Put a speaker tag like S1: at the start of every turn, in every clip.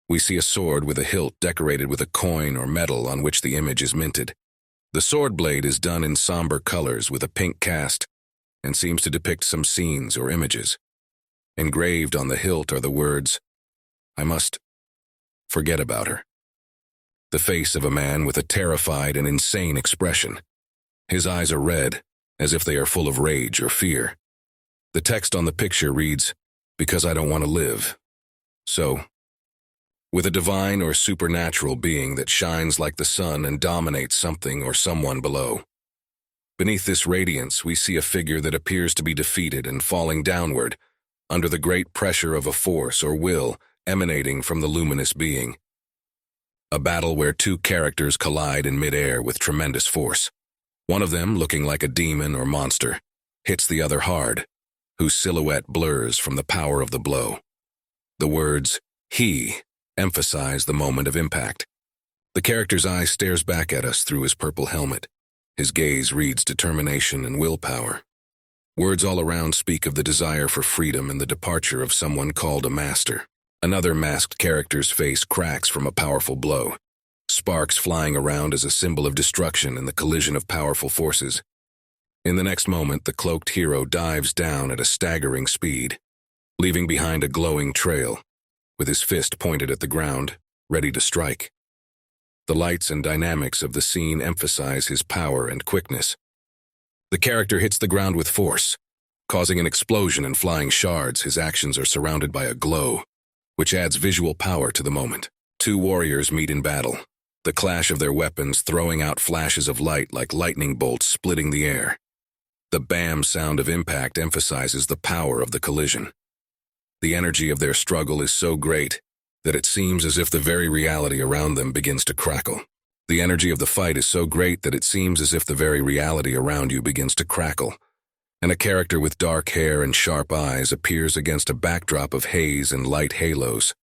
S1: We see a sword with a hilt decorated with a coin or medal on which the image is minted. The sword blade is done in somber colors with a pink cast and seems to depict some scenes or images. Engraved on the hilt are the words, "I must forget about her." The face of a man with a terrified and insane expression. His eyes are red, as if they are full of rage or fear. The text on the picture reads, "Because I don't want to live." So, with a divine or supernatural being that shines like the sun and dominates something or someone below. Beneath this radiance, we see a figure that appears to be defeated and falling downward under the great pressure of a force or will emanating from the luminous being. A battle where two characters collide in midair with tremendous force. One of them, looking like a demon or monster, hits the other hard, whose silhouette blurs from the power of the blow. The words, "he," emphasize the moment of impact. The character's eye stares back at us through his purple helmet. His gaze reads determination and willpower. Words all around speak of the desire for freedom and the departure of someone called a master. Another masked character's face cracks from a powerful blow, sparks flying around as a symbol of destruction in the collision of powerful forces. In the next moment, the cloaked hero dives down at a staggering speed, leaving behind a glowing trail, with his fist pointed at the ground, ready to strike. The lights and dynamics of the scene emphasize his power and quickness. The character hits the ground with force, causing an explosion and flying shards. His actions are surrounded by a glow, which adds visual power to the moment. Two warriors meet in battle, the clash of their weapons throwing out flashes of light like lightning bolts splitting the air. The bam sound of impact emphasizes the power of the collision. The energy of their struggle is so great that it seems as if the very reality around them begins to crackle. The energy of the fight is so great that it seems as if the very reality around you begins to crackle, and a character with dark hair and sharp eyes appears against a backdrop of haze and light halos.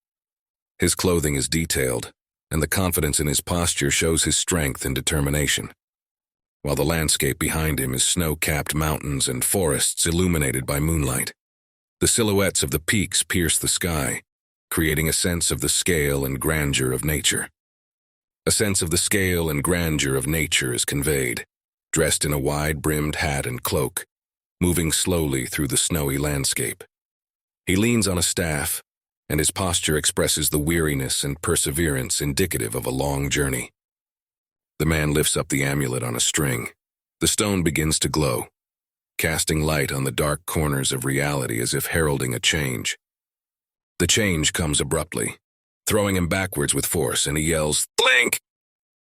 S1: His clothing is detailed, and the confidence in his posture shows his strength and determination, while the landscape behind him is snow-capped mountains and forests illuminated by moonlight. The silhouettes of the peaks pierce the sky, creating a sense of the scale and grandeur of nature. A sense of the scale and grandeur of nature is conveyed, dressed in a wide-brimmed hat and cloak, moving slowly through the snowy landscape. He leans on a staff, and his posture expresses the weariness and perseverance indicative of a long journey. The man lifts up the amulet on a string. The stone begins to glow, casting light on the dark corners of reality as if heralding a change. The change comes abruptly, throwing him backwards with force, and he yells, "Blink!"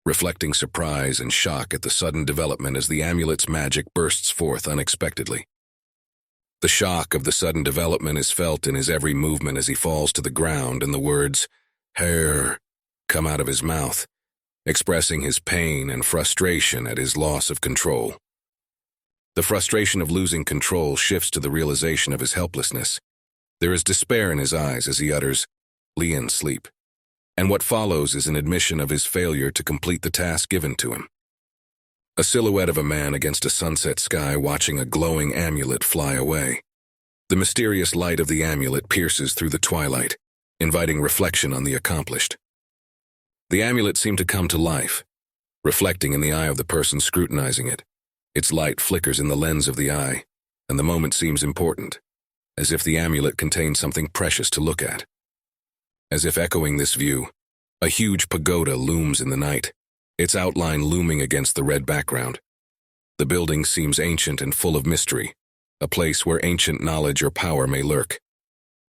S1: reflecting surprise and shock at the sudden development as the amulet's magic bursts forth unexpectedly. The shock of the sudden development is felt in his every movement as he falls to the ground, and the words, "Hair," come out of his mouth, expressing his pain and frustration at his loss of control. The frustration of losing control shifts to the realization of his helplessness. There is despair in his eyes as he utters, "Lian, sleep." And what follows is an admission of his failure to complete the task given to him. A silhouette of a man against a sunset sky watching a glowing amulet fly away. The mysterious light of the amulet pierces through the twilight, inviting reflection on the accomplished. The amulet seemed to come to life, reflecting in the eye of the person scrutinizing it. Its light flickers in the lens of the eye, and the moment seems important, as if the amulet contains something precious to look at. As if echoing this view, a huge pagoda looms in the night, its outline looming against the red background. The building seems ancient and full of mystery, a place where ancient knowledge or power may lurk.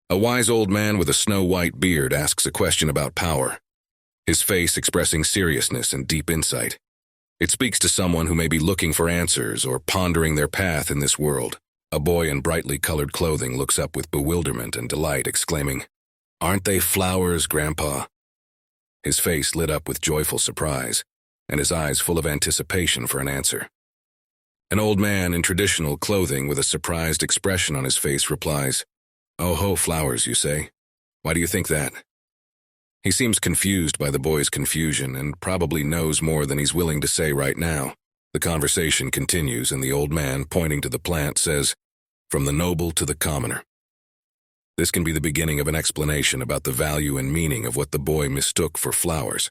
S1: A wise old man with a snow-white beard asks a question about power, his face expressing seriousness and deep insight. It speaks to someone who may be looking for answers or pondering their path in this world. A boy in brightly colored clothing looks up with bewilderment and delight, exclaiming, "Aren't they flowers, Grandpa?" His face lit up with joyful surprise, and his eyes full of anticipation for an answer. An old man in traditional clothing with a surprised expression on his face replies, "Oh ho, flowers, you say? Why do you think that?" He seems confused by the boy's confusion and probably knows more than he's willing to say right now. The conversation continues, and the old man, pointing to the plant, says, "From the noble to the commoner." This can be the beginning of an explanation about the value and meaning of what the boy mistook for flowers.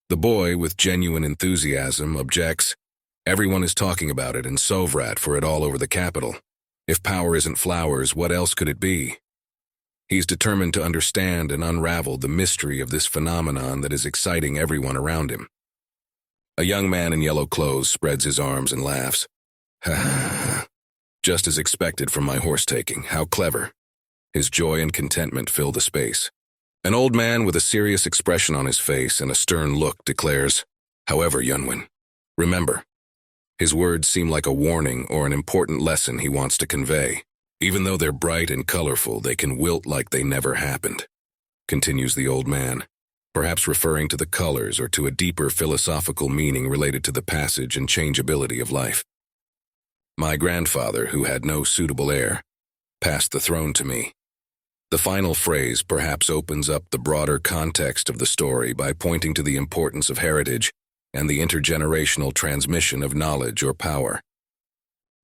S1: The boy, with genuine enthusiasm, objects, "Everyone is talking about it and Sovrat for it all over the capital. If power isn't flowers, what else could it be?" He's determined to understand and unravel the mystery of this phenomenon that is exciting everyone around him. A young man in yellow clothes spreads his arms and laughs. "Ha ha, just as expected from my horse-taking. How clever." His joy and contentment fill the space. An old man with a serious expression on his face and a stern look declares, "However, Yunwen, remember." His words seem like a warning or an important lesson he wants to convey. "Even though they're bright and colorful, they can wilt like they never happened," continues the old man, perhaps referring to the colors or to a deeper philosophical meaning related to the passage and changeability of life. "My grandfather, who had no suitable heir, passed the throne to me." The final phrase perhaps opens up the broader context of the story by pointing to the importance of heritage and the intergenerational transmission of knowledge or power.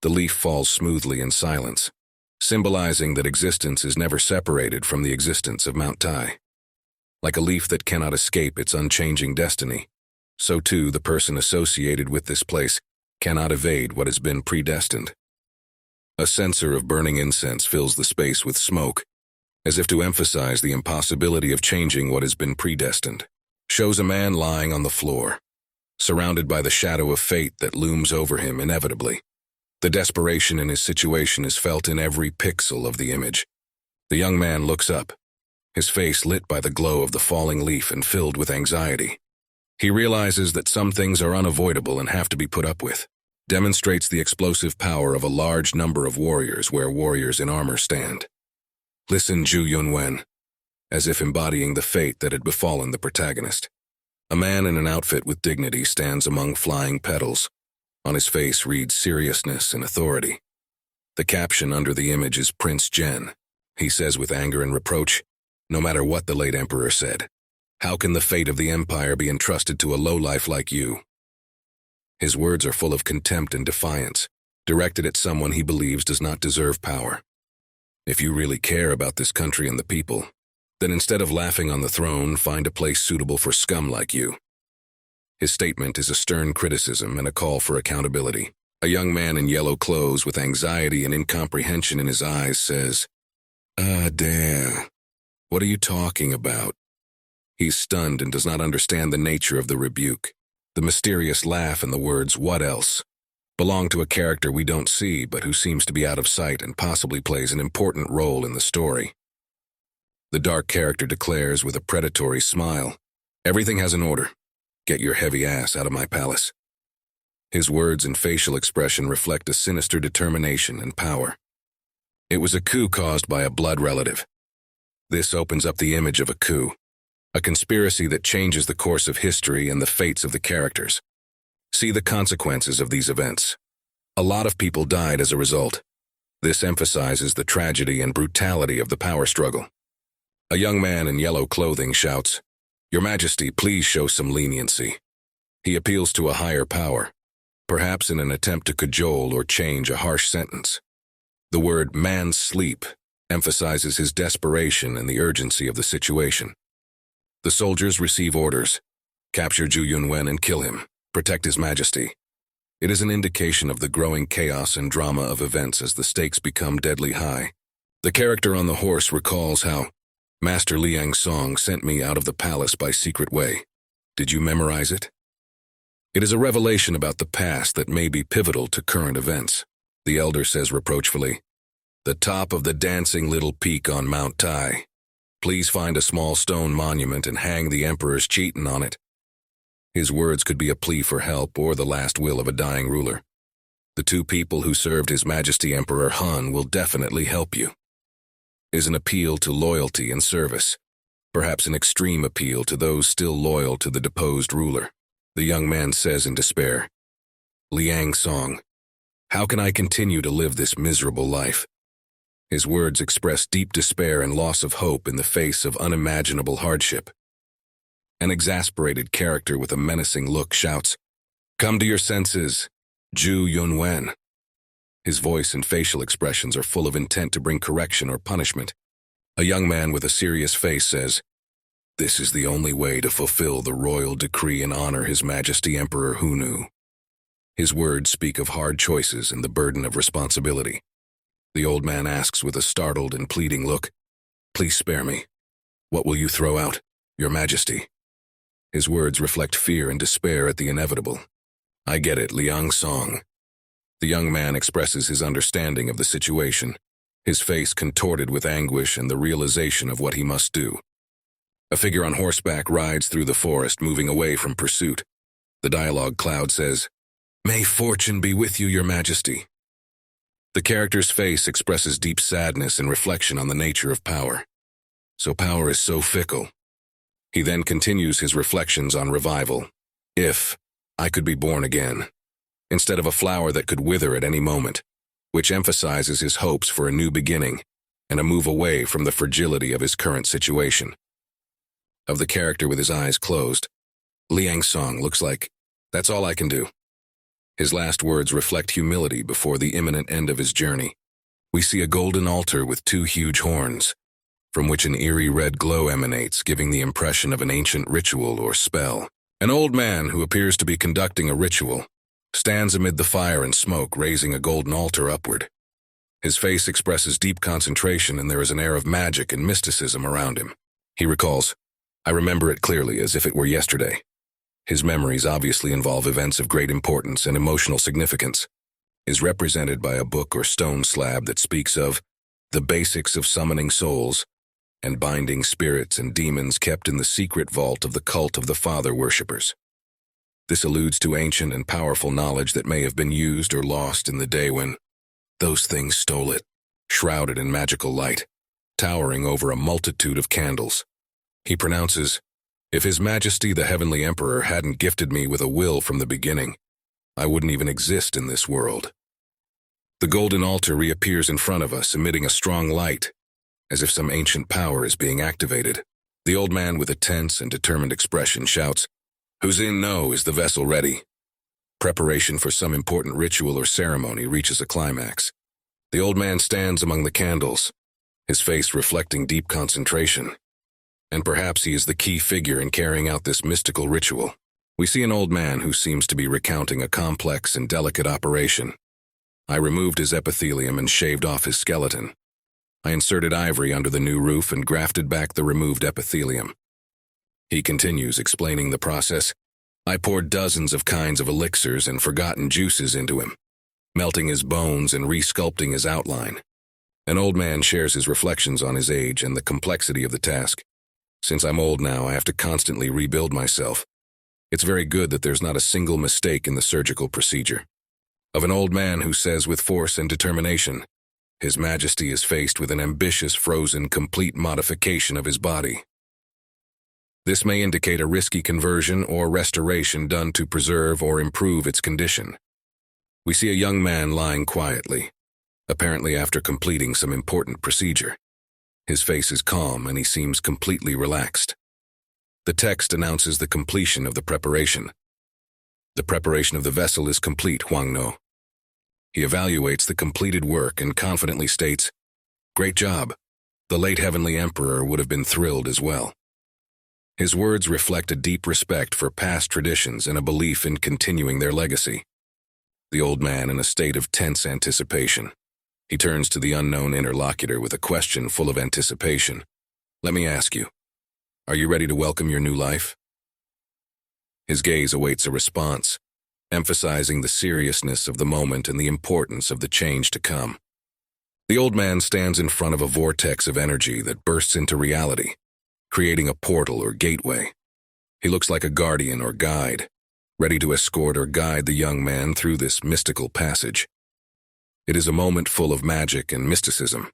S1: The leaf falls smoothly in silence, symbolizing that existence is never separated from the existence of Mount Tai. Like a leaf that cannot escape its unchanging destiny, so too the person associated with this place cannot evade what has been predestined. A censer of burning incense fills the space with smoke, as if to emphasize the impossibility of changing what has been predestined. Shows a man lying on the floor, surrounded by the shadow of fate that looms over him inevitably. The desperation in his situation is felt in every pixel of the image. The young man looks up, his face lit by the glow of the falling leaf and filled with anxiety. He realizes that some things are unavoidable and have to be put up with. Demonstrates the explosive power of a large number of warriors where warriors in armor stand. "Listen, Ju Yunwen," as if embodying the fate that had befallen the protagonist. A man in an outfit with dignity stands among flying petals. On his face reads seriousness and authority. The caption under the image is Prince Jen. He says with anger and reproach, "No matter what the late emperor said, how can the fate of the empire be entrusted to a lowlife like you?" His words are full of contempt and defiance, directed at someone he believes does not deserve power. If you really care about this country and the people, then instead of laughing on the throne, find a place suitable for scum like you. His statement is a stern criticism and a call for accountability. A young man in yellow clothes with anxiety and incomprehension in his eyes says, "Ah, damn. What are you talking about?" He's stunned and does not understand the nature of the rebuke. The mysterious laugh and the words, "What else?" belong to a character we don't see but who seems to be out of sight and possibly plays an important role in the story. The dark character declares with a predatory smile, "Everything has an order. Get your heavy ass out of my palace." His words and facial expression reflect a sinister determination and power. It was a coup caused by a blood relative. This opens up the image of a coup, a conspiracy that changes the course of history and the fates of the characters. See the consequences of these events. A lot of people died as a result. This emphasizes the tragedy and brutality of the power struggle. A young man in yellow clothing shouts, "Your Majesty, please show some leniency." He appeals to a higher power, perhaps in an attempt to cajole or change a harsh sentence. The word "man's sleep" emphasizes his desperation and the urgency of the situation. The soldiers receive orders. Capture Ju Yunwen and kill him. Protect His Majesty. It is an indication of the growing chaos and drama of events as the stakes become deadly high. The character on the horse recalls how, "Master Liang Song sent me out of the palace by secret way. Did you memorize it?" It is a revelation about the past that may be pivotal to current events. The elder says reproachfully, "The top of the dancing little peak on Mount Tai. Please find a small stone monument and hang the emperor's chitin on it." His words could be a plea for help or the last will of a dying ruler. The two people who served His Majesty Emperor Han will definitely help you. It is an appeal to loyalty and service, perhaps an extreme appeal to those still loyal to the deposed ruler. The young man says in despair, "Liang Song, how can I continue to live this miserable life?" His words express deep despair and loss of hope in the face of unimaginable hardship. An exasperated character with a menacing look shouts, "Come to your senses, Ju Yunwen." His voice and facial expressions are full of intent to bring correction or punishment. A young man with a serious face says, "This is the only way to fulfill the royal decree and honor His Majesty Emperor Hunu." His words speak of hard choices and the burden of responsibility. The old man asks with a startled and pleading look, "Please spare me. What will you throw out, Your Majesty?" His words reflect fear and despair at the inevitable. "I get it, Liang Song." The young man expresses his understanding of the situation, his face contorted with anguish and the realization of what he must do. A figure on horseback rides through the forest, moving away from pursuit. The dialogue cloud says, "May fortune be with you, Your Majesty." The character's face expresses deep sadness and reflection on the nature of power. So power is so fickle. He then continues his reflections on revival. "If I could be born again, instead of a flower that could wither at any moment," which emphasizes his hopes for a new beginning and a move away from the fragility of his current situation. Of the character with his eyes closed, Liang Song looks like, "That's all I can do." His last words reflect humility before the imminent end of his journey. We see a golden altar with two huge horns, from which an eerie red glow emanates, giving the impression of an ancient ritual or spell. An old man who appears to be conducting a ritual stands amid the fire and smoke, raising a golden altar upward. His face expresses deep concentration, and there is an air of magic and mysticism around him. He recalls, "I remember it clearly as if it were yesterday." His memories obviously involve events of great importance and emotional significance, is represented by a book or stone slab that speaks of the basics of summoning souls and binding spirits and demons kept in the secret vault of the cult of the Father worshippers. This alludes to ancient and powerful knowledge that may have been used or lost in the day when those things stole it, shrouded in magical light, towering over a multitude of candles. He pronounces, "If His Majesty the Heavenly Emperor hadn't gifted me with a will from the beginning, I wouldn't even exist in this world." The golden altar reappears in front of us, emitting a strong light, as if some ancient power is being activated. The old man with a tense and determined expression shouts, "Who's in know? Is the vessel ready?" Preparation for some important ritual or ceremony reaches a climax. The old man stands among the candles, his face reflecting deep concentration. And perhaps he is the key figure in carrying out this mystical ritual. We see an old man who seems to be recounting a complex and delicate operation. "I removed his epithelium and shaved off his skeleton. I inserted ivory under the new roof and grafted back the removed epithelium." He continues, explaining the process. "I poured dozens of kinds of elixirs and forgotten juices into him, melting his bones and resculpting his outline." An old man shares his reflections on his age and the complexity of the task. "Since I'm old now, I have to constantly rebuild myself. It's very good that there's not a single mistake in the surgical procedure." Of an old man who says with force and determination, "His Majesty is faced with an ambitious, frozen, complete modification of his body." This may indicate a risky conversion or restoration done to preserve or improve its condition. We see a young man lying quietly, apparently after completing some important procedure. His face is calm and he seems completely relaxed. The text announces the completion of the preparation. "The preparation of the vessel is complete, Huang No." He evaluates the completed work and confidently states, "Great job. The late Heavenly Emperor would have been thrilled as well." His words reflect a deep respect for past traditions and a belief in continuing their legacy. The old man in a state of tense anticipation. He turns to the unknown interlocutor with a question full of anticipation. "Let me ask you, are you ready to welcome your new life?" His gaze awaits a response, emphasizing the seriousness of the moment and the importance of the change to come. The old man stands in front of a vortex of energy that bursts into reality, creating a portal or gateway. He looks like a guardian or guide, ready to escort or guide the young man through this mystical passage. It is a moment full of magic and mysticism,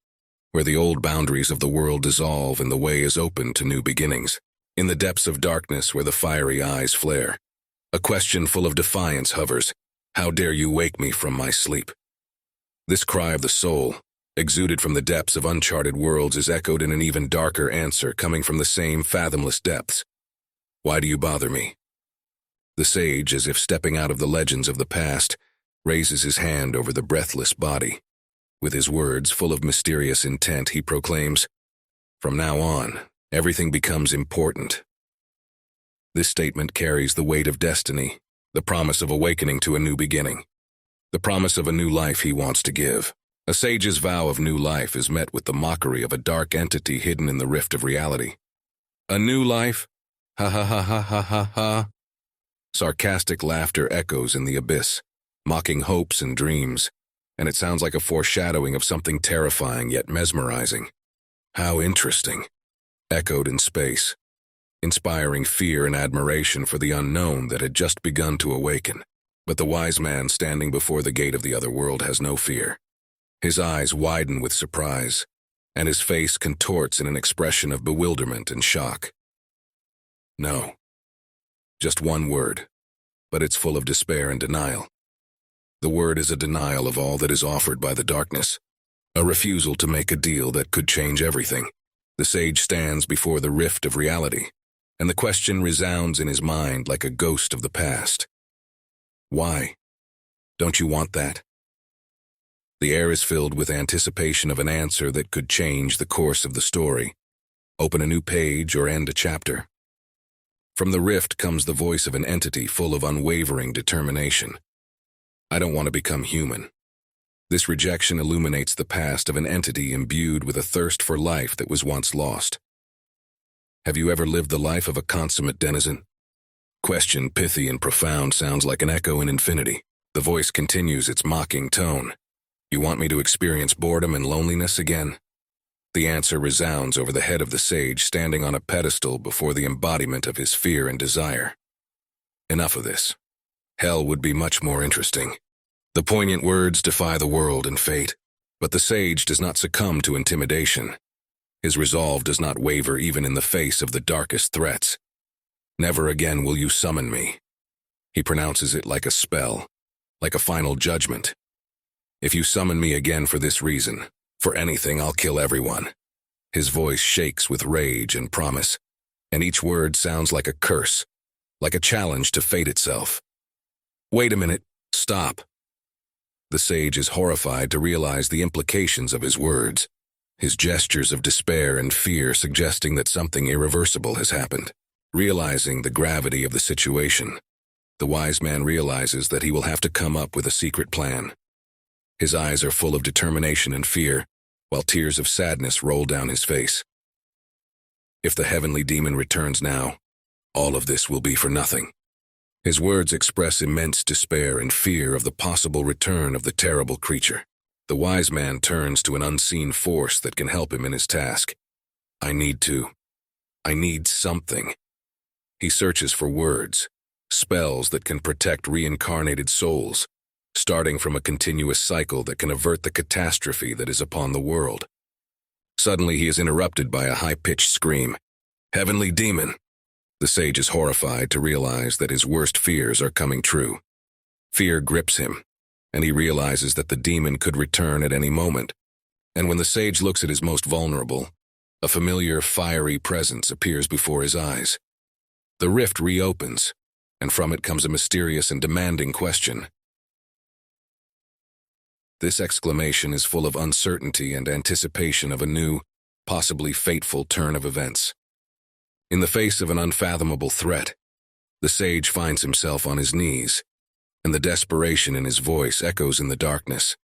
S1: where the old boundaries of the world dissolve and the way is open to new beginnings. In the depths of darkness where the fiery eyes flare, a question full of defiance hovers. "How dare you wake me from my sleep?" This cry of the soul, exuded from the depths of uncharted worlds, is echoed in an even darker answer coming from the same fathomless depths. "Why do you bother me?" The sage, as if stepping out of the legends of the past, raises his hand over the breathless body. With his words full of mysterious intent, he proclaims, From now on, everything becomes important. This statement carries the weight of destiny, the promise of awakening to a new beginning, the promise of a new life he wants to give. A sage's vow of new life is met with the mockery of a dark entity hidden in the rift of reality. A new life? Ha ha ha ha ha ha ha. Sarcastic laughter echoes in the abyss, mocking hopes and dreams, and it sounds like a foreshadowing of something terrifying yet mesmerizing. How interesting, echoed in space, inspiring fear and admiration for the unknown that had just begun to awaken. But the wise man standing before the gate of the other world has no fear. His eyes widen with surprise, and his face contorts in an expression of bewilderment and shock. No. Just one word, but it's full of despair and denial. The word is a denial of all that is offered by the darkness, a refusal to make a deal that could change everything. The sage stands before the rift of reality, and the question resounds in his mind like a ghost of the past. Why? Don't you want that? The air is filled with anticipation of an answer that could change the course of the story, open a new page or end a chapter. From the rift comes the voice of an entity full of unwavering determination. I don't want to become human. This rejection illuminates the past of an entity imbued with a thirst for life that was once lost. Have you ever lived the life of a consummate denizen? Question pithy and profound sounds like an echo in infinity. The voice continues its mocking tone. You want me to experience boredom and loneliness again? The answer resounds over the head of the sage standing on a pedestal before the embodiment of his fear and desire. Enough of this. Hell would be much more interesting. The poignant words defy the world and fate, but the sage does not succumb to intimidation. His resolve does not waver even in the face of the darkest threats. Never again will you summon me. He pronounces it like a spell, like a final judgment. If you summon me again for this reason, for anything, I'll kill everyone. His voice shakes with rage and promise, and each word sounds like a curse, like a challenge to fate itself. Wait a minute, stop. The sage is horrified to realize the implications of his words, his gestures of despair and fear suggesting that something irreversible has happened. Realizing the gravity of the situation, the wise man realizes that he will have to come up with a secret plan. His eyes are full of determination and fear, while tears of sadness roll down his face. If the heavenly demon returns now, all of this will be for nothing. His words express immense despair and fear of the possible return of the terrible creature. The wise man turns to an unseen force that can help him in his task. I need something. He searches for words, spells that can protect reincarnated souls, starting from a continuous cycle that can avert the catastrophe that is upon the world. Suddenly he is interrupted by a high-pitched scream. Heavenly demon! The sage is horrified to realize that his worst fears are coming true. Fear grips him, and he realizes that the demon could return at any moment. And when the sage looks at his most vulnerable, a familiar, fiery presence appears before his eyes. The rift reopens, and from it comes a mysterious and demanding question. This exclamation is full of uncertainty and anticipation of a new, possibly fateful turn of events. In the face of an unfathomable threat, the sage finds himself on his knees, and the desperation in his voice echoes in the darkness.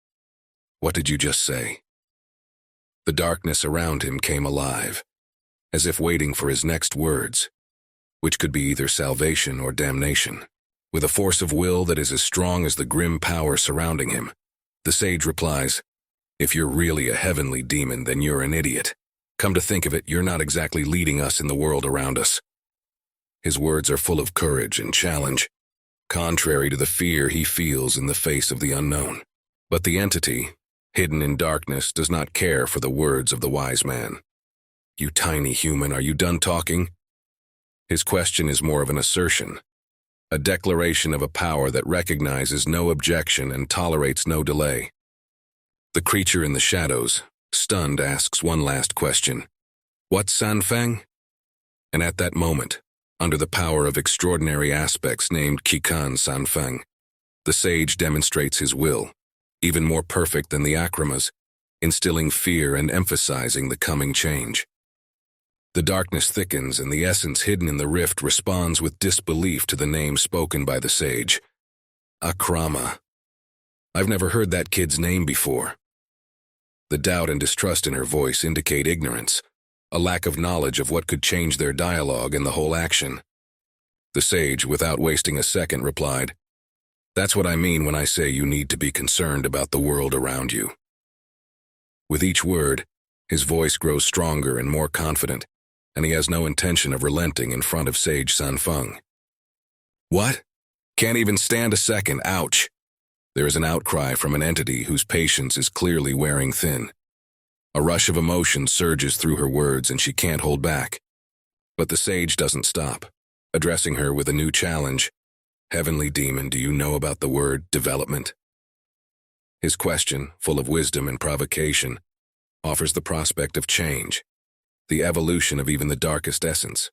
S1: What did you just say? The darkness around him came alive, as if waiting for his next words, which could be either salvation or damnation. With a force of will that is as strong as the grim power surrounding him, the sage replies, If you're really a heavenly demon, then you're an idiot. Come to think of it, you're not exactly leading us in the world around us. His words are full of courage and challenge, contrary to the fear he feels in the face of the unknown. But the entity, hidden in darkness, does not care for the words of the wise man. You tiny human, are you done talking? His question is more of an assertion, a declaration of a power that recognizes no objection and tolerates no delay. The creature in the shadows, stunned, asks one last question. What, Sanfeng? And at that moment, under the power of extraordinary aspects named Kikan Sanfeng, the sage demonstrates his will, even more perfect than the akramas, instilling fear and emphasizing the coming change. The darkness thickens, and the essence hidden in the rift responds with disbelief to the name spoken by the sage. Akrama. I've never heard that kid's name before. The doubt and distrust in her voice indicate ignorance, a lack of knowledge of what could change their dialogue and the whole action. The sage, without wasting a second, replied, "That's what I mean when I say you need to be concerned about the world around you." With each word, his voice grows stronger and more confident, and he has no intention of relenting in front of Sage Sanfeng. "What? Can't even stand a second, ouch!" There is an outcry from an entity whose patience is clearly wearing thin. A rush of emotion surges through her words, and she can't hold back. But the sage doesn't stop, addressing her with a new challenge. "Heavenly demon, do you know about the word development?" His question, full of wisdom and provocation, offers the prospect of change, the evolution of even the darkest essence.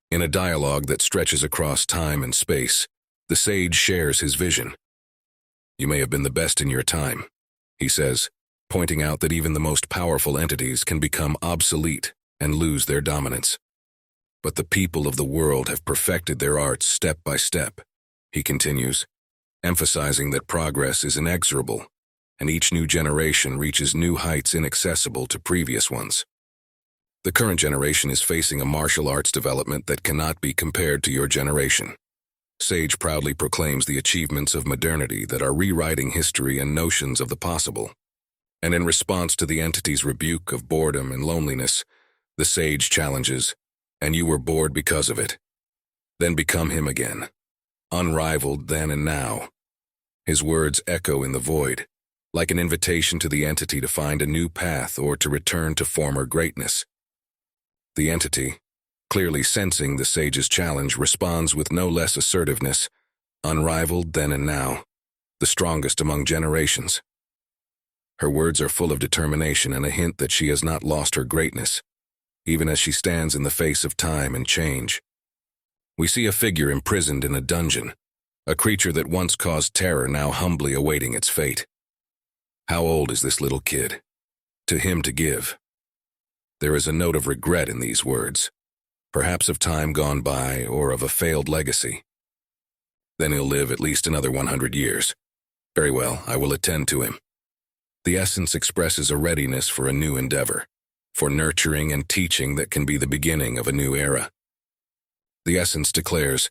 S1: In a dialogue that stretches across time and space, the sage shares his vision. "You may have been the best in your time," he says, pointing out that even the most powerful entities can become obsolete and lose their dominance. "But the people of the world have perfected their arts step by step," he continues, emphasizing that progress is inexorable, and each new generation reaches new heights inaccessible to previous ones. "The current generation is facing a martial arts development that cannot be compared to your generation." Sage proudly proclaims the achievements of modernity that are rewriting history and notions of the possible. And in response to the entity's rebuke of boredom and loneliness, the sage challenges, "And you were bored because of it? Then become him again, unrivaled then and now." His words echo in the void, like an invitation to the entity to find a new path or to return to former greatness. The entity, clearly sensing the sage's challenge, responds with no less assertiveness, "Unrivaled then and now, the strongest among generations." Her words are full of determination and a hint that she has not lost her greatness, even as she stands in the face of time and change. We see a figure imprisoned in a dungeon, a creature that once caused terror now humbly awaiting its fate. How old is this little kid? To him to give. There is a note of regret in these words, perhaps of time gone by or of a failed legacy. "Then he'll live at least another 100 years. Very well, I will attend to him." The essence expresses a readiness for a new endeavor, for nurturing and teaching that can be the beginning of a new era. The essence declares,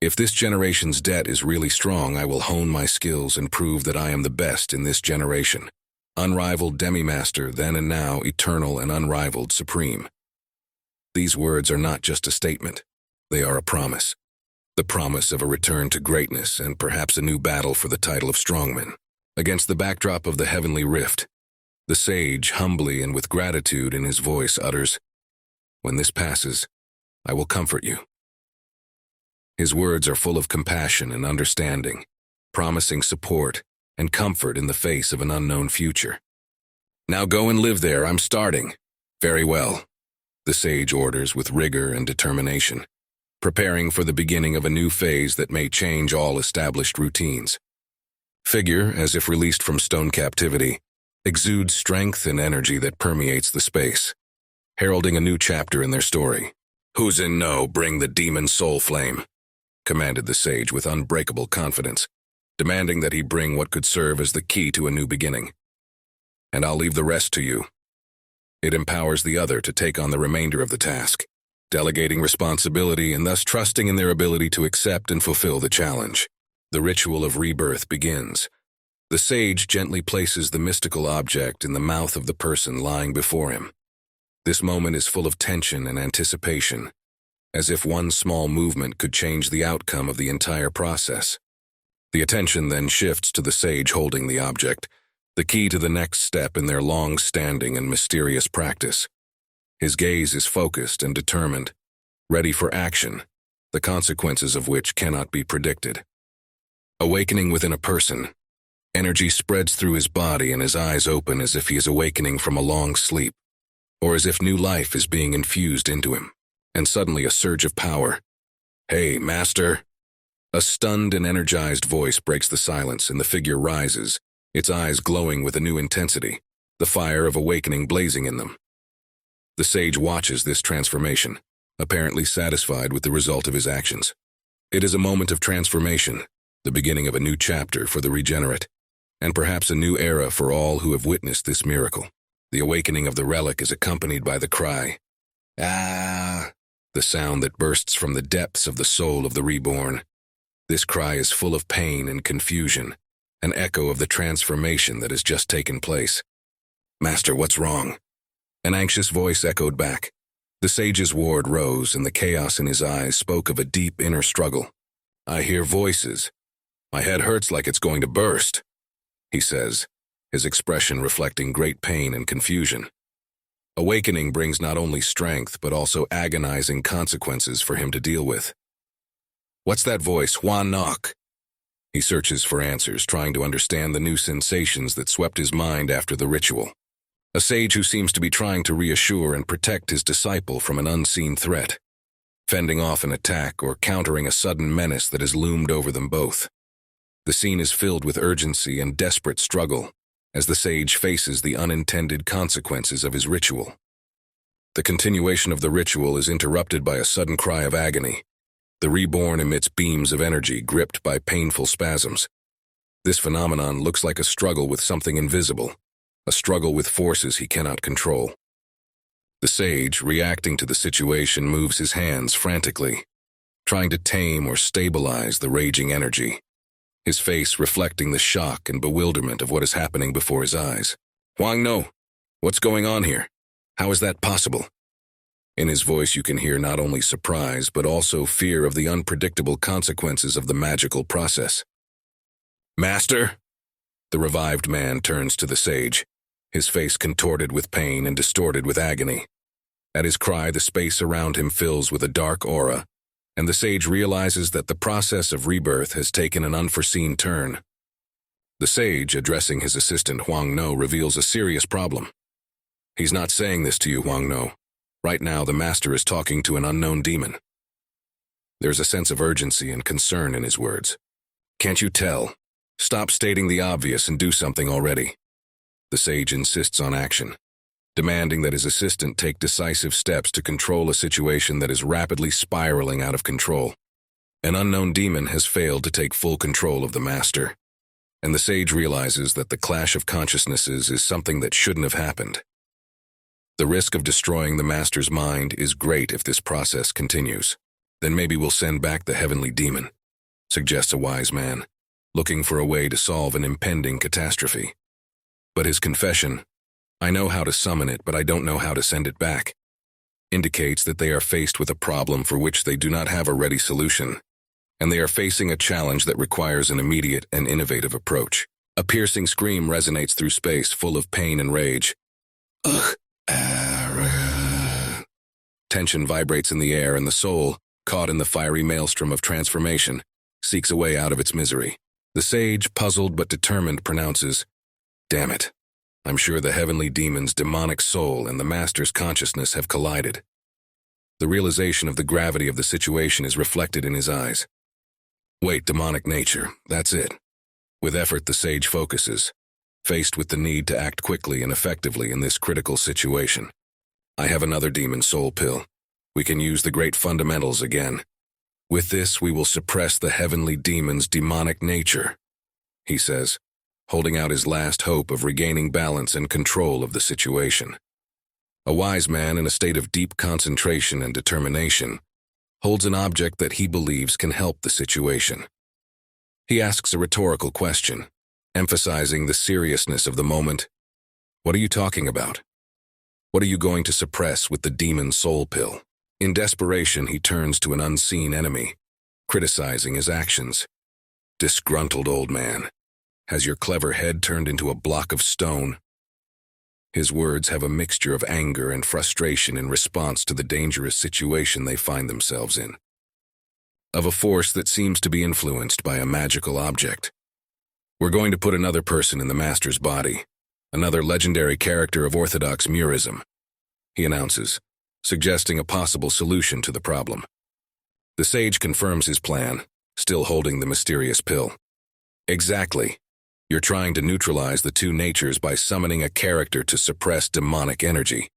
S1: "If this generation's debt is really strong, I will hone my skills and prove that I am the best in this generation. Unrivaled demi-master, then and now, eternal and unrivaled supreme." These words are not just a statement. They are a promise. The promise of a return to greatness and perhaps a new battle for the title of strongman. Against the backdrop of the heavenly rift, the sage, humbly and with gratitude in his voice, utters, "When this passes, I will comfort you." His words are full of compassion and understanding, promising support and comfort in the face of an unknown future. "Now go and live there, I'm starting." "Very well," the sage orders with rigor and determination, preparing for the beginning of a new phase that may change all established routines. Figure, as if released from stone captivity, exudes strength and energy that permeates the space, heralding a new chapter in their story. "Who's in know, bring the demon soul flame," commanded the sage with unbreakable confidence, demanding that he bring what could serve as the key to a new beginning. "And I'll leave the rest to you." It empowers the other to take on the remainder of the task, delegating responsibility and thus trusting in their ability to accept and fulfill the challenge. The ritual of rebirth begins. The sage gently places the mystical object in the mouth of the person lying before him. This moment is full of tension and anticipation, as if one small movement could change the outcome of the entire process. The attention then shifts to the sage holding the object, the key to the next step in their long-standing and mysterious practice. His gaze is focused and determined, ready for action, the consequences of which cannot be predicted. Awakening within a person, energy spreads through his body and his eyes open as if he is awakening from a long sleep, or as if new life is being infused into him. And suddenly a surge of power. "Hey, master!" A stunned and energized voice breaks the silence, and the figure rises, its eyes glowing with a new intensity, the fire of awakening blazing in them. The sage watches this transformation, apparently satisfied with the result of his actions. It is a moment of transformation, the beginning of a new chapter for the regenerate, and perhaps a new era for all who have witnessed this miracle. The awakening of the relic is accompanied by the cry, "Ah!" the sound that bursts from the depths of the soul of the reborn. This cry is full of pain and confusion, an echo of the transformation that has just taken place. "Master, what's wrong?" An anxious voice echoed back. The sage's ward rose, and the chaos in his eyes spoke of a deep inner struggle. "I hear voices. My head hurts like it's going to burst," he says, his expression reflecting great pain and confusion. Awakening brings not only strength, but also agonizing consequences for him to deal with. "What's that voice, Huan Nok?" He searches for answers, trying to understand the new sensations that swept his mind after the ritual. A sage who seems to be trying to reassure and protect his disciple from an unseen threat, fending off an attack or countering a sudden menace that has loomed over them both. The scene is filled with urgency and desperate struggle as the sage faces the unintended consequences of his ritual. The continuation of the ritual is interrupted by a sudden cry of agony. The reborn emits beams of energy gripped by painful spasms. This phenomenon looks like a struggle with something invisible, a struggle with forces he cannot control. The sage, reacting to the situation, moves his hands frantically, trying to tame or stabilize the raging energy, his face reflecting the shock and bewilderment of what is happening before his eyes. "Huang No, what's going on here? How is that possible?" In his voice you can hear not only surprise, but also fear of the unpredictable consequences of the magical process. "Master?" The revived man turns to the sage, his face contorted with pain and distorted with agony. At his cry, the space around him fills with a dark aura, and the sage realizes that the process of rebirth has taken an unforeseen turn. The sage, addressing his assistant Huang No, reveals a serious problem. "He's not saying this to you, Huang No. Right now, the master is talking to an unknown demon." There's a sense of urgency and concern in his words. "Can't you tell? Stop stating the obvious and do something already." The sage insists on action, demanding that his assistant take decisive steps to control a situation that is rapidly spiraling out of control. An unknown demon has failed to take full control of the master, and the sage realizes that the clash of consciousnesses is something that shouldn't have happened. The risk of destroying the master's mind is great if this process continues. "Then maybe we'll send back the heavenly demon," suggests a wise man, looking for a way to solve an impending catastrophe. But his confession, "I know how to summon it, but I don't know how to send it back," indicates that they are faced with a problem for which they do not have a ready solution, and they are facing a challenge that requires an immediate and innovative approach. A piercing scream resonates through space, full of pain and rage. Ugh. Tension vibrates in the air, and the soul, caught in the fiery maelstrom of transformation, seeks a way out of its misery. The sage, puzzled but determined, pronounces, "Damn it. I'm sure the heavenly demon's demonic soul and the master's consciousness have collided." The realization of the gravity of the situation is reflected in his eyes. Wait, demonic nature, that's it. With effort, the sage focuses, faced with the need to act quickly and effectively in this critical situation. "I have another demon soul pill. We can use the great fundamentals again. With this, we will suppress the heavenly demon's demonic nature," he says, holding out his last hope of regaining balance and control of the situation. A wise man in a state of deep concentration and determination holds an object that he believes can help the situation. He asks a rhetorical question, emphasizing the seriousness of the moment. "What are you talking about? What are you going to suppress with the demon soul pill?" In desperation, he turns to an unseen enemy, criticizing his actions. "Disgruntled old man. Has your clever head turned into a block of stone?" His words have a mixture of anger and frustration in response to the dangerous situation they find themselves in. Of a force that seems to be influenced by a magical object. "We're going to put another person in the master's body, another legendary character of orthodox Murism," he announces, suggesting a possible solution to the problem. The sage confirms his plan, still holding the mysterious pill. "Exactly. You're trying to neutralize the two natures by summoning a character to suppress demonic energy."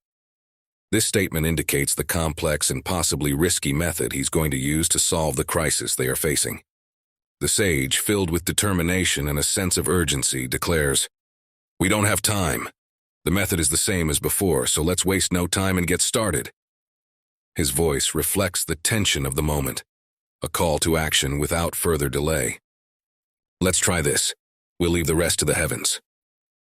S1: This statement indicates the complex and possibly risky method he's going to use to solve the crisis they are facing. The sage, filled with determination and a sense of urgency, declares, "We don't have time. The method is the same as before, so let's waste no time and get started." His voice reflects the tension of the moment, a call to action without further delay. "Let's try this. We'll leave the rest to the heavens."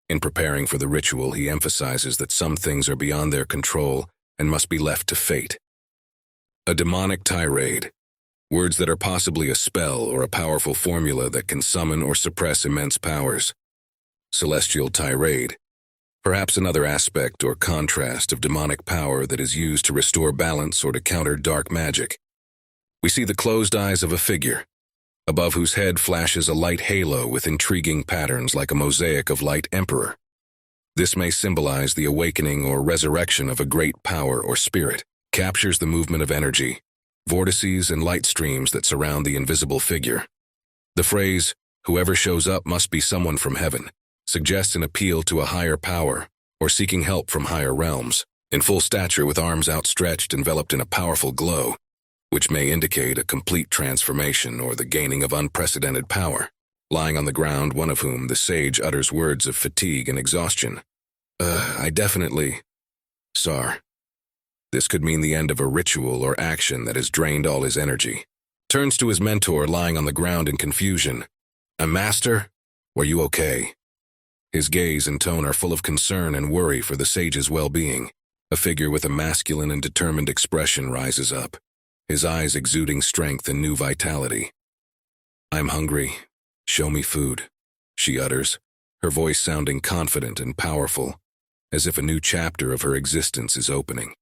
S1: In preparing for the ritual, he emphasizes that some things are beyond their control and must be left to fate. A demonic tirade, words that are possibly a spell or a powerful formula that can summon or suppress immense powers. Celestial tirade, perhaps another aspect or contrast of demonic power that is used to restore balance or to counter dark magic. We see the closed eyes of a figure, above whose head flashes a light halo with intriguing patterns like a mosaic of light emperor. This may symbolize the awakening or resurrection of a great power or spirit, captures the movement of energy, vortices and light streams that surround the invisible figure. The phrase, "Whoever shows up must be someone from heaven," suggests an appeal to a higher power or seeking help from higher realms, in full stature with arms outstretched enveloped in a powerful glow, which may indicate a complete transformation or the gaining of unprecedented power. Lying on the ground, one of whom, the sage, utters words of fatigue and exhaustion. I definitely... Sar. This could mean the end of a ritual or action that has drained all his energy. Turns to his mentor lying on the ground in confusion. "A master? Were you okay?" His gaze and tone are full of concern and worry for the sage's well-being. A figure with a masculine and determined expression rises up, his eyes exuding strength and new vitality. "I'm hungry. Show me food," she utters, her voice sounding confident and powerful, as if a new chapter of her existence is opening.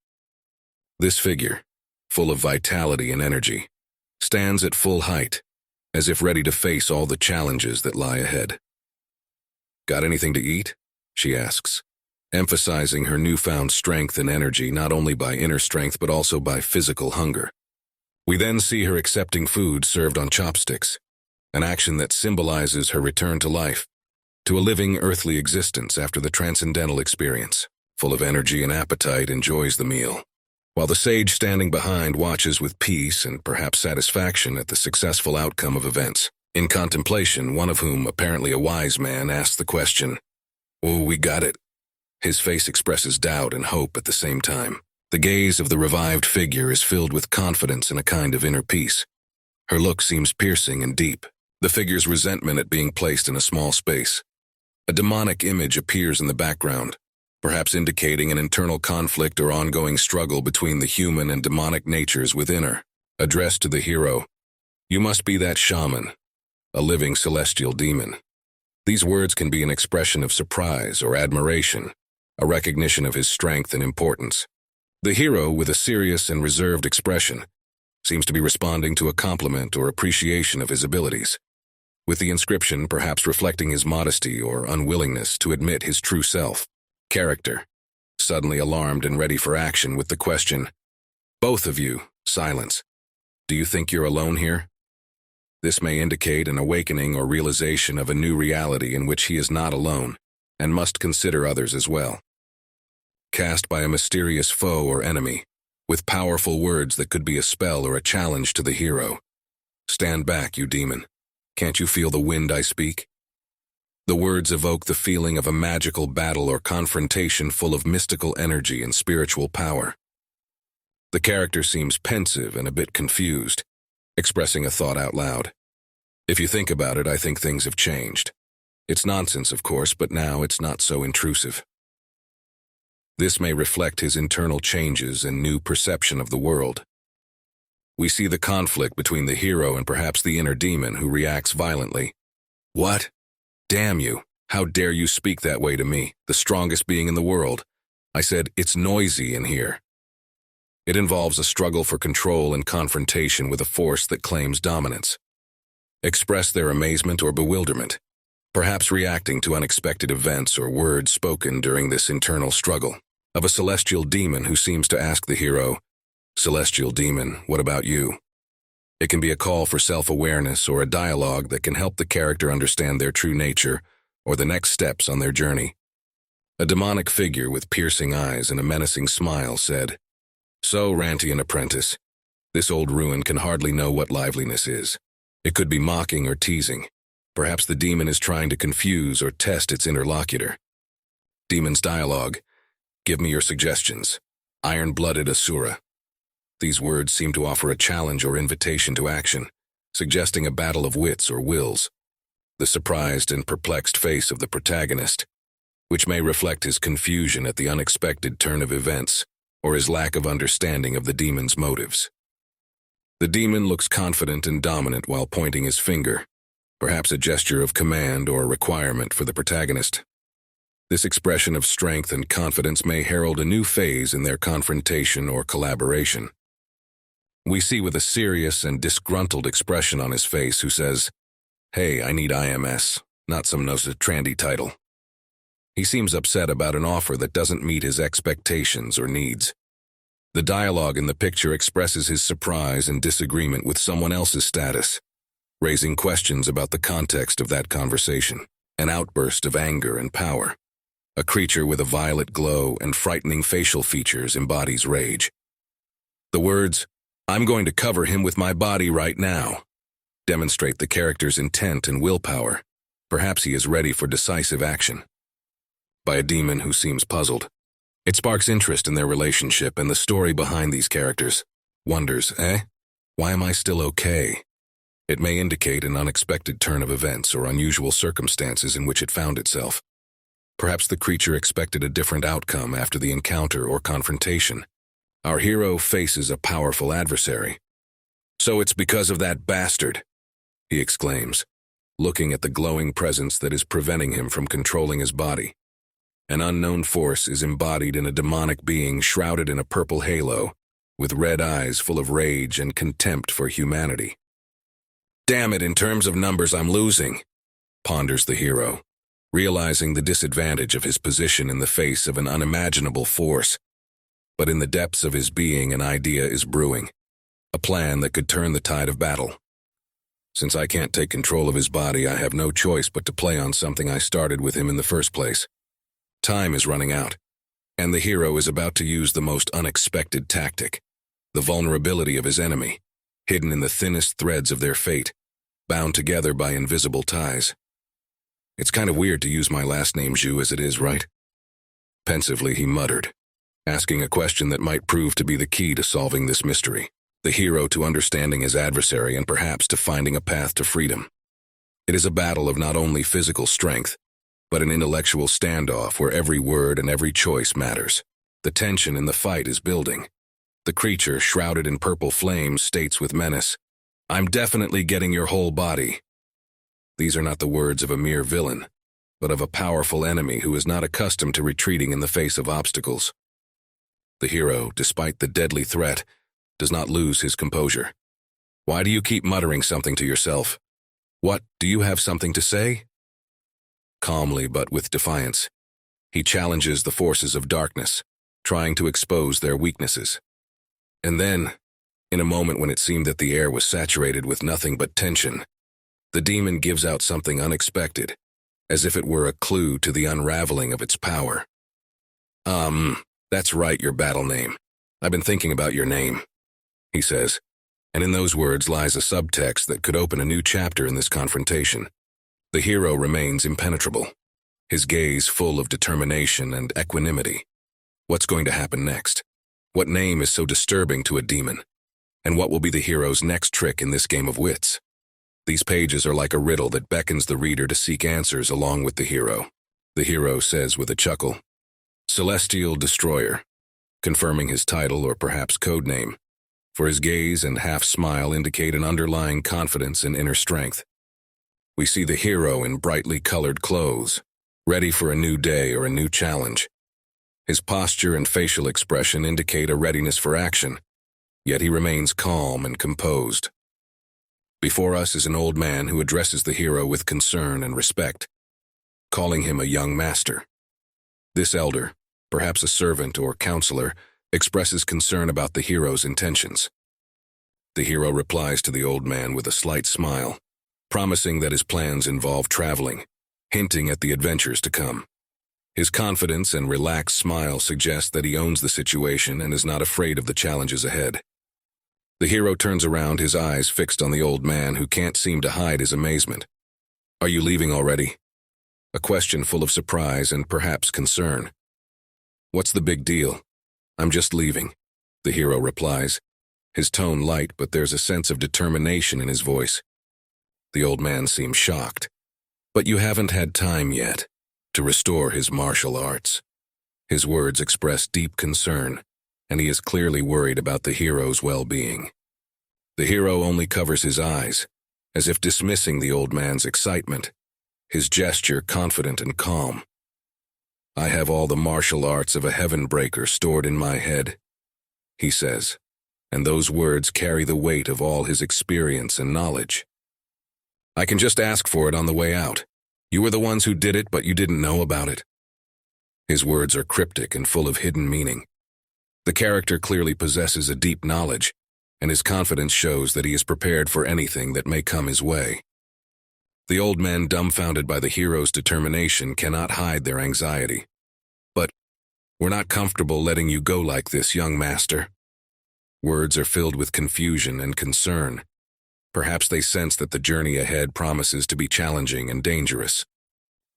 S1: This figure, full of vitality and energy, stands at full height, as if ready to face all the challenges that lie ahead. "Got anything to eat?" she asks, emphasizing her newfound strength and energy not only by inner strength but also by physical hunger. We then see her accepting food served on chopsticks, an action that symbolizes her return to life, to a living earthly existence after the transcendental experience. Full of energy and appetite, enjoys the meal, while the sage standing behind watches with peace and perhaps satisfaction at the successful outcome of events. In contemplation, one of whom, apparently a wise man, asks the question, "Oh, we got it." His face expresses doubt and hope at the same time. The gaze of the revived figure is filled with confidence and a kind of inner peace. Her look seems piercing and deep, the figure's resentment at being placed in a small space. A demonic image appears in the background, perhaps indicating an internal conflict or ongoing struggle between the human and demonic natures within her. Addressed to the hero, "You must be that shaman, a living celestial demon." These words can be an expression of surprise or admiration, a recognition of his strength and importance. The hero, with a serious and reserved expression, seems to be responding to a compliment or appreciation of his abilities, with the inscription perhaps reflecting his modesty or unwillingness to admit his true self. Character, suddenly alarmed and ready for action with the question, "Both of you," silence. "Do you think you're alone here?" This may indicate an awakening or realization of a new reality in which he is not alone and must consider others as well. Cast by a mysterious foe or enemy, with powerful words that could be a spell or a challenge to the hero. "Stand back, you demon. Can't you feel the wind I speak?" The words evoke the feeling of a magical battle or confrontation full of mystical energy and spiritual power. The character seems pensive and a bit confused, expressing a thought out loud. "If you think about it, I think things have changed. It's nonsense, of course, but now it's not so intrusive." This may reflect his internal changes and new perception of the world. We see the conflict between the hero and perhaps the inner demon who reacts violently. "What? Damn you. How dare you speak that way to me, the strongest being in the world? I said, it's noisy in here." It involves a struggle for control and confrontation with a force that claims dominance. Express their amazement or bewilderment, perhaps reacting to unexpected events or words spoken during this internal struggle. Of a celestial demon who seems to ask the hero, "Celestial demon, what about you?" It can be a call for self-awareness or a dialogue that can help the character understand their true nature or the next steps on their journey. A demonic figure with piercing eyes and a menacing smile said, "So, Rantian apprentice, this old ruin can hardly know what liveliness is. It could be mocking or teasing. Perhaps the demon is trying to confuse or test its interlocutor. Demon's dialogue. Give me your suggestions. Iron-blooded Asura." These words seem to offer a challenge or invitation to action, suggesting a battle of wits or wills. The surprised and perplexed face of the protagonist, which may reflect his confusion at the unexpected turn of events, or his lack of understanding of the demon's motives. The demon looks confident and dominant while pointing his finger, perhaps a gesture of command or requirement for the protagonist. This expression of strength and confidence may herald a new phase in their confrontation or collaboration. We see with a serious and disgruntled expression on his face who says, "Hey, I need IMS, not some trendy title." He seems upset about an offer that doesn't meet his expectations or needs. The dialogue in the picture expresses his surprise and disagreement with someone else's status, raising questions about the context of that conversation. An outburst of anger and power. A creature with a violet glow and frightening facial features embodies rage. The words, "I'm going to cover him with my body right now," demonstrate the character's intent and willpower. Perhaps he is ready for decisive action. By a demon who seems puzzled. It sparks interest in their relationship and the story behind these characters. Wonders, why am I still okay? It may indicate an unexpected turn of events or unusual circumstances in which it found itself. Perhaps the creature expected a different outcome after the encounter or confrontation. Our hero faces a powerful adversary. "So it's because of that bastard," he exclaims, looking at the glowing presence that is preventing him from controlling his body. An unknown force is embodied in a demonic being shrouded in a purple halo, with red eyes full of rage and contempt for humanity. "Damn it, in terms of numbers I'm losing," ponders the hero, realizing the disadvantage of his position in the face of an unimaginable force. But in the depths of his being, an idea is brewing, a plan that could turn the tide of battle. Since I can't take control of his body, I have no choice but to play on something I started with him in the first place. Time is running out, and the hero is about to use the most unexpected tactic, the vulnerability of his enemy, hidden in the thinnest threads of their fate, bound together by invisible ties. "It's kind of weird to use my last name Zhu as it is, right?" Pensively he muttered, asking a question that might prove to be the key to solving this mystery, the hero to understanding his adversary and perhaps to finding a path to freedom. It is a battle of not only physical strength, but an intellectual standoff where every word and every choice matters. The tension in the fight is building. The creature, shrouded in purple flames, states with menace, "I'm definitely getting your whole body." These are not the words of a mere villain, but of a powerful enemy who is not accustomed to retreating in the face of obstacles. The hero, despite the deadly threat, does not lose his composure. "Why do you keep muttering something to yourself? What, do you have something to say?" Calmly but with defiance, he challenges the forces of darkness, trying to expose their weaknesses. And then, in a moment when it seemed that the air was saturated with nothing but tension, the demon gives out something unexpected, as if it were a clue to the unraveling of its power. That's right, your battle name. I've been thinking about your name," he says, and in those words lies a subtext that could open a new chapter in this confrontation. The hero remains impenetrable, his gaze full of determination and equanimity. What's going to happen next? What name is so disturbing to a demon? And what will be the hero's next trick in this game of wits? These pages are like a riddle that beckons the reader to seek answers along with the hero. The hero says with a chuckle, "Celestial Destroyer," confirming his title or perhaps code name, for his gaze and half-smile indicate an underlying confidence and inner strength. We see the hero in brightly colored clothes, ready for a new day or a new challenge. His posture and facial expression indicate a readiness for action, yet he remains calm and composed. Before us is an old man who addresses the hero with concern and respect, calling him a young master. This elder, perhaps a servant or counselor, expresses concern about the hero's intentions. The hero replies to the old man with a slight smile, promising that his plans involve traveling, hinting at the adventures to come. His confidence and relaxed smile suggest that he owns the situation and is not afraid of the challenges ahead. The hero turns around, his eyes fixed on the old man who can't seem to hide his amazement. "Are you leaving already?" A question full of surprise and perhaps concern. "What's the big deal?" "I'm just leaving," the hero replies, his tone light, but there's a sense of determination in his voice. The old man seems shocked. "But you haven't had time yet to restore his martial arts." His words express deep concern, and he is clearly worried about the hero's well-being. The hero only covers his eyes, as if dismissing the old man's excitement, his gesture confident and calm. "I have all the martial arts of a heaven breaker stored in my head," he says, and those words carry the weight of all his experience and knowledge. "I can just ask for it on the way out. You were the ones who did it, but you didn't know about it." His words are cryptic and full of hidden meaning. The character clearly possesses a deep knowledge, and his confidence shows that he is prepared for anything that may come his way. The old man, dumbfounded by the hero's determination, cannot hide their anxiety. "But we're not comfortable letting you go like this, young master." Words are filled with confusion and concern. Perhaps they sense that the journey ahead promises to be challenging and dangerous.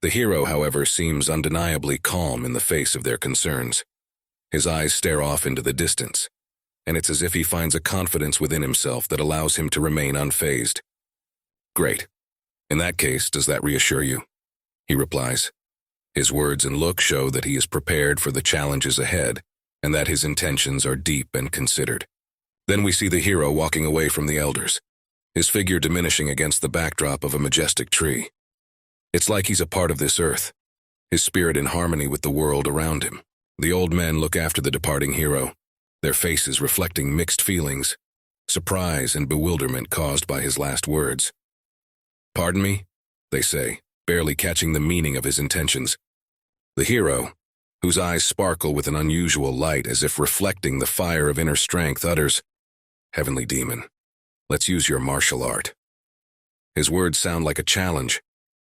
S1: The hero, however, seems undeniably calm in the face of their concerns. His eyes stare off into the distance, and it's as if he finds a confidence within himself that allows him to remain unfazed. "Great. In that case, does that reassure you?" he replies. His words and look show that he is prepared for the challenges ahead, and that his intentions are deep and considered. Then we see the hero walking away from the elders, his figure diminishing against the backdrop of a majestic tree. It's like he's a part of this earth, his spirit in harmony with the world around him. The old men look after the departing hero, their faces reflecting mixed feelings, surprise and bewilderment caused by his last words. "Pardon me?" they say, barely catching the meaning of his intentions. The hero, whose eyes sparkle with an unusual light as if reflecting the fire of inner strength, utters, "Heavenly demon, let's use your martial art." His words sound like a challenge,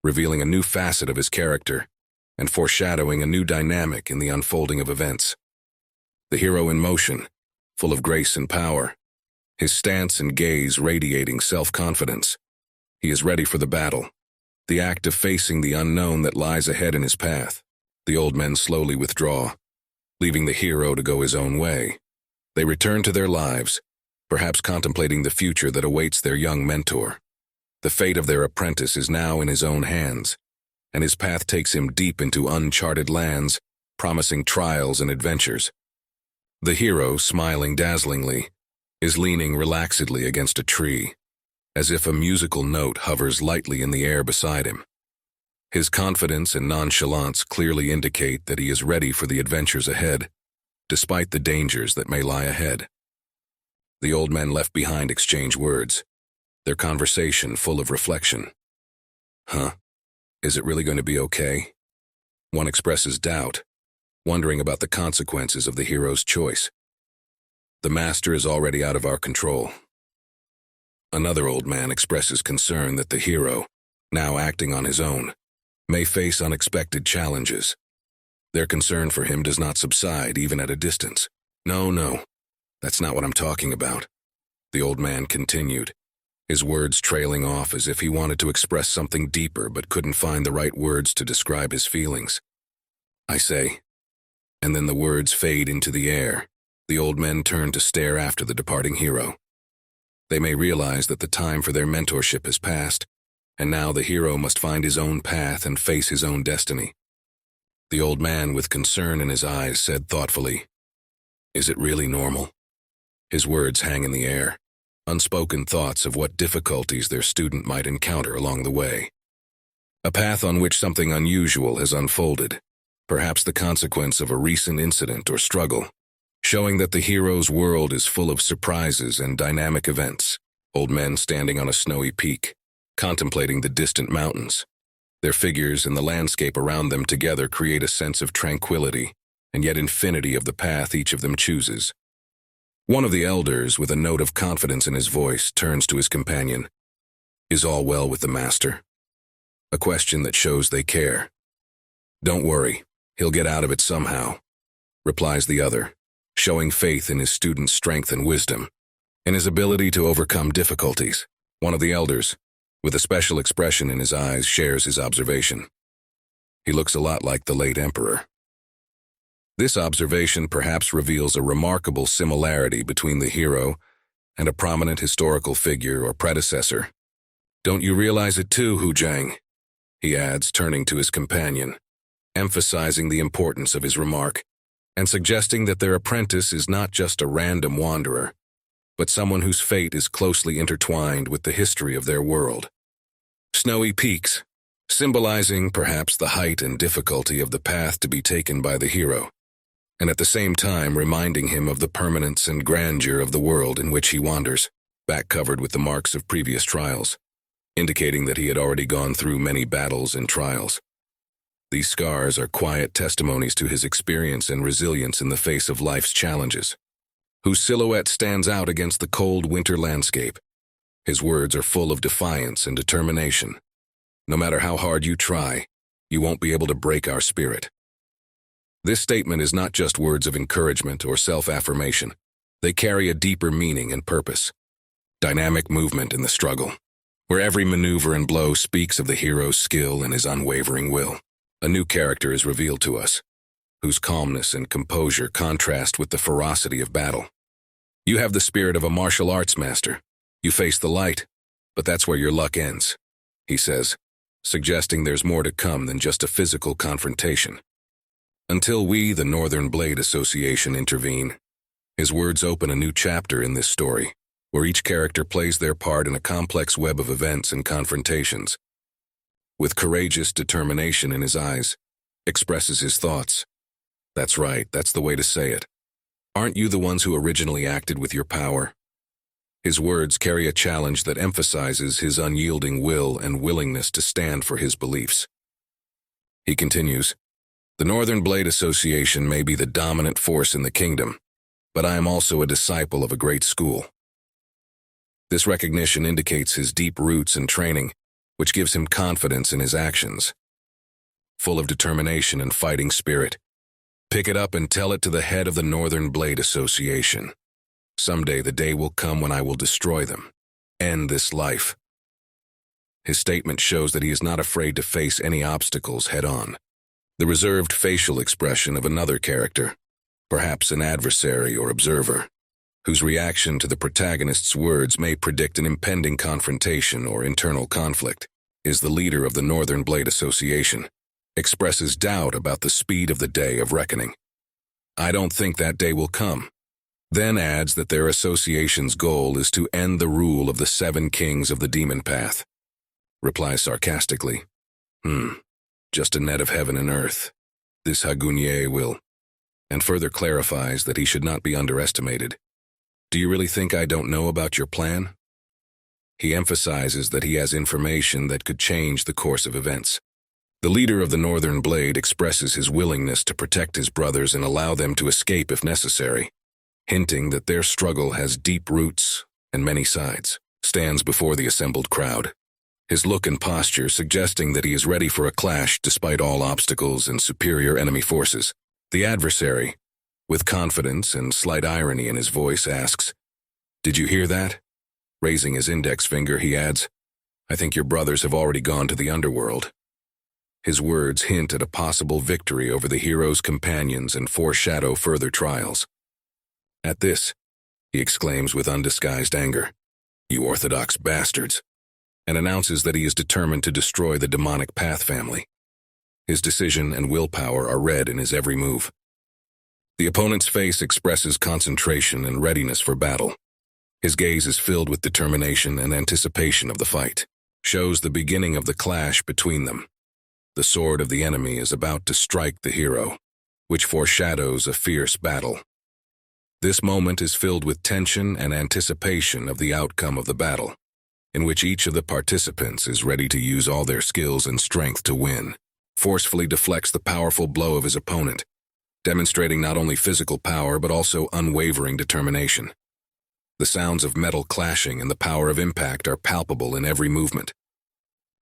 S1: revealing a new facet of his character and foreshadowing a new dynamic in the unfolding of events. The hero in motion, full of grace and power, his stance and gaze radiating self-confidence. He is ready for the battle, the act of facing the unknown that lies ahead in his path. The old men slowly withdraw, leaving the hero to go his own way. They return to their lives, perhaps contemplating the future that awaits their young mentor. The fate of their apprentice is now in his own hands, and his path takes him deep into uncharted lands, promising trials and adventures. The hero, smiling dazzlingly, is leaning relaxedly against a tree, as if a musical note hovers lightly in the air beside him. His confidence and nonchalance clearly indicate that he is ready for the adventures ahead, despite the dangers that may lie ahead. The old men left behind exchange words, their conversation full of reflection. "Huh? Is it really going to be okay?" One expresses doubt, wondering about the consequences of the hero's choice. "The master is already out of our control." Another old man expresses concern that the hero, now acting on his own, may face unexpected challenges. Their concern for him does not subside even at a distance. No, that's not what I'm talking about," the old man continued, his words trailing off as if he wanted to express something deeper but couldn't find the right words to describe his feelings. "I say," and then the words fade into the air. The old men turn to stare after the departing hero. They may realize that the time for their mentorship has passed, and now the hero must find his own path and face his own destiny. The old man, with concern in his eyes, said thoughtfully, "Is it really normal?" His words hang in the air, unspoken thoughts of what difficulties their student might encounter along the way. A path on which something unusual has unfolded, perhaps the consequence of a recent incident or struggle, showing that the hero's world is full of surprises and dynamic events. Old men standing on a snowy peak, contemplating the distant mountains. Their figures and the landscape around them together create a sense of tranquility, and yet infinity of the path each of them chooses. One of the elders, with a note of confidence in his voice, turns to his companion. "Is all well with the master?" A question that shows they care. "Don't worry, "He'll get out of it somehow," replies the other, showing faith in his student's strength and wisdom, and his ability to overcome difficulties. One of the elders, with a special expression in his eyes, shares his observation. He looks a lot like the late emperor. This observation perhaps reveals a remarkable similarity between the hero and a prominent historical figure or predecessor. "Don't you realize it too, Hu Zhang?" he adds, turning to his companion, emphasizing the importance of his remark, and suggesting that their apprentice is not just a random wanderer, but someone whose fate is closely intertwined with the history of their world. Snowy peaks, symbolizing perhaps the height and difficulty of the path to be taken by the hero, and at the same time reminding him of the permanence and grandeur of the world in which he wanders, back covered with the marks of previous trials, indicating that he had already gone through many battles and trials. These scars are quiet testimonies to his experience and resilience in the face of life's challenges, whose silhouette stands out against the cold winter landscape. His words are full of defiance and determination. "No matter how hard you try, you won't be able to break our spirit." This statement is not just words of encouragement or self-affirmation. They carry a deeper meaning and purpose. Dynamic movement in the struggle, where every maneuver and blow speaks of the hero's skill and his unwavering will. A new character is revealed to us, whose calmness and composure contrast with the ferocity of battle. "You have the spirit of a martial arts master. You face the light, but that's where your luck ends," he says, suggesting there's more to come than just a physical confrontation. Until we, the Northern Blade Association, intervene, his words open a new chapter in this story, where each character plays their part in a complex web of events and confrontations. With courageous determination in his eyes, expresses his thoughts. "That's right, that's the way to say it. Aren't you the ones who originally acted with your power?" His words carry a challenge that emphasizes his unyielding will and willingness to stand for his beliefs. He continues, "The Northern Blade Association may be the dominant force in the kingdom, but I am also a disciple of a great school." This recognition indicates his deep roots and training, which gives him confidence in his actions. Full of determination and fighting spirit, pick it up and tell it to the head of the Northern Blade Association. Someday the day will come when I will destroy them, end this life. His statement shows that he is not afraid to face any obstacles head-on. The reserved facial expression of another character, perhaps an adversary or observer, whose reaction to the protagonist's words may predict an impending confrontation or internal conflict, is the leader of the Northern Blade Association, expresses doubt about the speed of the day of reckoning. "I don't think that day will come," then adds that their association's goal is to end the rule of the 7 kings of the demon path. Replies sarcastically, "Just a net of heaven and earth. This Hagunye will," and further clarifies that he should not be underestimated. "Do you really think I don't know about your plan?" He emphasizes that he has information that could change the course of events. The leader of the Northern Blade expresses his willingness to protect his brothers and allow them to escape if necessary, hinting that their struggle has deep roots and many sides, stands before the assembled crowd, his look and posture suggesting that he is ready for a clash despite all obstacles and superior enemy forces. The adversary, with confidence and slight irony in his voice, asks, "Did you hear that?" Raising his index finger, he adds, "I think your brothers have already gone to the underworld." His words hint at a possible victory over the hero's companions and foreshadow further trials. At this, he exclaims with undisguised anger, "You orthodox bastards," and announces that he is determined to destroy the demonic Path family. His decision and willpower are read in his every move. The opponent's face expresses concentration and readiness for battle. His gaze is filled with determination and anticipation of the fight, shows the beginning of the clash between them. The sword of the enemy is about to strike the hero, which foreshadows a fierce battle. This moment is filled with tension and anticipation of the outcome of the battle, in which each of the participants is ready to use all their skills and strength to win, forcefully deflects the powerful blow of his opponent, demonstrating not only physical power but also unwavering determination. The sounds of metal clashing and the power of impact are palpable in every movement.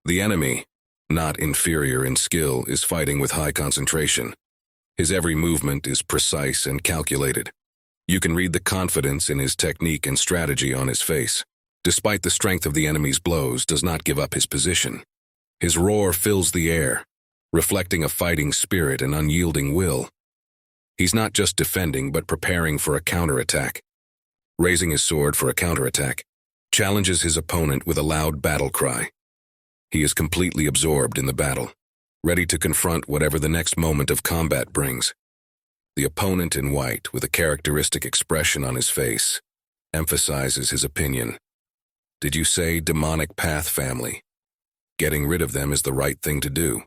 S1: The enemy, not inferior in skill, is fighting with high concentration, His every movement is precise and calculated. You can read the confidence in his technique and strategy on his face. Despite the strength of the enemy's blows, does not give up his position. His roar fills the air, reflecting a fighting spirit and unyielding will. He's not just defending, but preparing for a counterattack. Raising his sword for a counterattack, challenges his opponent with a loud battle cry. He is completely absorbed in the battle, ready to confront whatever the next moment of combat brings. The opponent in white, with a characteristic expression on his face, emphasizes his opinion. Did you say demonic path family? Getting rid of them is the right thing to do.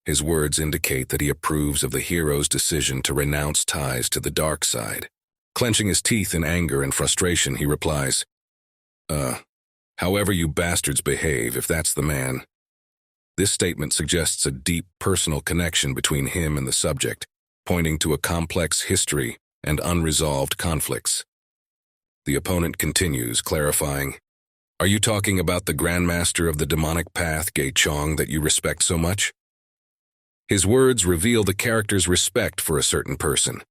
S1: His words indicate that he approves of the hero's decision to renounce ties to the dark side. Clenching his teeth in anger and frustration, he replies, however you bastards behave, if that's the man. This statement suggests a deep personal connection between him and the subject, pointing to a complex history and unresolved conflicts. The opponent continues, clarifying, are you talking about the Grandmaster of the demonic path, Ge Chong, that you respect so much? His words reveal the character's respect for a certain person,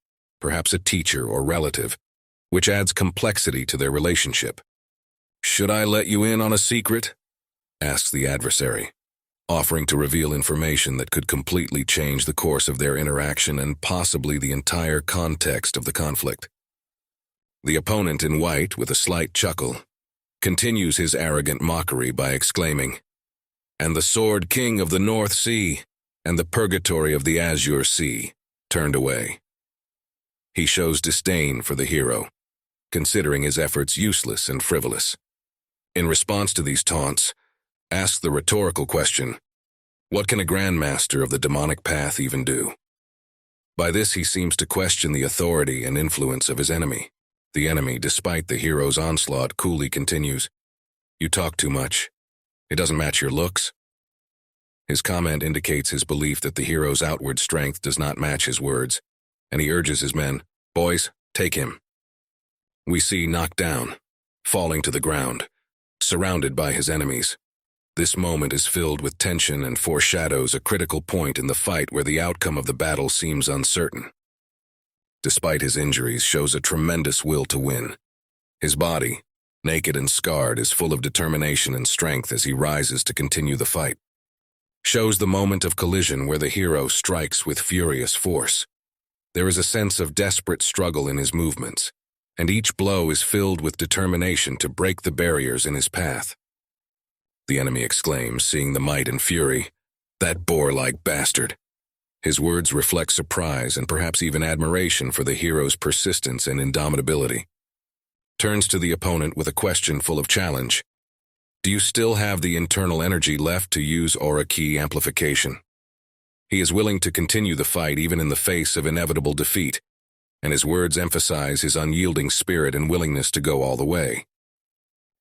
S1: perhaps a teacher or relative, which adds complexity to their relationship. Should I let you in on a secret? Asks the adversary, offering to reveal information that could completely change the course of their interaction and possibly the entire context of the conflict. The opponent in white, with a slight chuckle, continues his arrogant mockery by exclaiming, and the Sword King of the North Sea and the Purgatory of the Azure Sea turned away. He shows disdain for the hero, considering his efforts useless and frivolous. In response to these taunts, asks the rhetorical question, what can a Grandmaster of the demonic path even do? By this he seems to question the authority and influence of his enemy. The enemy, despite the hero's onslaught, coolly continues, you talk too much. It doesn't match your looks. His comment indicates his belief that the hero's outward strength does not match his words, and he urges his men, boys, take him. We see knocked down, falling to the ground, surrounded by his enemies. This moment is filled with tension and foreshadows a critical point in the fight where the outcome of the battle seems uncertain. Despite his injuries, shows a tremendous will to win. His body, naked and scarred, is full of determination and strength as he rises to continue the fight. Shows the moment of collision where the hero strikes with furious force. There is a sense of desperate struggle in his movements, and each blow is filled with determination to break the barriers in his path. The enemy exclaims, seeing the might and fury, that boar-like bastard. His words reflect surprise and perhaps even admiration for the hero's persistence and indomitability. Turns to the opponent with a question full of challenge. Do you still have the internal energy left to use aura key amplification? He is willing to continue the fight even in the face of inevitable defeat, and his words emphasize his unyielding spirit and willingness to go all the way.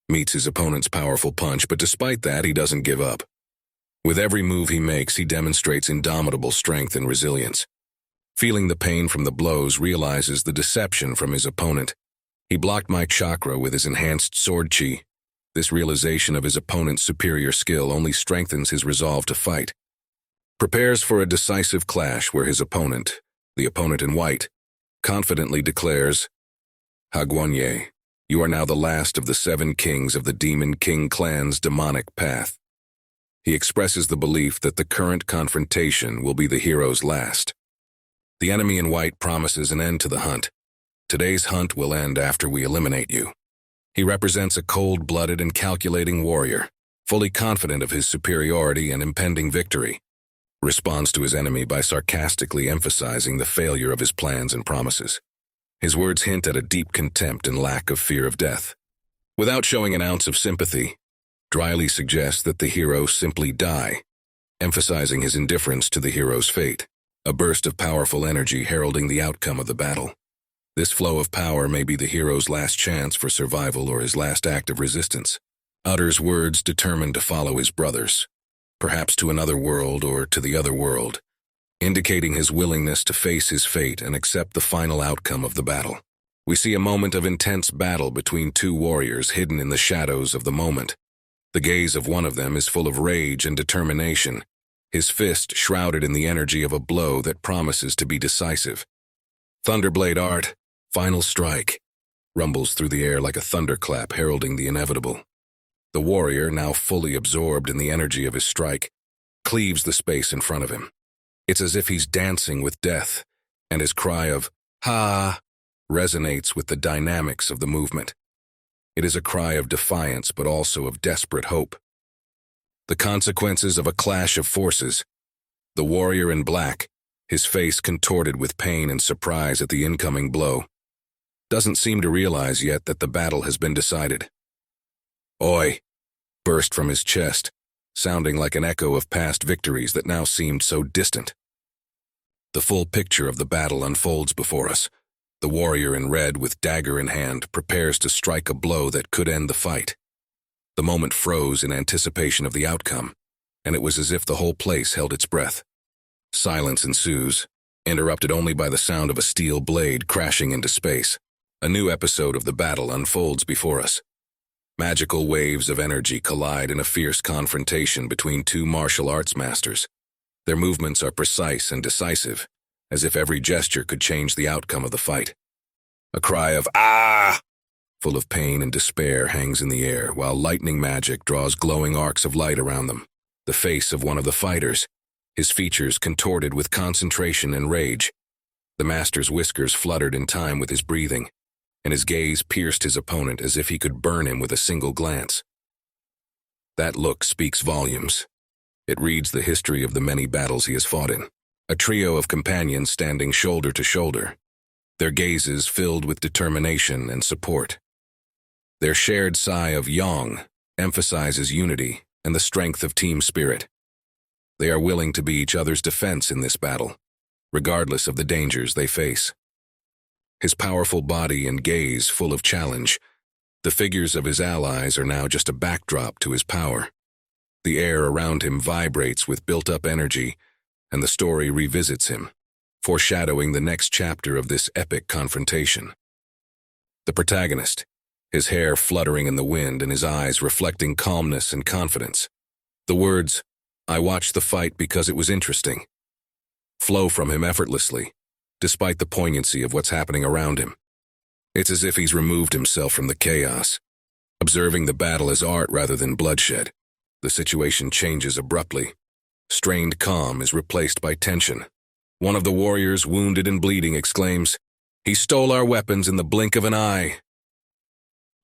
S1: Meets his opponent's powerful punch, but despite that, he doesn't give up. With every move he makes, he demonstrates indomitable strength and resilience. Feeling the pain from the blows, realizes the deception from his opponent. He blocked my chakra with his enhanced sword chi. This realization of his opponent's superior skill only strengthens his resolve to fight. Prepares for a decisive clash where his opponent, the opponent in white, confidently declares, Hagwonye, you are now the last of the 7 kings of the Demon King clan's demonic path. He expresses the belief that the current confrontation will be the hero's last. The enemy in white promises an end to the hunt. Today's hunt will end after we eliminate you. He represents a cold-blooded and calculating warrior, fully confident of his superiority and impending victory. Responds to his enemy by sarcastically emphasizing the failure of his plans and promises. His words hint at a deep contempt and lack of fear of death. Without showing an ounce of sympathy, dryly suggests that the hero simply die, emphasizing his indifference to the hero's fate, a burst of powerful energy heralding the outcome of the battle. This flow of power may be the hero's last chance for survival or his last act of resistance. Utters words determined to follow his brothers, perhaps to another world or to the other world, indicating his willingness to face his fate and accept the final outcome of the battle. We see a moment of intense battle between 2 warriors hidden in the shadows of the moment. The gaze of one of them is full of rage and determination, his fist shrouded in the energy of a blow that promises to be decisive. Thunderblade art, final strike, rumbles through the air like a thunderclap heralding the inevitable. The warrior, now fully absorbed in the energy of his strike, cleaves the space in front of him. It's as if he's dancing with death, and his cry of, "Ha!" resonates with the dynamics of the movement. It is a cry of defiance, but also of desperate hope. The consequences of a clash of forces. The warrior in black, his face contorted with pain and surprise at the incoming blow, doesn't seem to realize yet that the battle has been decided. "Oi!" burst from his chest, sounding like an echo of past victories that now seemed so distant. The full picture of the battle unfolds before us. The warrior in red, with dagger in hand, prepares to strike a blow that could end the fight. The moment froze in anticipation of the outcome, and it was as if the whole place held its breath. Silence ensues, interrupted only by the sound of a steel blade crashing into space. A new episode of the battle unfolds before us. Magical waves of energy collide in a fierce confrontation between two martial arts masters. Their movements are precise and decisive, as if every gesture could change the outcome of the fight. A cry of "Ah!" full of pain and despair hangs in the air, while lightning magic draws glowing arcs of light around them. The face of one of the fighters, his features contorted with concentration and rage. The master's whiskers fluttered in time with his breathing, and his gaze pierced his opponent as if he could burn him with a single glance. That look speaks volumes. It reads the history of the many battles he has fought in. A trio of companions standing shoulder to shoulder, their gazes filled with determination and support. Their shared sigh of "Yong" emphasizes unity and the strength of team spirit. They are willing to be each other's defense in this battle, regardless of the dangers they face. His powerful body and gaze full of challenge, the figures of his allies are now just a backdrop to his power. The air around him vibrates with built-up energy, and the story revisits him, foreshadowing the next chapter of this epic confrontation. The protagonist, his hair fluttering in the wind and his eyes reflecting calmness and confidence. The words, "I watched the fight because it was interesting," flow from him effortlessly, despite the poignancy of what's happening around him. It's as if he's removed himself from the chaos, observing the battle as art rather than bloodshed. The situation changes abruptly. Strained calm is replaced by tension. One of the warriors, wounded and bleeding, exclaims, "He stole our weapons in the blink of an eye."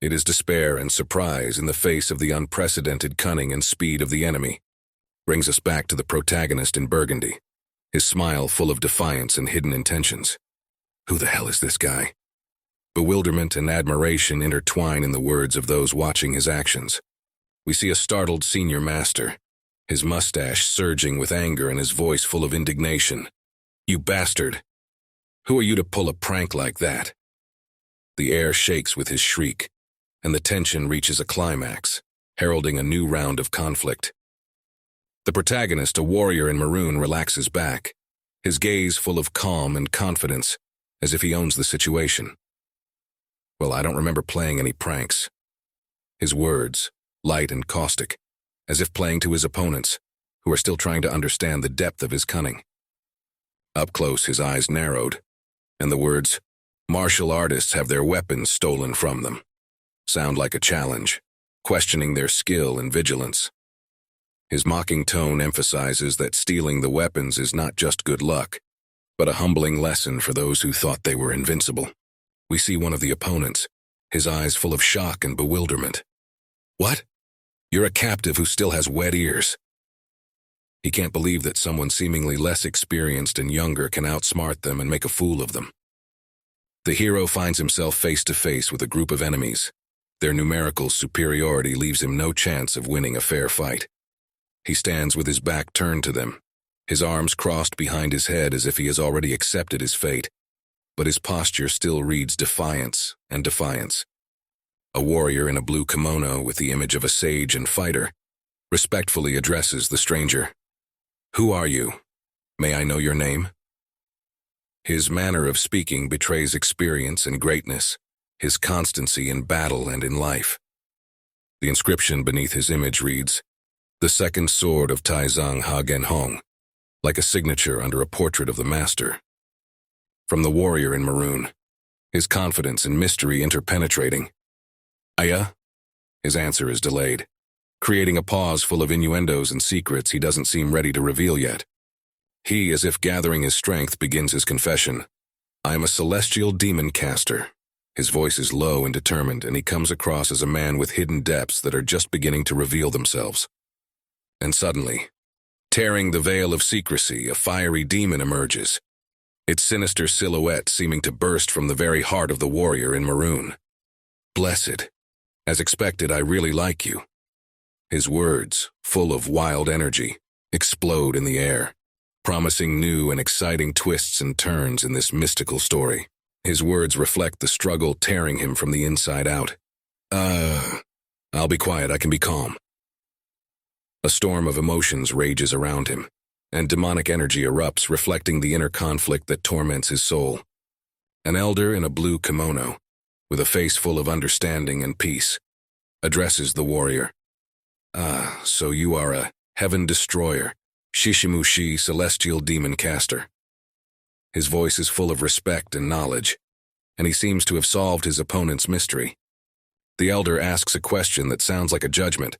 S1: It is despair and surprise in the face of the unprecedented cunning and speed of the enemy. Brings us back to the protagonist in Burgundy, his smile full of defiance and hidden intentions. Who the hell is this guy? Bewilderment and admiration intertwine in the words of those watching his actions. We see a startled senior master, his mustache surging with anger and his voice full of indignation. "You bastard! Who are you to pull a prank like that?" The air shakes with his shriek, and the tension reaches a climax, heralding a new round of conflict. The protagonist, a warrior in maroon, relaxes back, his gaze full of calm and confidence, as if he owns the situation. "Well, I don't remember playing any pranks." His words, light and caustic, as if playing to his opponents, who are still trying to understand the depth of his cunning. Up close, his eyes narrowed, and the words, "Martial artists have their weapons stolen from them," sound like a challenge, questioning their skill and vigilance. His mocking tone emphasizes that stealing the weapons is not just good luck, but a humbling lesson for those who thought they were invincible. We see one of the opponents, his eyes full of shock and bewilderment. "What? You're a captive who still has wet ears." He can't believe that someone seemingly less experienced and younger can outsmart them and make a fool of them. The hero finds himself face to face with a group of enemies. Their numerical superiority leaves him no chance of winning a fair fight. He stands with his back turned to them, his arms crossed behind his head as if he has already accepted his fate, but his posture still reads defiance and defiance. A warrior in a blue kimono with the image of a sage and fighter respectfully addresses the stranger. "Who are you? May I know your name?" His manner of speaking betrays experience and greatness, his constancy in battle and in life. The inscription beneath his image reads, the second sword of Taizong Hagenhong, like a signature under a portrait of the master. From the warrior in maroon, his confidence and mystery interpenetrating. Aya? His answer is delayed, creating a pause full of innuendos and secrets he doesn't seem ready to reveal yet. He, as if gathering his strength, begins his confession. I am a celestial demon caster. His voice is low and determined, and he comes across as a man with hidden depths that are just beginning to reveal themselves. And suddenly, tearing the veil of secrecy, a fiery demon emerges, its sinister silhouette seeming to burst from the very heart of the warrior in maroon. Blessed. As expected, I really like you. His words, full of wild energy, explode in the air, promising new and exciting twists and turns in this mystical story. His words reflect the struggle tearing him from the inside out. I'll be quiet, I can be calm. A storm of emotions rages around him, and demonic energy erupts, reflecting the inner conflict that torments his soul. An elder in a blue kimono, with a face full of understanding and peace, addresses the warrior. So you are a heaven destroyer, Shishimushi, celestial demon caster. His voice is full of respect and knowledge, and he seems to have solved his opponent's mystery. The elder asks a question that sounds like a judgment.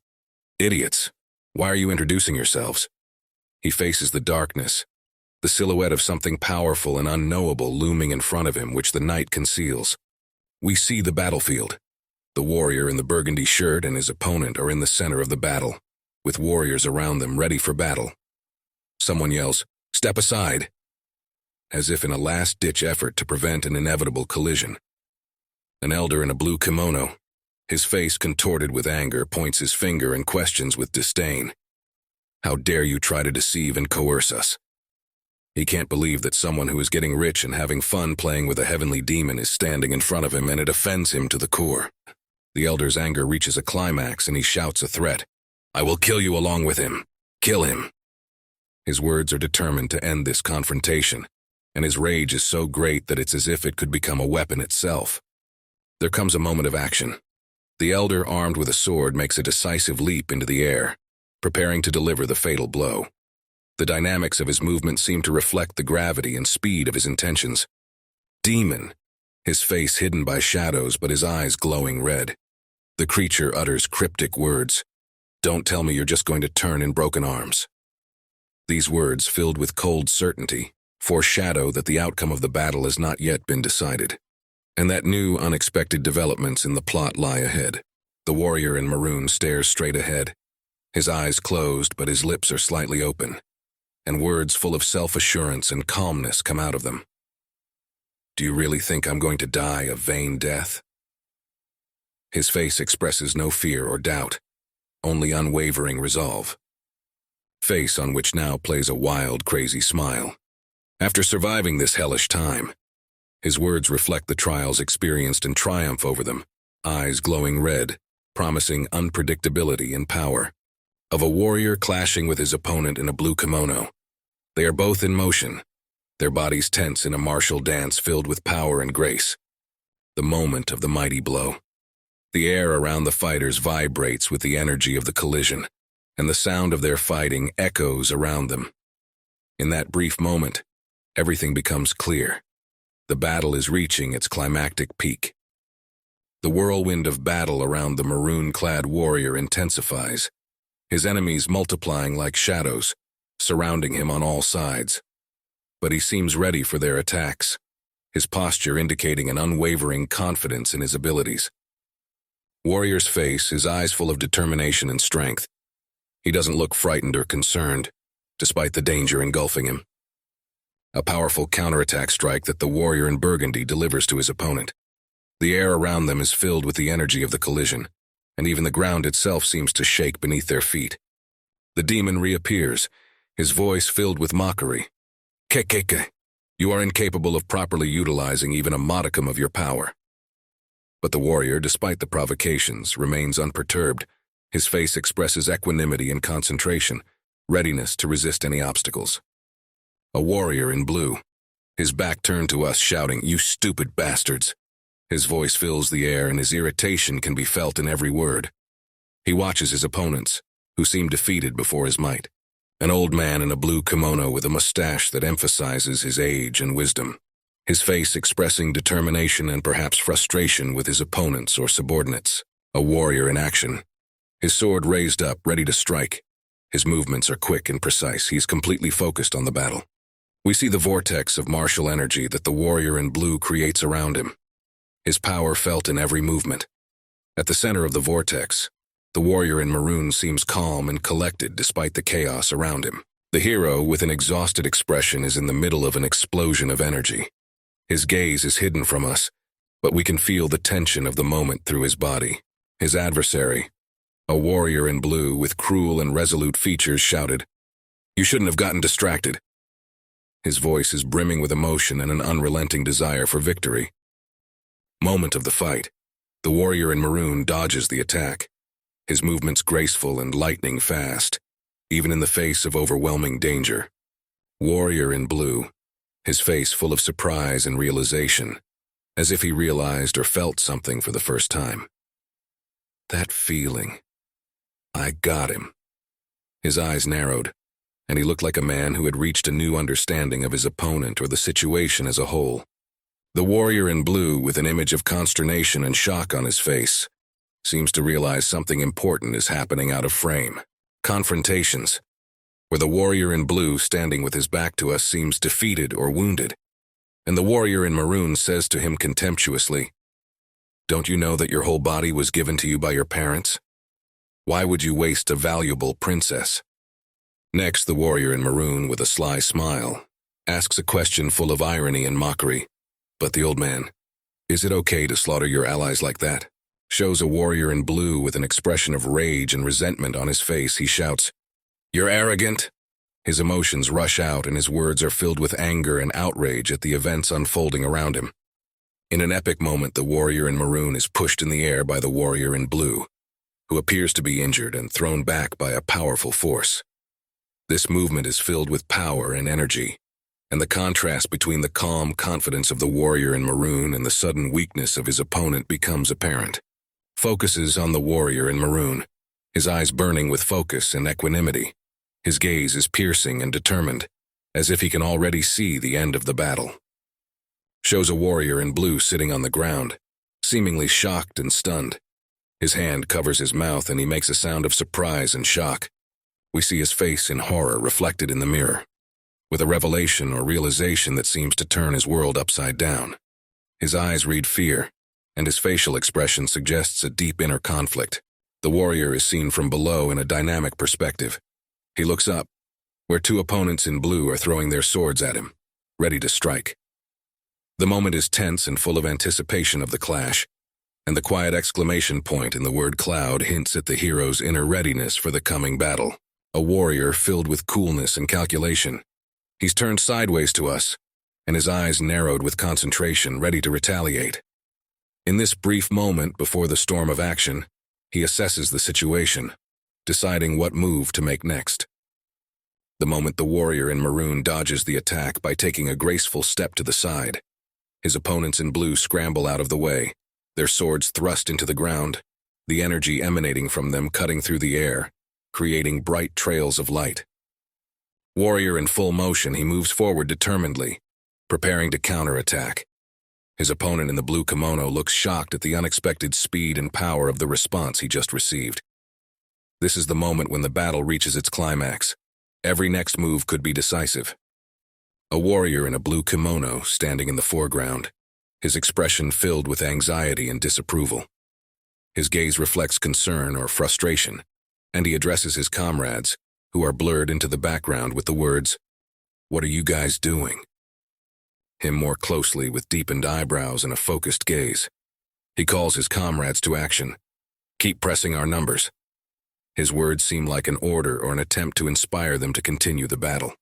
S1: Idiots, why are you introducing yourselves? He faces the darkness, the silhouette of something powerful and unknowable looming in front of him, which the night conceals. We see the battlefield. The warrior in the burgundy shirt and his opponent are in the center of the battle, with warriors around them ready for battle. Someone yells, "Step aside," as if in a last-ditch effort to prevent an inevitable collision. An elder in a blue kimono, his face contorted with anger, points his finger and questions with disdain. How dare you try to deceive and coerce us? He can't believe that someone who is getting rich and having fun playing with a heavenly demon is standing in front of him, and it offends him to the core. The elder's anger reaches a climax and he shouts a threat. I will kill you along with him. Kill him. His words are determined to end this confrontation, and his rage is so great that it's as if it could become a weapon itself. There comes a moment of action. The elder, armed with a sword, makes a decisive leap into the air, preparing to deliver the fatal blow. The dynamics of his movement seem to reflect the gravity and speed of his intentions. Demon, his face hidden by shadows but his eyes glowing red. The creature utters cryptic words. Don't tell me you're just going to turn in broken arms. These words, filled with cold certainty, foreshadow that the outcome of the battle has not yet been decided, and that new, unexpected developments in the plot lie ahead. The warrior in maroon stares straight ahead. His eyes closed, but his lips are slightly open, and words full of self-assurance and calmness come out of them. Do you really think I'm going to die a vain death? His face expresses no fear or doubt, only unwavering resolve. Face on which now plays a wild, crazy smile. After surviving this hellish time, his words reflect the trials experienced and triumph over them, eyes glowing red, promising unpredictability and power. Of a warrior clashing with his opponent in a blue kimono. They are both in motion, their bodies tense in a martial dance filled with power and grace. The moment of the mighty blow. The air around the fighters vibrates with the energy of the collision, and the sound of their fighting echoes around them. In that brief moment, everything becomes clear. The battle is reaching its climactic peak. The whirlwind of battle around the maroon-clad warrior intensifies, his enemies multiplying like shadows, surrounding him on all sides. But he seems ready for their attacks, his posture indicating an unwavering confidence in his abilities. Warrior's face, his eyes full of determination and strength. He doesn't look frightened or concerned, despite the danger engulfing him. A powerful counterattack strike that the warrior in burgundy delivers to his opponent. The air around them is filled with the energy of the collision, and even the ground itself seems to shake beneath their feet. The demon reappears, his voice filled with mockery. Kekeke, you are incapable of properly utilizing even a modicum of your power. But the warrior, despite the provocations, remains unperturbed. His face expresses equanimity and concentration, readiness to resist any obstacles. A warrior in blue, his back turned to us, shouting, "You stupid bastards!" His voice fills the air and his irritation can be felt in every word. He watches his opponents, who seemed defeated before his might. An old man in a blue kimono with a mustache that emphasizes his age and wisdom, his face expressing determination and perhaps frustration with his opponents or subordinates. A warrior in action, his sword raised up, ready to strike. His movements are quick and precise. He's completely focused on the battle. We see the vortex of martial energy that the warrior in blue creates around him, his power felt in every movement. At the center of the vortex, the warrior in maroon seems calm and collected despite the chaos around him. The hero, with an exhausted expression, is in the middle of an explosion of energy. His gaze is hidden from us, but we can feel the tension of the moment through his body. His adversary, a warrior in blue with cruel and resolute features, shouted, "You shouldn't have gotten distracted." His voice is brimming with emotion and an unrelenting desire for victory. Moment of the fight. The warrior in maroon dodges the attack, his movements graceful and lightning fast, even in the face of overwhelming danger. Warrior in blue, his face full of surprise and realization, as if he realized or felt something for the first time. That feeling. I got him. His eyes narrowed, and he looked like a man who had reached a new understanding of his opponent or the situation as a whole. The warrior in blue, with an image of consternation and shock on his face, seems to realize something important is happening out of frame. Confrontations, where the warrior in blue, standing with his back to us, seems defeated or wounded, and the warrior in maroon says to him contemptuously, "Don't you know that your whole body was given to you by your parents? Why would you waste a valuable princess?" Next, the warrior in maroon, with a sly smile, asks a question full of irony and mockery. But the old man, "Is it okay to slaughter your allies like that?" Shows a warrior in blue with an expression of rage and resentment on his face. He shouts, "You're arrogant!" His emotions rush out and his words are filled with anger and outrage at the events unfolding around him. In an epic moment, the warrior in maroon is pushed in the air by the warrior in blue, who appears to be injured and thrown back by a powerful force. This movement is filled with power and energy, and the contrast between the calm confidence of the warrior in maroon and the sudden weakness of his opponent becomes apparent. Focuses on the warrior in maroon, his eyes burning with focus and equanimity. His gaze is piercing and determined, as if he can already see the end of the battle. Shows a warrior in blue sitting on the ground, seemingly shocked and stunned. His hand covers his mouth and he makes a sound of surprise and shock. We see his face in horror reflected in the mirror, with a revelation or realization that seems to turn his world upside down. His eyes read fear, and his facial expression suggests a deep inner conflict. The warrior is seen from below in a dynamic perspective. He looks up, where two opponents in blue are throwing their swords at him, ready to strike. The moment is tense and full of anticipation of the clash, and the quiet exclamation point in the word cloud hints at the hero's inner readiness for the coming battle. A warrior filled with coolness and calculation. He's turned sideways to us, and his eyes narrowed with concentration, ready to retaliate. In this brief moment before the storm of action, he assesses the situation, deciding what move to make next. The moment the warrior in maroon dodges the attack by taking a graceful step to the side. His opponents in blue scramble out of the way, their swords thrust into the ground, the energy emanating from them cutting through the air, creating bright trails of light. Warrior in full motion, he moves forward determinedly, preparing to counterattack. His opponent in the blue kimono looks shocked at the unexpected speed and power of the response he just received. This is the moment when the battle reaches its climax. Every next move could be decisive. A warrior in a blue kimono standing in the foreground, his expression filled with anxiety and disapproval. His gaze reflects concern or frustration, and he addresses his comrades, who are blurred into the background with the words, "What are you guys doing?" Him more closely with deepened eyebrows and a focused gaze. He calls his comrades to action. "Keep pressing our numbers." His words seem like an order or an attempt to inspire them to continue the battle.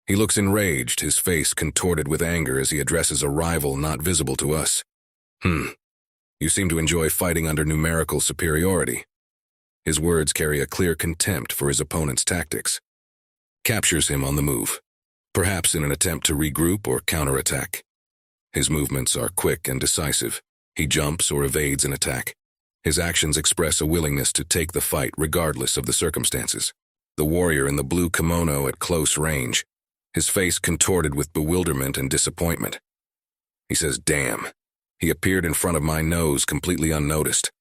S1: He looks enraged, his face contorted with anger as he addresses a rival not visible to us. You seem to enjoy fighting under numerical superiority." His words carry a clear contempt for his opponent's tactics. Captures him on the move, perhaps in an attempt to regroup or counterattack. His movements are quick and decisive. He jumps or evades an attack, His actions express a willingness to take the fight regardless of the circumstances. The warrior in the blue kimono at close range, his face contorted with bewilderment and disappointment. He says, "Damn." He appeared in front of my nose completely unnoticed,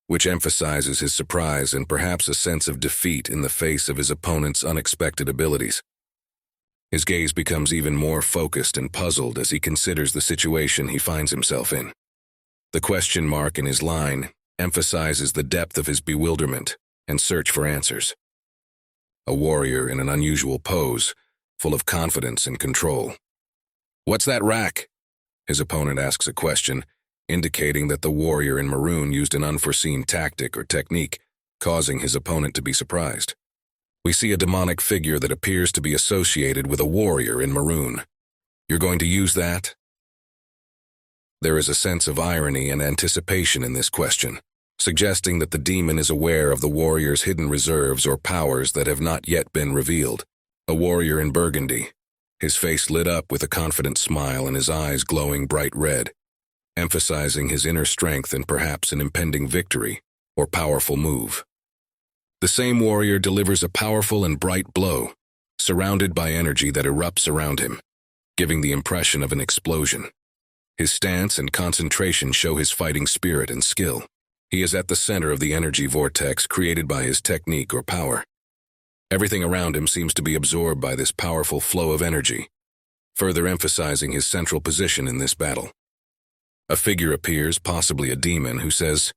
S1: which emphasizes his surprise and perhaps a sense of defeat in the face of his opponent's unexpected abilities. His gaze becomes even more focused and puzzled as he considers the situation he finds himself in. The question mark in his line emphasizes the depth of his bewilderment and search for answers. A warrior in an unusual pose, full of confidence and control. "What's that rack?" His opponent asks a question, indicating that the warrior in maroon used an unforeseen tactic or technique, causing his opponent to be surprised. We see a demonic figure that appears to be associated with a warrior in maroon. "You're going to use that?" There is a sense of irony and anticipation in this question, suggesting that the demon is aware of the warrior's hidden reserves or powers that have not yet been revealed. A warrior in burgundy, his face lit up with a confident smile and his eyes glowing bright red, emphasizing his inner strength and perhaps an impending victory or powerful move. The same warrior delivers a powerful and bright blow, surrounded by energy that erupts around him, giving the impression of an explosion. His stance and concentration show his fighting spirit and skill. He is at the center of the energy vortex created by his technique or power. Everything around him seems to be absorbed by this powerful flow of energy, further emphasizing his central position in this battle. A figure appears, possibly a demon, who says,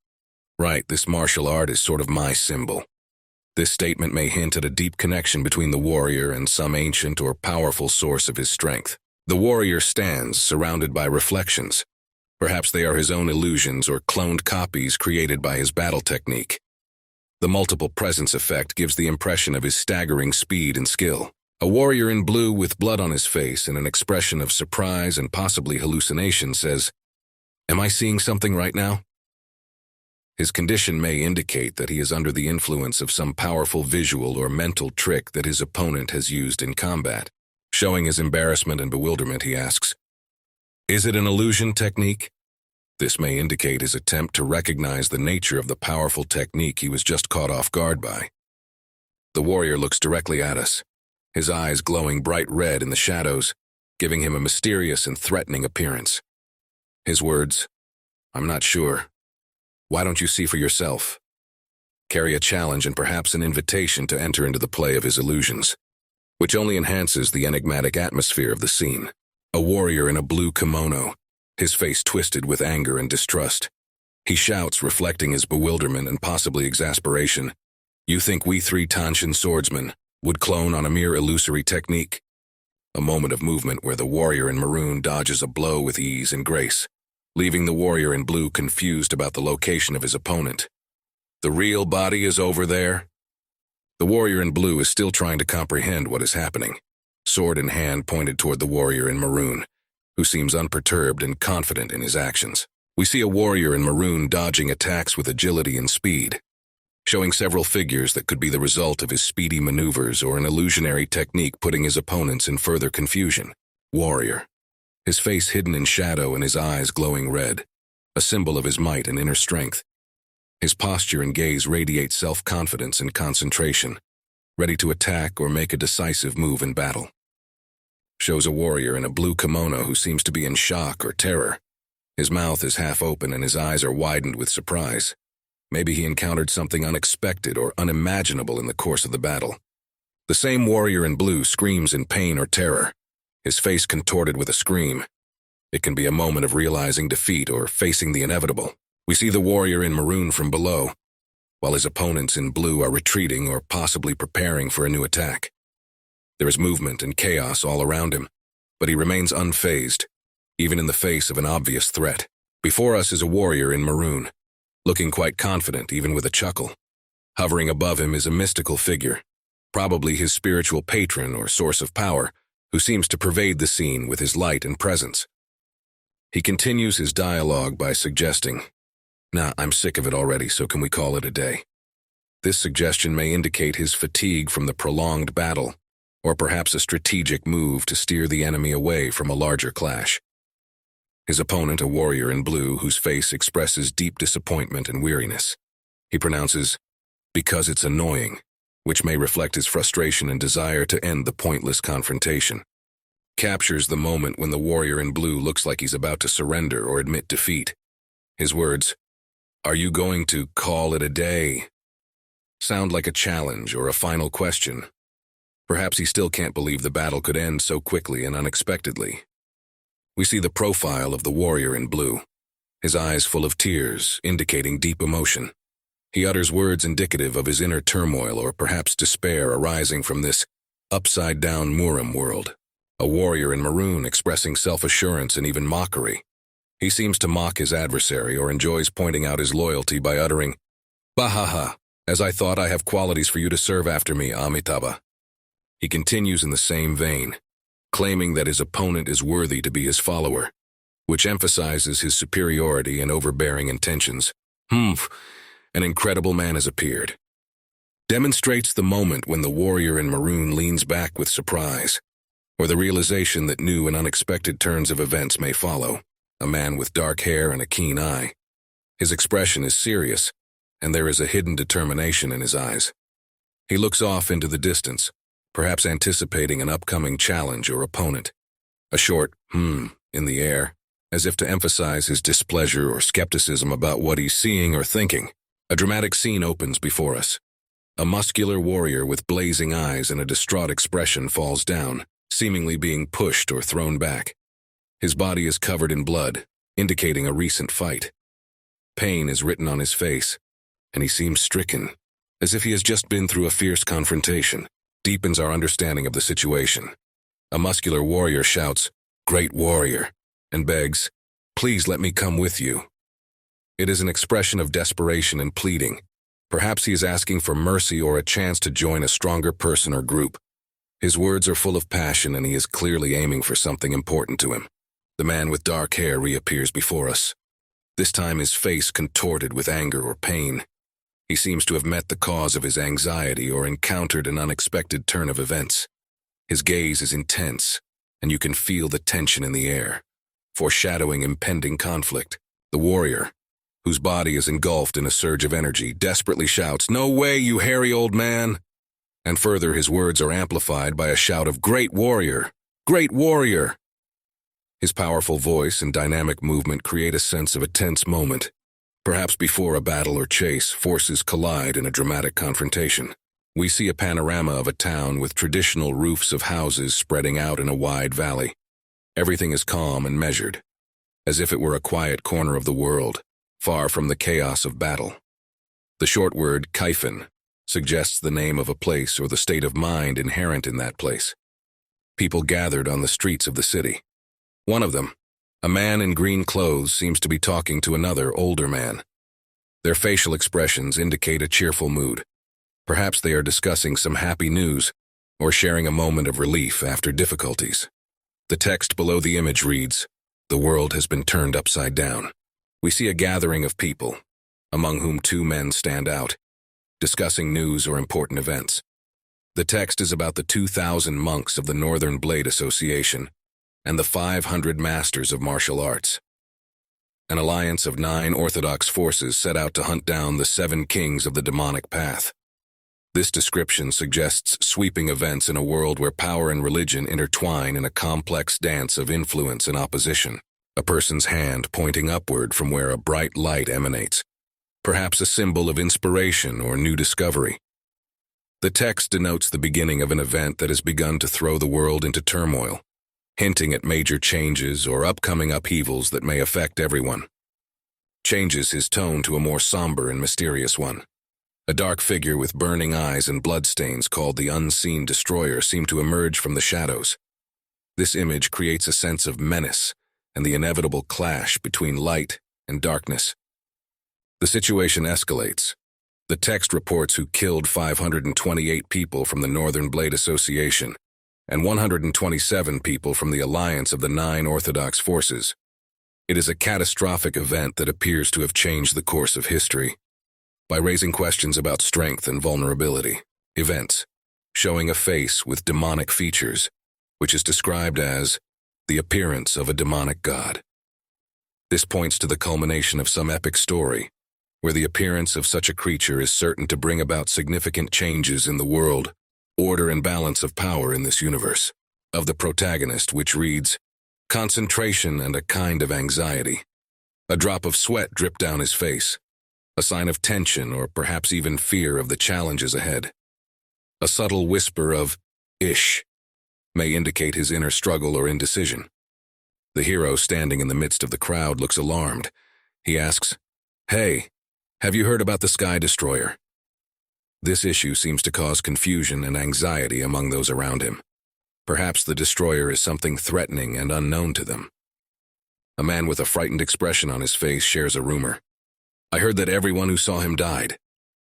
S1: "Right, this martial art is sort of my symbol." This statement may hint at a deep connection between the warrior and some ancient or powerful source of his strength. The warrior stands, surrounded by reflections. Perhaps they are his own illusions or cloned copies created by his battle technique. The multiple presence effect gives the impression of his staggering speed and skill. A warrior in blue with blood on his face and an expression of surprise and possibly hallucination says, "Am I seeing something right now?" His condition may indicate that he is under the influence of some powerful visual or mental trick that his opponent has used in combat. Showing his embarrassment and bewilderment, he asks, "Is it an illusion technique?" This may indicate his attempt to recognize the nature of the powerful technique he was just caught off guard by. The warrior looks directly at us, his eyes glowing bright red in the shadows, giving him a mysterious and threatening appearance. His words, "I'm not sure. Why don't you see for yourself?" carry a challenge and perhaps an invitation to enter into the play of his illusions, which only enhances the enigmatic atmosphere of the scene. A warrior in a blue kimono, his face twisted with anger and distrust. He shouts, reflecting his bewilderment and possibly exasperation, "You think we three Tanshin swordsmen would clone on a mere illusory technique?" A moment of movement where the warrior in maroon dodges a blow with ease and grace, leaving the warrior in blue confused about the location of his opponent. "The real body is over there?" The warrior in blue is still trying to comprehend what is happening, sword in hand pointed toward the warrior in maroon, who seems unperturbed and confident in his actions. We see a warrior in maroon dodging attacks with agility and speed, showing several figures that could be the result of his speedy maneuvers or an illusionary technique putting his opponents in further confusion. Warrior, his face hidden in shadow and his eyes glowing red, a symbol of his might and inner strength. His posture and gaze radiate self-confidence and concentration, ready to attack or make a decisive move in battle. Shows a warrior in a blue kimono who seems to be in shock or terror. His mouth is half open and his eyes are widened with surprise. Maybe he encountered something unexpected or unimaginable in the course of the battle. The same warrior in blue screams in pain or terror, his face contorted with a scream. It can be a moment of realizing defeat or facing the inevitable. We see the warrior in maroon from below, while his opponents in blue are retreating or possibly preparing for a new attack. There is movement and chaos all around him, but he remains unfazed, even in the face of an obvious threat. Before us is a warrior in maroon, looking quite confident even with a chuckle. Hovering above him is a mystical figure, probably his spiritual patron or source of power, who seems to pervade the scene with his light and presence. He continues his dialogue by suggesting, "Nah, I'm sick of it already, so can we call it a day?" This suggestion may indicate his fatigue from the prolonged battle, or perhaps a strategic move to steer the enemy away from a larger clash. His opponent, a warrior in blue whose face expresses deep disappointment and weariness. He pronounces, "Because it's annoying," which may reflect his frustration and desire to end the pointless confrontation. Captures the moment when the warrior in blue looks like he's about to surrender or admit defeat. His words, "Are you going to call it a day?" sound like a challenge or a final question. Perhaps he still can't believe the battle could end so quickly and unexpectedly. We see the profile of the warrior in blue, his eyes full of tears, indicating deep emotion. He utters words indicative of his inner turmoil or perhaps despair arising from this upside-down Murim world. A warrior in maroon expressing self-assurance and even mockery. He seems to mock his adversary or enjoys pointing out his loyalty by uttering, "Bahaha, as I thought I have qualities for you to serve after me, Amitabha." He continues in the same vein, claiming that his opponent is worthy to be his follower, which emphasizes his superiority and overbearing intentions. An incredible man has appeared. Demonstrates the moment when the warrior in maroon leans back with surprise, or the realization that new and unexpected turns of events may follow. A man with dark hair and a keen eye. His expression is serious, and there is a hidden determination in his eyes. He looks off into the distance, perhaps anticipating an upcoming challenge or opponent. A short in the air, as if to emphasize his displeasure or skepticism about what he's seeing or thinking. A dramatic scene opens before us. A muscular warrior with blazing eyes and a distraught expression falls down, seemingly being pushed or thrown back. His body is covered in blood, indicating a recent fight. Pain is written on his face, and he seems stricken, as if he has just been through a fierce confrontation. Deepens our understanding of the situation. A muscular warrior shouts, "Great warrior," and begs, "Please let me come with you." It is an expression of desperation and pleading. Perhaps he is asking for mercy or a chance to join a stronger person or group. His words are full of passion, and he is clearly aiming for something important to him. The man with dark hair reappears before us, this time his face contorted with anger or pain. He seems to have met the cause of his anxiety or encountered an unexpected turn of events. His gaze is intense, and you can feel the tension in the air, foreshadowing impending conflict. The warrior, whose body is engulfed in a surge of energy, desperately shouts, "No way, you hairy old man!" And further, his words are amplified by a shout of, "Great warrior! Great warrior!" His powerful voice and dynamic movement create a sense of a tense moment. Perhaps before a battle or chase, forces collide in a dramatic confrontation. We see a panorama of a town with traditional roofs of houses spreading out in a wide valley. Everything is calm and measured, as if it were a quiet corner of the world, far from the chaos of battle. The short word, kaifin, suggests the name of a place or the state of mind inherent in that place. People gathered on the streets of the city. One of them, a man in green clothes, seems to be talking to another, older man. Their facial expressions indicate a cheerful mood. Perhaps they are discussing some happy news or sharing a moment of relief after difficulties. The text below the image reads, "The world has been turned upside down." We see a gathering of people, among whom two men stand out, discussing news or important events. The text is about the 2,000 monks of the Northern Blade Association and the 500 masters of martial arts. An alliance of 9 orthodox forces set out to hunt down the 7 kings of the demonic path. This description suggests sweeping events in a world where power and religion intertwine in a complex dance of influence and opposition. A person's hand pointing upward from where a bright light emanates, perhaps a symbol of inspiration or new discovery. The text denotes the beginning of an event that has begun to throw the world into turmoil, hinting at major changes or upcoming upheavals that may affect everyone. Changes his tone to a more somber and mysterious one. A dark figure with burning eyes and bloodstains called the Unseen Destroyer seemed to emerge from the shadows. This image creates a sense of menace and the inevitable clash between light and darkness. The situation escalates. The text reports who killed 528 people from the Northern Blade Association and 127 people from the alliance of the 9 Orthodox forces. It is a catastrophic event that appears to have changed the course of history by raising questions about strength and vulnerability. Events, showing a face with demonic features, which is described as the appearance of a demonic god. This points to the culmination of some epic story, where the appearance of such a creature is certain to bring about significant changes in the world, order and balance of power in this universe. Of the protagonist, which reads, concentration and a kind of anxiety. A drop of sweat dripped down his face, a sign of tension or perhaps even fear of the challenges ahead. A subtle whisper of ish may indicate his inner struggle or indecision. The hero standing in the midst of the crowd looks alarmed. He asks, "Hey, have you heard about the Sky Destroyer?" This issue seems to cause confusion and anxiety among those around him. Perhaps the destroyer is something threatening and unknown to them. A man with a frightened expression on his face shares a rumor. "I heard that everyone who saw him died,"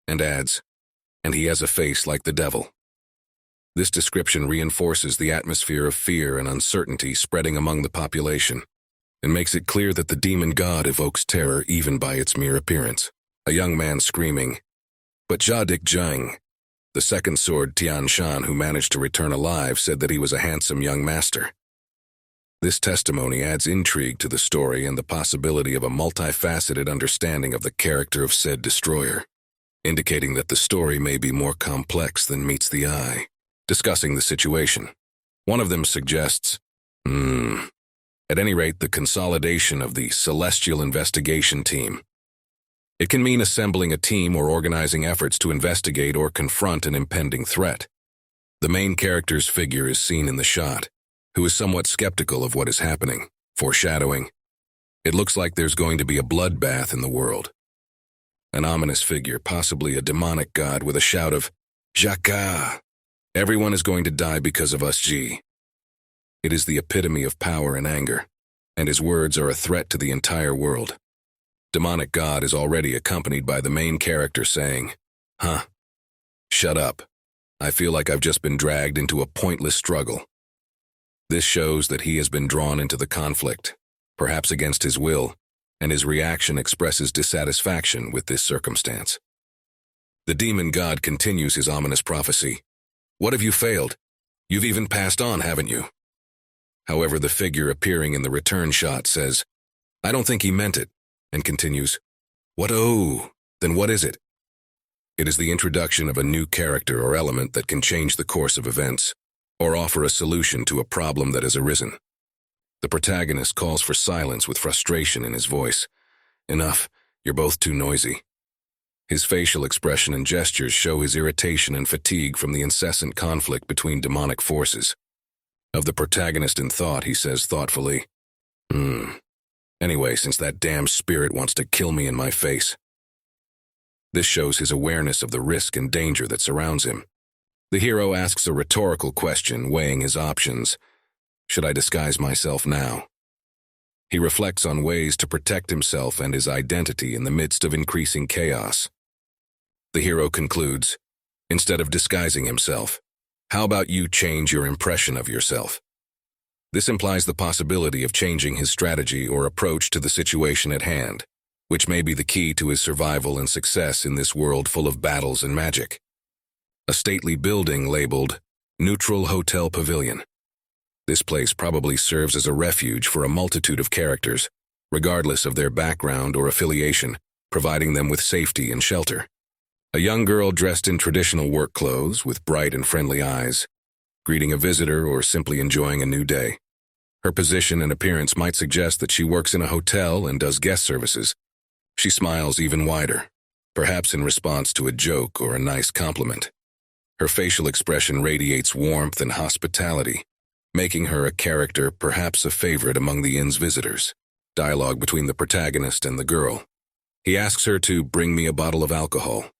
S1: and adds, "and he has a face like the devil." This description reinforces the atmosphere of fear and uncertainty spreading among the population, and makes it clear that the demon god evokes terror even by its mere appearance. A young man screaming, "But Jadik Jung," the second sword Tian Shan, who managed to return alive, said that he was a handsome young master. This testimony adds intrigue to the story and the possibility of a multifaceted understanding of the character of said destroyer, indicating that the story may be more complex than meets the eye. Discussing the situation, one of them suggests, at any rate, the consolidation of the Celestial Investigation Team. It can mean assembling a team or organizing efforts to investigate or confront an impending threat. The main character's figure is seen in the shot, who is somewhat skeptical of what is happening, foreshadowing, "It looks like there's going to be a bloodbath in the world." An ominous figure, possibly a demonic god, with a shout of, "Jaka! Everyone is going to die because of us, G." It is the epitome of power and anger, and his words are a threat to the entire world. Demonic God is already accompanied by the main character saying, "Shut up. I feel like I've just been dragged into a pointless struggle." This shows that he has been drawn into the conflict, perhaps against his will, and his reaction expresses dissatisfaction with this circumstance. The demon god continues his ominous prophecy. "What have you failed? You've even passed on, haven't you?" However, the figure appearing in the return shot says, "I don't think he meant it," and continues, Then what is it?" It is the introduction of a new character or element that can change the course of events, or offer a solution to a problem that has arisen. The protagonist calls for silence with frustration in his voice. "Enough, you're both too noisy." His facial expression and gestures show his irritation and fatigue from the incessant conflict between demonic forces. Of the protagonist in thought, he says thoughtfully, Anyway, since that damn spirit wants to kill me in my face." This shows his awareness of the risk and danger that surrounds him. The hero asks a rhetorical question, weighing his options. Should I disguise myself now? He reflects on ways to protect himself and his identity in the midst of increasing chaos. The hero concludes, "Instead of disguising himself, how about you change your impression of yourself?" This implies the possibility of changing his strategy or approach to the situation at hand, which may be the key to his survival and success in this world full of battles and magic. A stately building labeled Neutral Hotel Pavilion. This place probably serves as a refuge for a multitude of characters, regardless of their background or affiliation, providing them with safety and shelter. A young girl dressed in traditional work clothes with bright and friendly eyes, greeting a visitor or simply enjoying a new day. Her position and appearance might suggest that she works in a hotel and does guest services. She smiles even wider, perhaps in response to a joke or a nice compliment. Her facial expression radiates warmth and hospitality, making her a character, perhaps a favorite among the inn's visitors. Dialogue between the protagonist and the girl. He asks her to bring me a bottle of alcohol.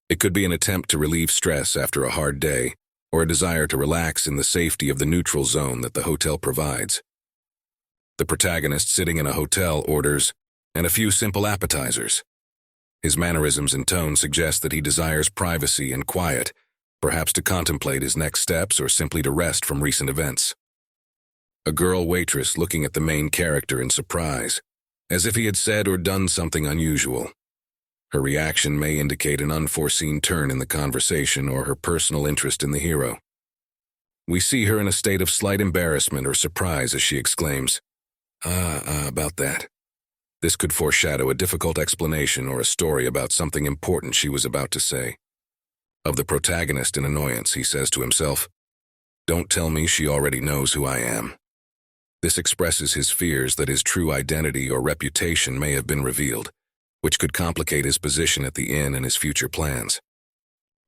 S1: It could be an attempt to relieve stress after a hard day, or a desire to relax in the safety of the neutral zone that the hotel provides. The protagonist, sitting in a hotel, orders, and a few simple appetizers. His mannerisms and tone suggest that he desires privacy and quiet, perhaps to contemplate his next steps or simply to rest from recent events. A girl waitress looking at the main character in surprise, as if he had said or done something unusual. Her reaction may indicate an unforeseen turn in the conversation or her personal interest in the hero. We see her in a state of slight embarrassment or surprise as she exclaims, about that. This could foreshadow a difficult explanation or a story about something important she was about to say. Of the protagonist in Annoyance, he says to himself, "Don't tell me she already knows who I am." This expresses his fears that his true identity or reputation may have been revealed, which could complicate his position at the inn and his future plans.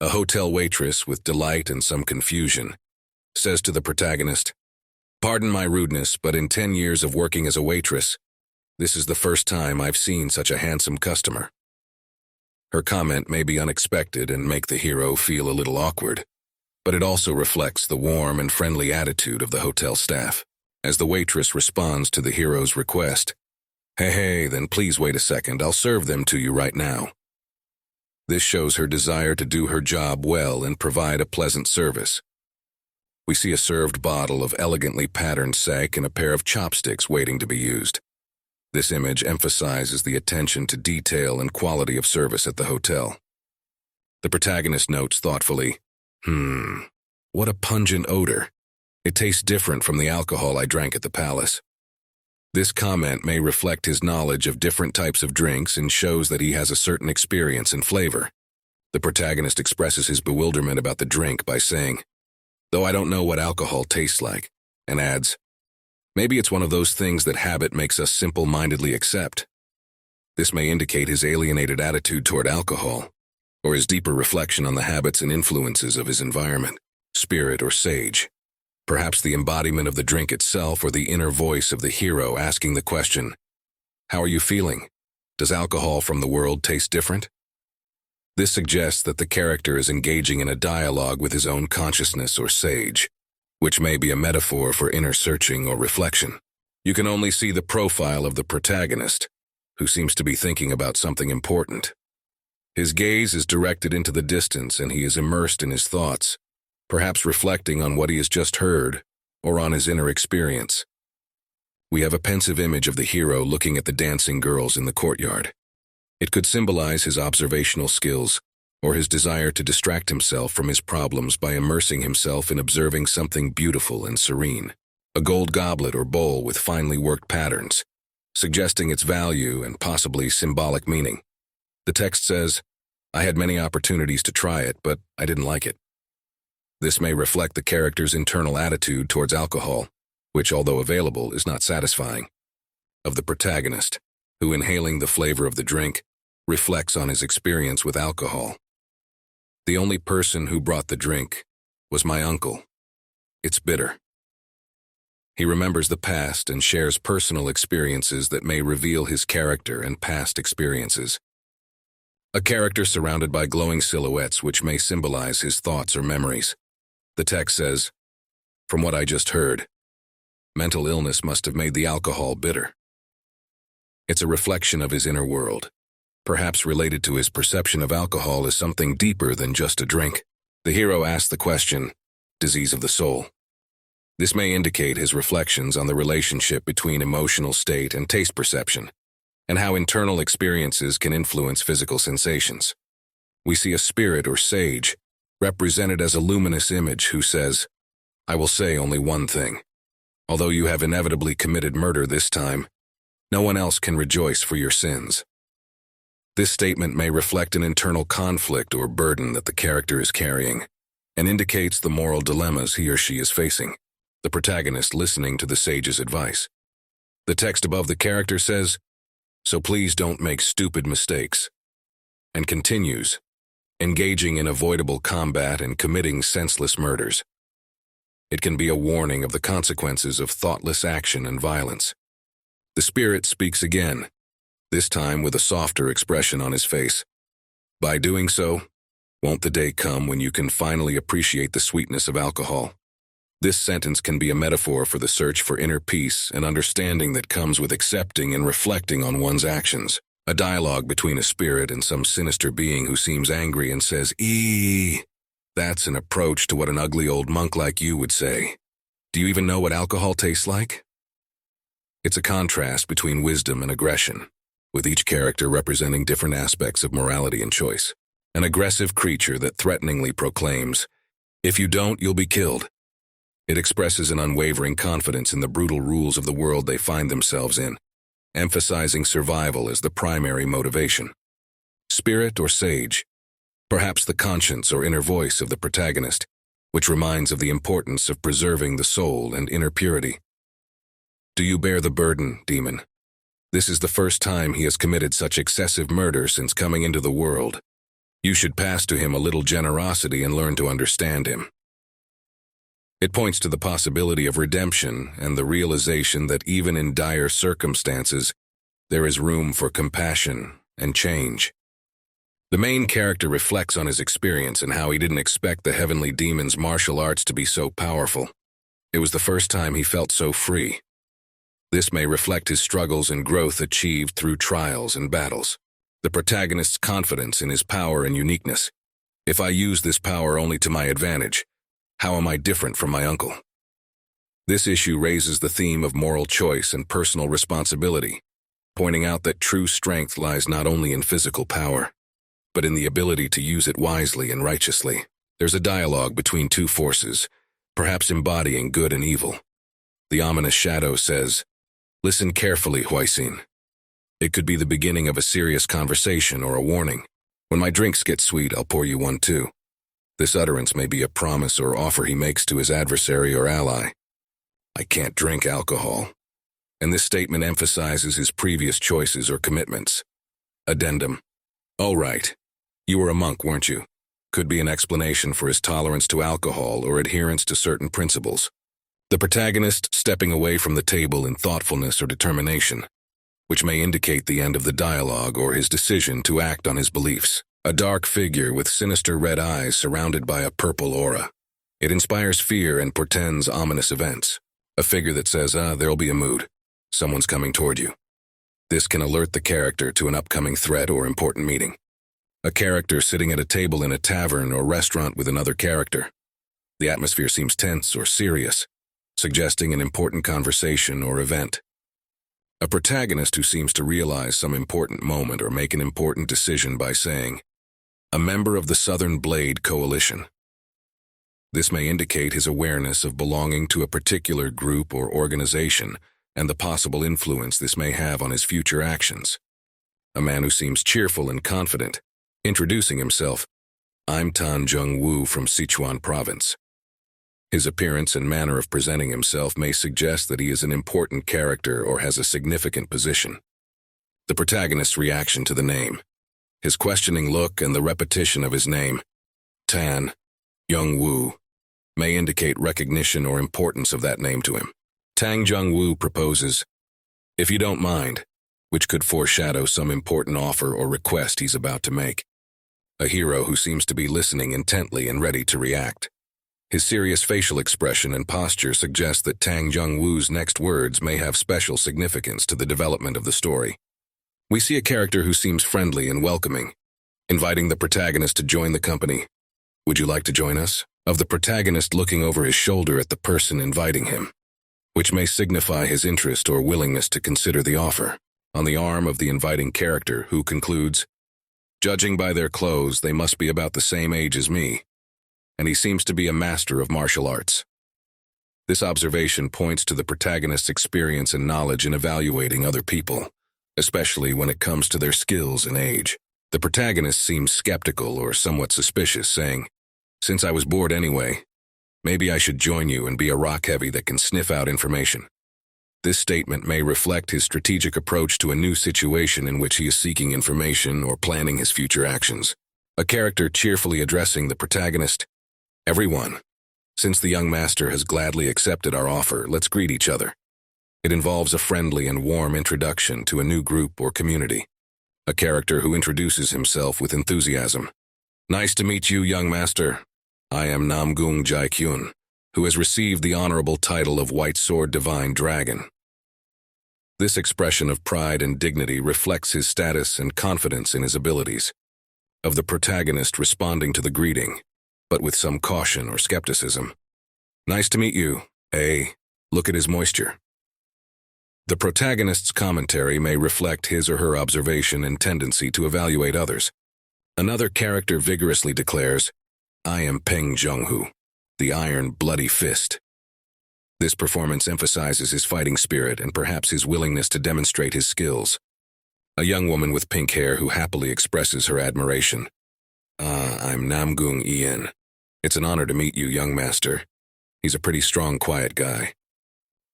S1: A hotel waitress, with delight and some confusion, says to the protagonist, "Pardon my rudeness, but in 10 years of working as a waitress, this is the first time I've seen such a handsome customer." Her comment may be unexpected and make the hero feel a little awkward, but it also reflects the warm and friendly attitude of the hotel staff. As the waitress responds to the hero's request, Hey, then please wait a second, I'll serve them to you right now." This shows her desire to do her job well and provide a pleasant service. We see a served bottle of elegantly patterned sake and a pair of chopsticks waiting to be used. This image emphasizes the attention to detail and quality of service at the hotel. The protagonist notes thoughtfully, What a pungent odor. It tastes different from the alcohol I drank at the palace." This comment may reflect his knowledge of different types of drinks and shows that he has a certain experience and flavor. The protagonist expresses his bewilderment about the drink by saying, "Though I don't know what alcohol tastes like," and adds, "Maybe it's one of those things that habit makes us simple-mindedly accept." This may indicate his alienated attitude toward alcohol, or his deeper reflection on the habits and influences of his environment, spirit, or sage. Perhaps the embodiment of the drink itself or the inner voice of the hero asking the question, "How are you feeling? Does alcohol from the world taste different?" This suggests that the character is engaging in a dialogue with his own consciousness or sage, which may be a metaphor for inner searching or reflection. You can only see the profile of the protagonist, who seems to be thinking about something important. His gaze is directed into the distance and he is immersed in his thoughts, perhaps reflecting on what he has just heard or on his inner experience. We have a pensive image of the hero looking at the dancing girls in the courtyard. It could symbolize his observational skills or his desire to distract himself from his problems by immersing himself in observing something beautiful and serene, a gold goblet or bowl with finely worked patterns, suggesting its value and possibly symbolic meaning. The text says, "I had many opportunities to try it, but I didn't like it." This may reflect the character's internal attitude towards alcohol, which, although available, is not satisfying. Of the protagonist, who, inhaling the flavor of the drink, reflects on his experience with alcohol. "The only person who brought the drink was my uncle. It's bitter." He remembers the past and shares personal experiences that may reveal his character and past experiences. A character surrounded by glowing silhouettes which may symbolize his thoughts or memories. The text says, "From what I just heard, mental illness must have made the alcohol bitter." It's a reflection of his inner world, perhaps related to his perception of alcohol as something deeper than just a drink. The hero asks the question, "Disease of the soul?" This may indicate his reflections on the relationship between emotional state and taste perception, and how internal experiences can influence physical sensations. We see a spirit or sage, represented as a luminous image, who says, "I will say only one thing. Although you have inevitably committed murder this time, no one else can rejoice for your sins." This statement may reflect an internal conflict or burden that the character is carrying, and indicates the moral dilemmas he or she is facing, the protagonist listening to the sage's advice. The text above the character says, "So please don't make stupid mistakes," and continues, "engaging in avoidable combat and committing senseless murders." It can be a warning of the consequences of thoughtless action and violence. The spirit speaks again, this time with a softer expression on his face. "By doing so, won't the day come when you can finally appreciate the sweetness of alcohol?" This sentence can be a metaphor for the search for inner peace and understanding that comes with accepting and reflecting on one's actions. A dialogue between a spirit and some sinister being who seems angry and says, "Eee." That's an approach to what an ugly old monk like you would say. "Do you even know what alcohol tastes like?" It's a contrast between wisdom and aggression, with each character representing different aspects of morality and choice. An aggressive creature that threateningly proclaims, "If you don't, you'll be killed." It expresses an unwavering confidence in the brutal rules of the world they find themselves in. emphasizing survival as the primary motivation. Spirit or sage, perhaps the conscience or inner voice of the protagonist, which reminds of the importance of preserving the soul and inner purity. Do you bear the burden, demon? This is the first time he has committed such excessive murder since coming into the world. You should pass to him a little generosity and learn to understand him. It points to the possibility of redemption and the realization that even in dire circumstances, there is room for compassion and change. The main character reflects on his experience and how he didn't expect the heavenly demon's martial arts to be so powerful. It was the first time he felt so free. This may reflect his struggles and growth achieved through trials and battles. The protagonist's confidence in his power and uniqueness. If I use this power only to my advantage, how am I different from my uncle? This issue raises the theme of moral choice and personal responsibility, pointing out that true strength lies not only in physical power, but in the ability to use it wisely and righteously. There's a dialogue between two forces, perhaps embodying good and evil. The ominous shadow says, "Listen carefully, Huisin." It could be the beginning of a serious conversation or a warning. When my drinks get sweet, I'll pour you one too. This utterance may be a promise or offer he makes to his adversary or ally. I can't drink alcohol. And this statement emphasizes his previous choices or commitments. Addendum. Oh, right. You were a monk, weren't you? Could be an explanation for his tolerance to alcohol or adherence to certain principles. The protagonist stepping away from the table in thoughtfulness or determination, which may indicate the end of the dialogue or his decision to act on his beliefs. A dark figure with sinister red eyes surrounded by a purple aura. It inspires fear and portends ominous events. A figure that says, there'll be a mood. Someone's coming toward you. This can alert the character to an upcoming threat or important meeting. A character sitting at a table in a tavern or restaurant with another character. The atmosphere seems tense or serious, suggesting an important conversation or event. A protagonist who seems to realize some important moment or make an important decision by saying, "A member of the Southern Blade Coalition." This may indicate his awareness of belonging to a particular group or organization and the possible influence this may have on his future actions. A man who seems cheerful and confident, introducing himself, "I'm Tan Jung-woo from Sichuan Province." His appearance and manner of presenting himself may suggest that he is an important character or has a significant position. The protagonist's reaction to the name, his questioning look and the repetition of his name, Tan Jung-woo, may indicate recognition or importance of that name to him. Tang Jung-woo proposes, "If you don't mind," which could foreshadow some important offer or request he's about to make. A hero who seems to be listening intently and ready to react. His serious facial expression and posture suggest that Tang Jung-woo's next words may have special significance to the development of the story. We see a character who seems friendly and welcoming, inviting the protagonist to join the company. "Would you like to join us?" Of the protagonist looking over his shoulder at the person inviting him, which may signify his interest or willingness to consider the offer. On the arm of the inviting character who concludes, "Judging by their clothes, they must be about the same age as me." And he seems to be a master of martial arts. This observation points to the protagonist's experience and knowledge in evaluating other people, especially when it comes to their skills and age. The protagonist seems skeptical or somewhat suspicious, saying, "Since I was bored anyway, maybe I should join you and be a rock-heavy that can sniff out information." This statement may reflect his strategic approach to a new situation in which he is seeking information or planning his future actions. A character cheerfully addressing the protagonist, "Everyone, since the young master has gladly accepted our offer, let's greet each other." It involves a friendly and warm introduction to a new group or community. A character who introduces himself with enthusiasm. "Nice to meet you, young master. I am Namgung Jai-kyun, who has received the honorable title of White Sword Divine Dragon." This expression of pride and dignity reflects his status and confidence in his abilities. Of the protagonist responding to the greeting, but with some caution or skepticism. "Nice to meet you, eh? Look at his moisture." The protagonist's commentary may reflect his or her observation and tendency to evaluate others. Another character vigorously declares, "I am Peng Jung-hoo, the Iron Bloody Fist." This performance emphasizes his fighting spirit and perhaps his willingness to demonstrate his skills. A young woman with pink hair who happily expresses her admiration. I'm Namgung Ian. It's an honor to meet you, young master. He's a pretty strong, quiet guy.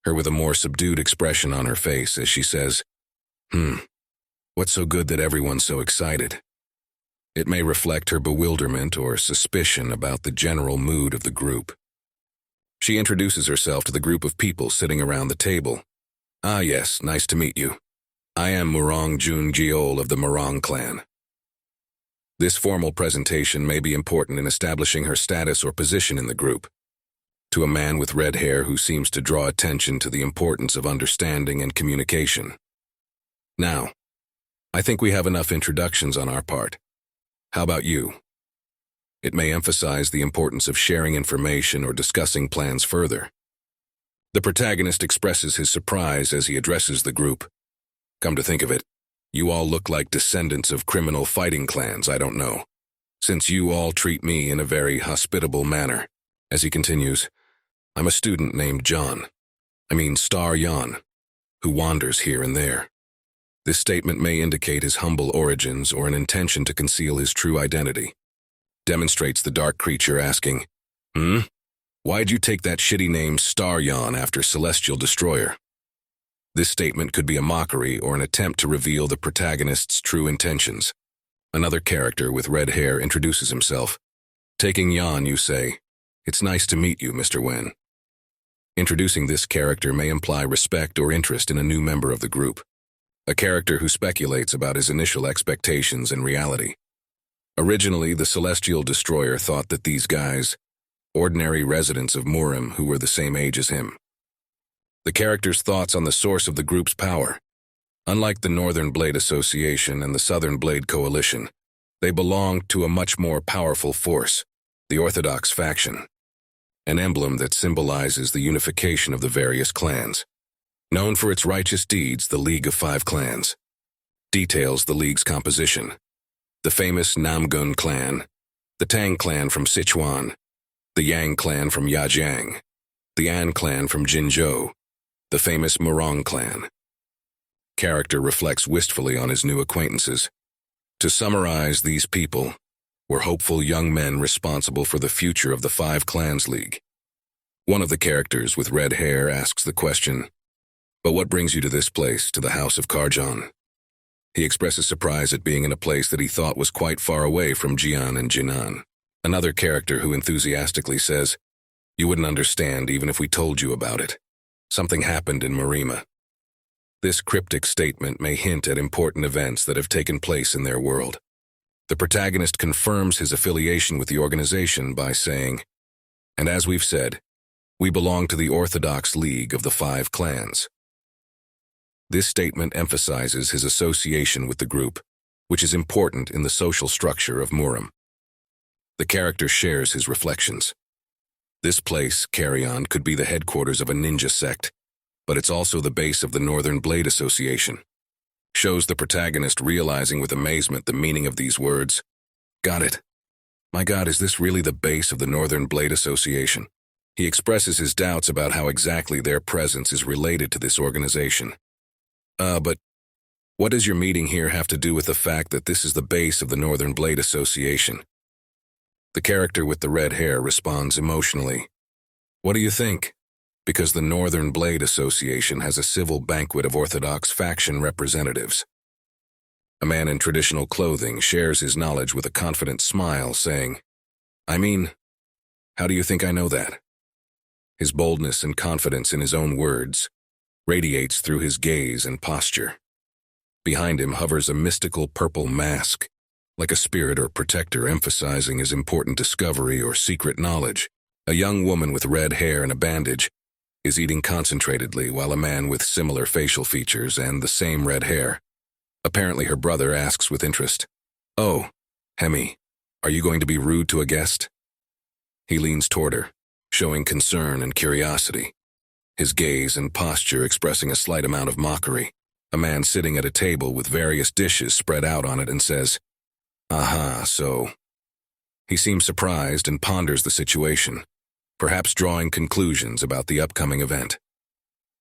S1: Her with a more subdued expression on her face as she says, what's so good that everyone's so excited? It may reflect her bewilderment or suspicion about the general mood of the group. She introduces herself to the group of people sitting around the table. Yes, nice to meet you. I am Murong Jun Geol of the Murong clan. This formal presentation may be important in establishing her status or position in the group. To a man with red hair who seems to draw attention to the importance of understanding and communication. Now, I think we have enough introductions on our part. How about you? It may emphasize the importance of sharing information or discussing plans further. The protagonist expresses his surprise as he addresses the group. Come to think of it, you all look like descendants of criminal fighting clans, I don't know, since you all treat me in a very hospitable manner. As he continues, I'm a student named Star Yan, who wanders here and there. This statement may indicate his humble origins or an intention to conceal his true identity. Demonstrates the dark creature asking, Why'd you take that shitty name Star Yan after Celestial Destroyer? This statement could be a mockery or an attempt to reveal the protagonist's true intentions. Another character with red hair introduces himself. Taking Yan, you say, It's nice to meet you, Mr. Wen. Introducing this character may imply respect or interest in a new member of the group. A character who speculates about his initial expectations and reality. Originally, the Celestial Destroyer thought that these guys, ordinary residents of Murim who were the same age as him. The character's thoughts on the source of the group's power. Unlike the Northern Blade Association and the Southern Blade Coalition, they belonged to a much more powerful force, the Orthodox faction, an emblem that symbolizes the unification of the various clans. Known for its righteous deeds, the League of Five Clans details the League's composition. The famous Namgun clan, the Tang clan from Sichuan, the Yang clan from Yajiang, the An clan from Jinzhou, the famous Murong clan. Character reflects wistfully on his new acquaintances. To summarize, these people were hopeful young men responsible for the future of the Five Clans League. One of the characters with red hair asks the question, But what brings you to this place, to the House of Karjan? He expresses surprise at being in a place that he thought was quite far away from Jian and Jinan. Another character who enthusiastically says, You wouldn't understand even if we told you about it. Something happened in Marima. This cryptic statement may hint at important events that have taken place in their world. The protagonist confirms his affiliation with the organization by saying, And as we've said, we belong to the Orthodox League of the Five Clans. This statement emphasizes his association with the group, which is important in the social structure of Murim. The character shares his reflections. This place, Carrion, could be the headquarters of a ninja sect, but it's also the base of the Northern Blade Association. Shows the protagonist realizing with amazement the meaning of these words. Got it. My God, is this really the base of the Northern Blade Association? He expresses his doubts about how exactly their presence is related to this organization. But what does your meeting here have to do with the fact that this is the base of the Northern Blade Association? The character with the red hair responds emotionally. What do you think? Because the Northern Blade Association has a civil banquet of Orthodox faction representatives. A man in traditional clothing shares his knowledge with a confident smile, saying, how do you think I know that? His boldness and confidence in his own words radiates through his gaze and posture. Behind him hovers a mystical purple mask, like a spirit or protector emphasizing his important discovery or secret knowledge. A young woman with red hair and a bandage is eating concentratedly while a man with similar facial features and the same red hair, apparently her brother, asks with interest, Oh, Hemi, are you going to be rude to a guest? He leans toward her, showing concern and curiosity, his gaze and posture expressing a slight amount of mockery. A man sitting at a table with various dishes spread out on it and says, so. He seems surprised and ponders the situation. perhaps drawing conclusions about the upcoming event.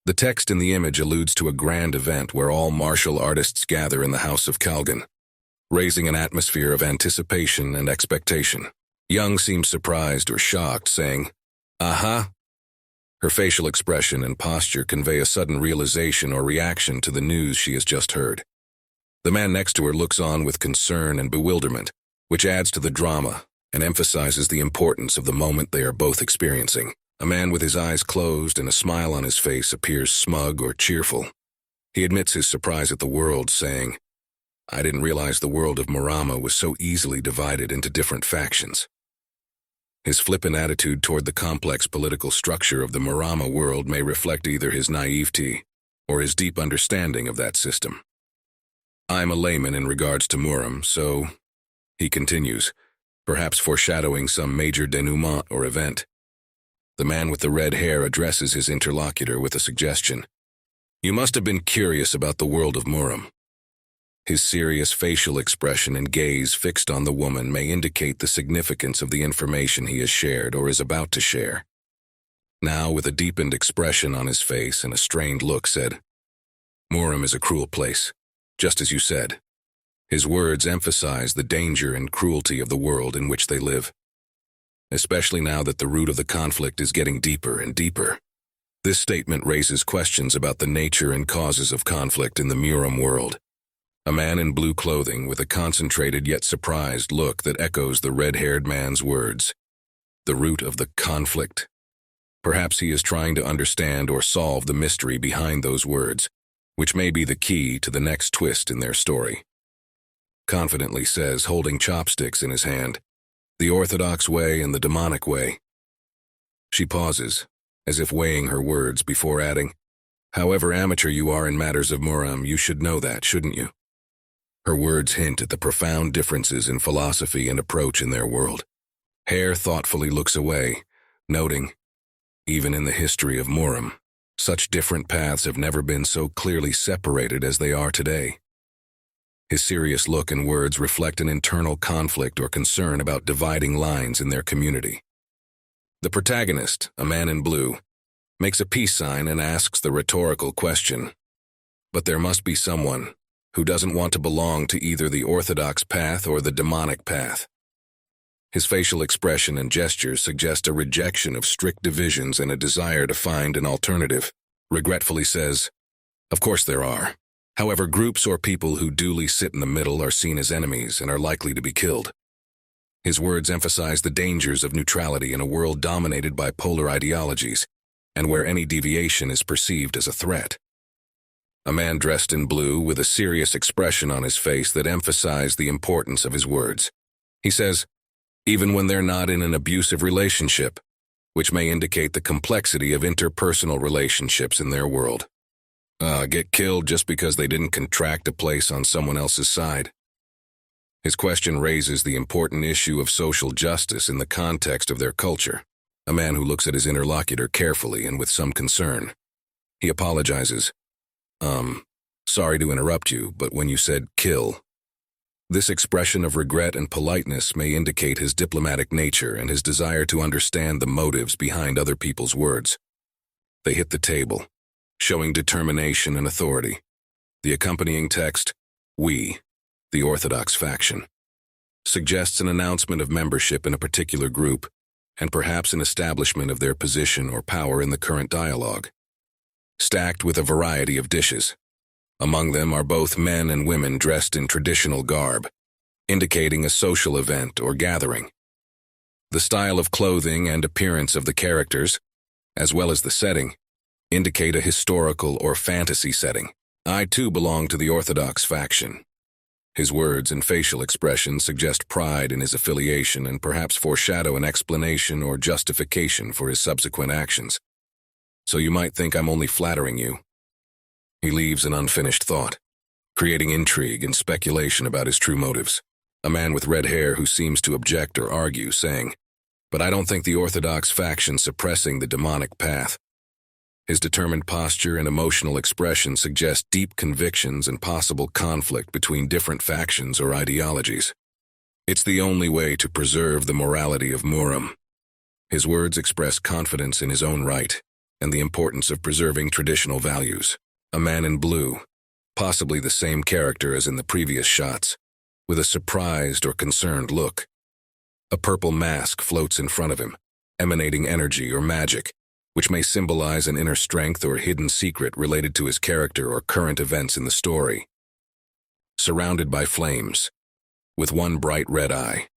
S1: The text in the image alludes to a grand event where all martial artists gather in the House of Kalgan, raising an atmosphere of anticipation and expectation. Young seems surprised or shocked, saying, "Aha." Her facial expression and posture convey a sudden realization or reaction to the news she has just heard. The man next to her looks on with concern and bewilderment, which adds to the drama and emphasizes the importance of the moment they are both experiencing. A man with his eyes closed and a smile on his face appears smug or cheerful. He admits his surprise at the world, saying, "I didn't realize the world of Murama was so easily divided into different factions." His flippant attitude toward the complex political structure of the Murama world may reflect either his naivety or his deep understanding of that system. "I'm a layman in regards to Muram, so," he continues, perhaps foreshadowing some major denouement or event. The man with the red hair addresses his interlocutor with a suggestion. "You must have been curious about the world of Muram." His serious facial expression and gaze fixed on the woman may indicate the significance of the information he has shared or is about to share. Now, with a deepened expression on his face and a strained look, said, "Muram is a cruel place, just as you said." His words emphasize the danger and cruelty of the world in which they live, especially now that the root of the conflict is getting deeper and deeper. This statement raises questions about the nature and causes of conflict in the Muram world. A man in blue clothing with a concentrated yet surprised look that echoes the red-haired man's words. The root of the conflict. Perhaps he is trying to understand or solve the mystery behind those words, which may be the key to the next twist in their story. Confidently says, holding chopsticks in his hand, "The orthodox way and the demonic way." She pauses, as if weighing her words before adding, "However amateur you are in matters of Muram, you should know that, shouldn't you?" Her words hint at the profound differences in philosophy and approach in their world. Hare thoughtfully looks away, noting, even in the history of Muram, such different paths have never been so clearly separated as they are today. His serious look and words reflect an internal conflict or concern about dividing lines in their community. The protagonist, a man in blue, makes a peace sign and asks the rhetorical question, "But there must be someone who doesn't want to belong to either the orthodox path or the demonic path." His facial expression and gestures suggest a rejection of strict divisions and a desire to find an alternative. Regretfully says, "Of course there are. However, groups or people who duly sit in the middle are seen as enemies and are likely to be killed." His words emphasize the dangers of neutrality in a world dominated by polar ideologies, and where any deviation is perceived as a threat. A man dressed in blue with a serious expression on his face that emphasized the importance of his words. He says, "Even when they're not in an abusive relationship," which may indicate the complexity of interpersonal relationships in their world. Get killed just because they didn't contract a place on someone else's side. His question raises the important issue of social justice in the context of their culture. A man who looks at his interlocutor carefully and with some concern. He apologizes. Sorry to interrupt you, but when you said kill." This expression of regret and politeness may indicate his diplomatic nature and his desire to understand the motives behind other people's words. They hit the table, showing determination and authority. The accompanying text, "We, the Orthodox faction," suggests an announcement of membership in a particular group, and perhaps an establishment of their position or power in the current dialogue. Stacked with a variety of dishes. Among them are both men and women dressed in traditional garb, indicating a social event or gathering. The style of clothing and appearance of the characters, as well as the setting, indicate a historical or fantasy setting. "I too belong to the Orthodox faction." His words and facial expressions suggest pride in his affiliation and perhaps foreshadow an explanation or justification for his subsequent actions. "So you might think I'm only flattering you." He leaves an unfinished thought, creating intrigue and speculation about his true motives. A man with red hair who seems to object or argue, saying, "But I don't think the Orthodox faction suppressing the demonic path." His determined posture and emotional expression suggest deep convictions and possible conflict between different factions or ideologies. It's the only way to preserve the morality of Muram. His words express confidence in his own right and the importance of preserving traditional values. A man in blue, possibly the same character as in the previous shots, with a surprised or concerned look. A purple mask floats in front of him, emanating energy or magic, which may symbolize an inner strength or hidden secret related to his character or current events in the story. Surrounded by flames, with one bright red eye,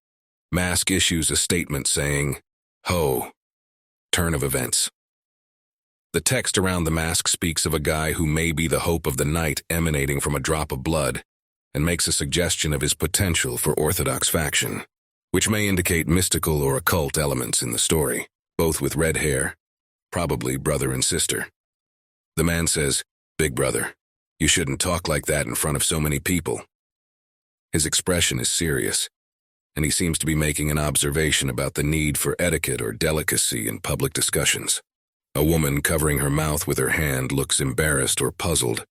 S1: Mask issues a statement saying, "Ho, turn of events." The text around the mask speaks of a guy who may be the hope of the night emanating from a drop of blood, and makes a suggestion of his potential for orthodox faction, which may indicate mystical or occult elements in the story, both with red hair, probably brother and sister. The man says, "Big brother, you shouldn't talk like that in front of so many people." His expression is serious, and he seems to be making an observation about the need for etiquette or delicacy in public discussions. A woman covering her mouth with her hand looks embarrassed or puzzled,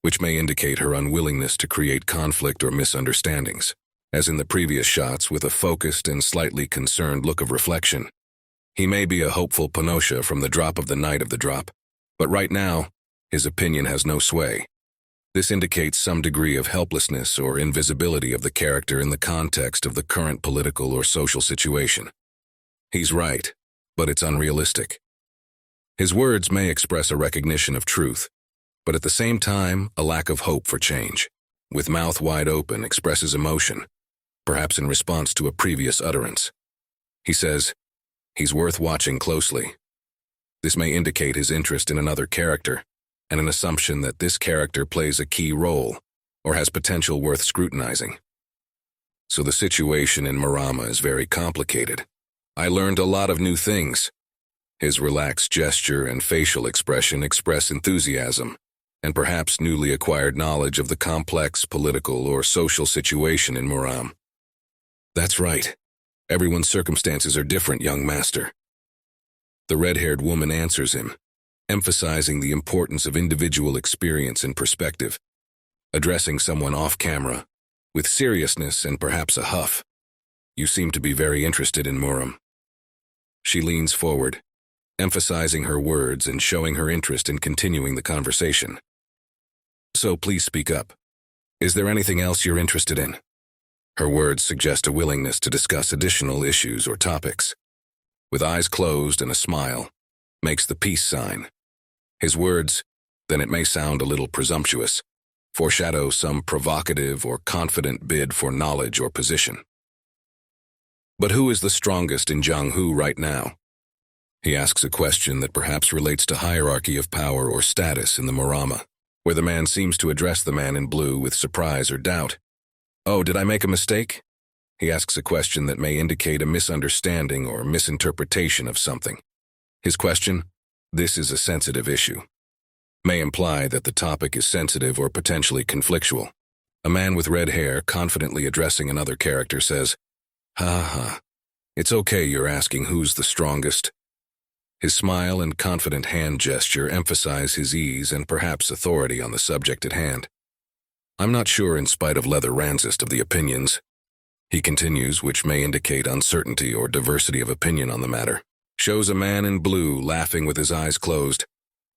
S1: which may indicate her unwillingness to create conflict or misunderstandings. As in the previous shots, with a focused and slightly concerned look of reflection. He may be a hopeful Panosha from the drop of the night of the drop, but right now, his opinion has no sway. This indicates some degree of helplessness or invisibility of the character in the context of the current political or social situation. He's right, but it's unrealistic. His words may express a recognition of truth, but at the same time, a lack of hope for change. With mouth wide open, expresses emotion, perhaps in response to a previous utterance. He says, he's worth watching closely. This may indicate his interest in another character, and an assumption that this character plays a key role, or has potential worth scrutinizing. So the situation in Marama is very complicated. I learned a lot of new things. His relaxed gesture and facial expression express enthusiasm, and perhaps newly acquired knowledge of the complex political or social situation in Muram. That's right. Everyone's circumstances are different, young master. The red-haired woman answers him, emphasizing the importance of individual experience and perspective, addressing someone off-camera, with seriousness and perhaps a huff. "You seem to be very interested in Muram." She leans forward, emphasizing her words and showing her interest in continuing the conversation. "So please speak up. Is there anything else you're interested in?" Her words suggest a willingness to discuss additional issues or topics. With eyes closed and a smile, makes the peace sign. His words, then it may sound a little presumptuous, foreshadow some provocative or confident bid for knowledge or position. But who is the strongest in Jianghu right now? He asks a question that perhaps relates to hierarchy of power or status in the Marama, where the man seems to address the man in blue with surprise or doubt. "Oh, did I make a mistake?" He asks a question that may indicate a misunderstanding or misinterpretation of something. His question, "This is a sensitive issue," may imply that the topic is sensitive or potentially conflictual. A man with red hair, confidently addressing another character, says, "Ha ha, it's okay you're asking who's the strongest." His smile and confident hand gesture emphasize his ease and perhaps authority on the subject at hand. "I'm not sure in spite of Leather Ransist of the opinions," he continues, which may indicate uncertainty or diversity of opinion on the matter. Shows a man in blue laughing with his eyes closed,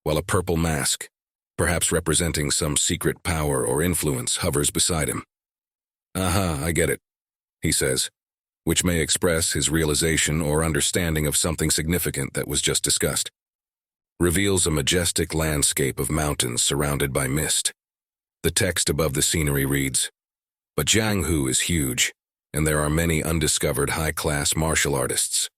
S1: while a purple mask, perhaps representing some secret power or influence, hovers beside him. "Aha, I get it," he says, which may express his realization or understanding of something significant that was just discussed. Reveals a majestic landscape of mountains surrounded by mist. The text above the scenery reads, "But Jianghu is huge, and there are many undiscovered high-class martial artists."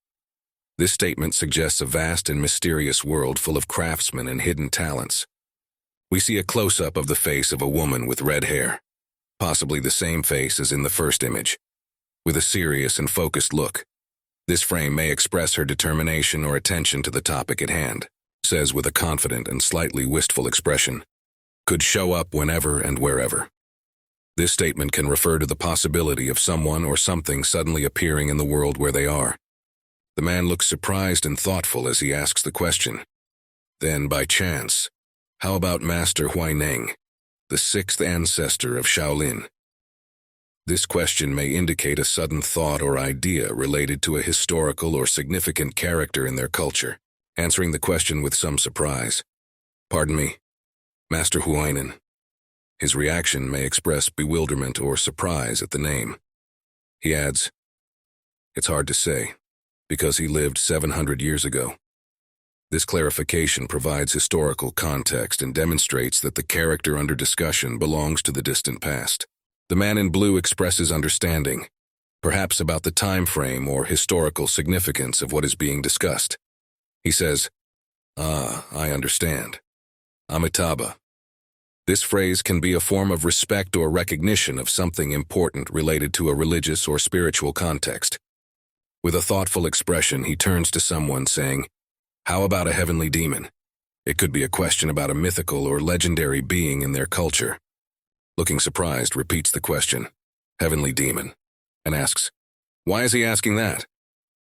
S1: This statement suggests a vast and mysterious world full of craftsmen and hidden talents. We see a close-up of the face of a woman with red hair, possibly the same face as in the first image, with a serious and focused look. This frame may express her determination or attention to the topic at hand, says with a confident and slightly wistful expression. Could show up whenever and wherever. This statement can refer to the possibility of someone or something suddenly appearing in the world where they are. The man looks surprised and thoughtful as he asks the question. Then, by chance, how about Master Huineng, the sixth ancestor of Shaolin? This question may indicate a sudden thought or idea related to a historical or significant character in their culture. Answering the question with some surprise. Pardon me, Master Huainen. His reaction may express bewilderment or surprise at the name. He adds, it's hard to say, because he lived 700 years ago. This clarification provides historical context and demonstrates that the character under discussion belongs to the distant past. The man in blue expresses understanding, perhaps about the time frame or historical significance of what is being discussed. He says, I understand. Amitabha. This phrase can be a form of respect or recognition of something important related to a religious or spiritual context. With a thoughtful expression, he turns to someone saying, how about a heavenly demon? It could be a question about a mythical or legendary being in their culture. Looking surprised, repeats the question, heavenly demon, and asks, why is he asking that?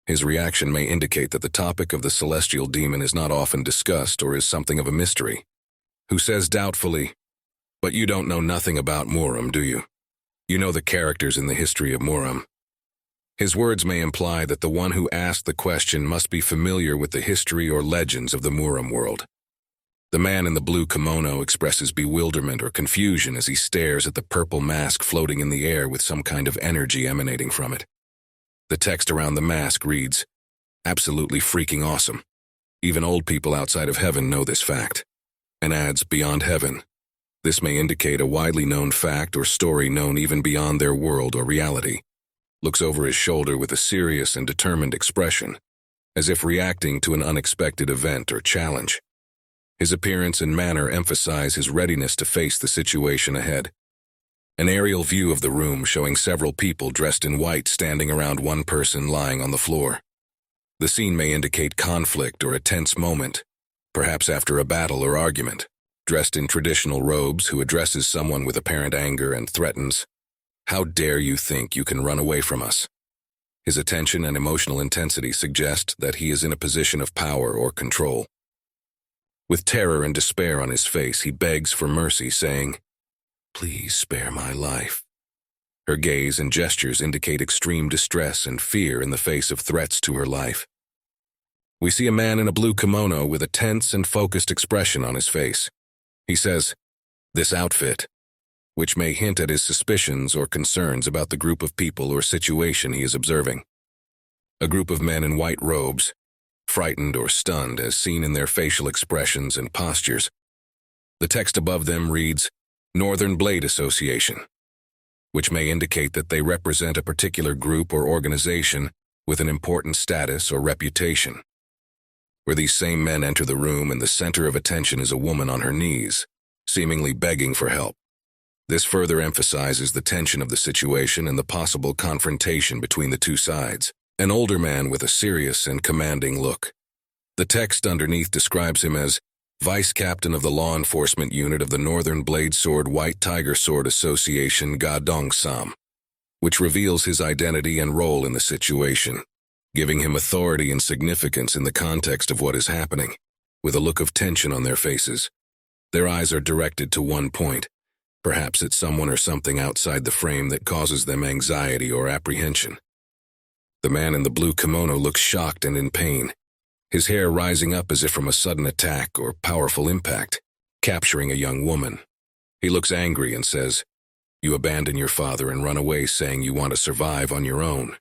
S1: His reaction may indicate that the topic of the celestial demon is not often discussed or is something of a mystery. Who says doubtfully, but you don't know nothing about Muram, do you? You know the characters in the history of Muram. His words may imply that the one who asked the question must be familiar with the history or legends of the Muram world. The man in the blue kimono expresses bewilderment or confusion as he stares at the purple mask floating in the air with some kind of energy emanating from it. The text around the mask reads, absolutely freaking awesome. Even old people outside of heaven know this fact. And adds, beyond heaven. This may indicate a widely known fact or story known even beyond their world or reality. Looks over his shoulder with a serious and determined expression, as if reacting to an unexpected event or challenge. His appearance and manner emphasize his readiness to face the situation ahead. An aerial view of the room showing several people dressed in white standing around one person lying on the floor. The scene may indicate conflict or a tense moment, perhaps after a battle or argument. Dressed in traditional robes, who addresses someone with apparent anger and threatens, how dare you think you can run away from us? His attention and emotional intensity suggest that he is in a position of power or control. With terror and despair on his face, he begs for mercy, saying, please spare my life. Her gaze and gestures indicate extreme distress and fear in the face of threats to her life. We see a man in a blue kimono with a tense and focused expression on his face. He says, this outfit, which may hint at his suspicions or concerns about the group of people or situation he is observing. A group of men in white robes, frightened or stunned as seen in their facial expressions and postures. The text above them reads, Northern Blade Association, which may indicate that they represent a particular group or organization with an important status or reputation. Where these same men enter the room and the center of attention is a woman on her knees, seemingly begging for help. This further emphasizes the tension of the situation and the possible confrontation between the two sides. An older man with a serious and commanding look. The text underneath describes him as Vice Captain of the Law Enforcement Unit of the Northern Blade Sword White Tiger Sword Association Ga Dong Sam, which reveals his identity and role in the situation, giving him authority and significance in the context of what is happening. With a look of tension on their faces, their eyes are directed to one point, perhaps at someone or something outside the frame that causes them anxiety or apprehension. The man in the blue kimono looks shocked and in pain, his hair rising up as if from a sudden attack or powerful impact, capturing a young woman. He looks angry and says, you abandon your father and run away saying you want to survive on your own.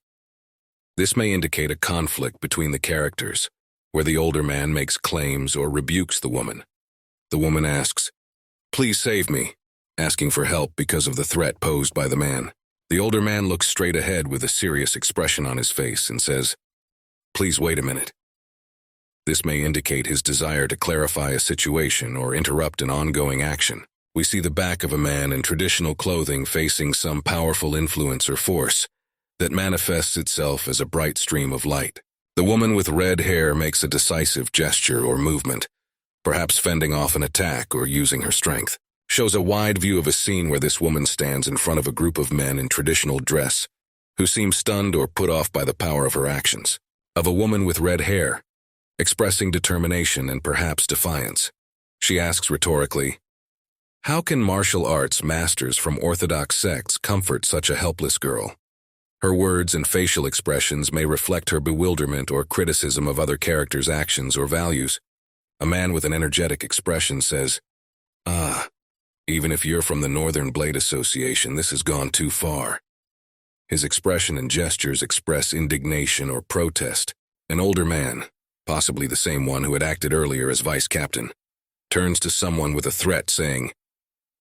S1: This may indicate a conflict between the characters, where the older man makes claims or rebukes the woman. The woman asks, please save me, asking for help because of the threat posed by the man. The older man looks straight ahead with a serious expression on his face and says, please wait a minute. This may indicate his desire to clarify a situation or interrupt an ongoing action. We see the back of a man in traditional clothing facing some powerful influence or force that manifests itself as a bright stream of light. The woman with red hair makes a decisive gesture or movement, perhaps fending off an attack or using her strength. Shows a wide view of a scene where this woman stands in front of a group of men in traditional dress who seem stunned or put off by the power of her actions. Of a woman with red hair, expressing determination and perhaps defiance. She asks rhetorically, How can martial arts masters from orthodox sects comfort such a helpless girl? Her words and facial expressions may reflect her bewilderment or criticism of other characters' actions or values. A man with an energetic expression says, "Ah, even if you're from the Northern Blade Association, this has gone too far." His expression and gestures express indignation or protest. An older man, possibly the same one who had acted earlier as vice captain, turns to someone with a threat saying,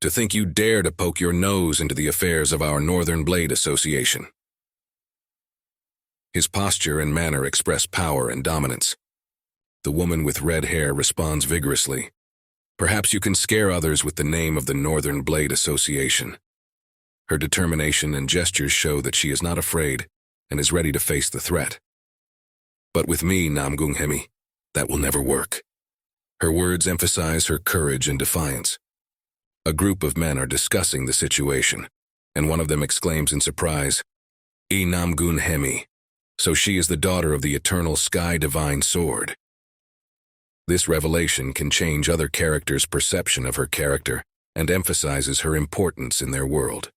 S1: "To think you dare to poke your nose into the affairs of our Northern Blade Association." His posture and manner express power and dominance. The woman with red hair responds vigorously, "Perhaps you can scare others with the name of the Northern Blade Association." Her determination and gestures show that she is not afraid and is ready to face the threat. "But with me, Namgung Hemi, that will never work." Her words emphasize her courage and defiance. A group of men are discussing the situation, and one of them exclaims in surprise, "E Namgun Hemi, so she is the daughter of the eternal sky divine sword." This revelation can change other characters' perception of her character and emphasizes her importance in their world.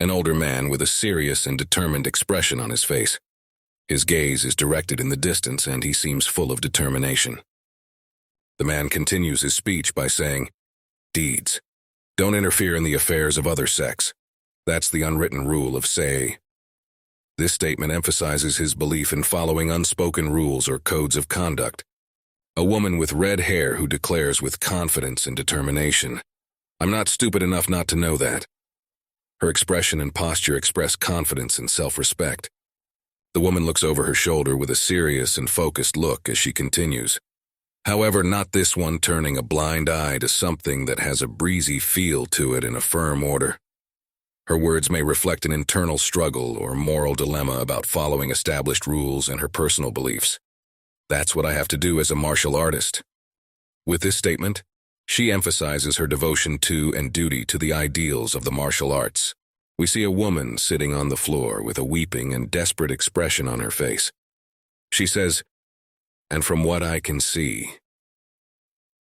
S1: An older man with a serious and determined expression on his face. His gaze is directed in the distance and he seems full of determination. The man continues his speech by saying, "Deeds. Don't interfere in the affairs of other sects. That's the unwritten rule of Sei." This statement emphasizes his belief in following unspoken rules or codes of conduct. A woman with red hair who declares with confidence and determination, "I'm not stupid enough not to know that." Her expression and posture express confidence and self-respect. The woman looks over her shoulder with a serious and focused look as she continues. However, not this one turning a blind eye to something that has a breezy feel to it in a firm order. Her words may reflect an internal struggle or moral dilemma about following established rules and her personal beliefs. "That's what I have to do as a martial artist." With this statement, she emphasizes her devotion to and duty to the ideals of the martial arts. We see a woman sitting on the floor with a weeping and desperate expression on her face. She says, "And from what I can see."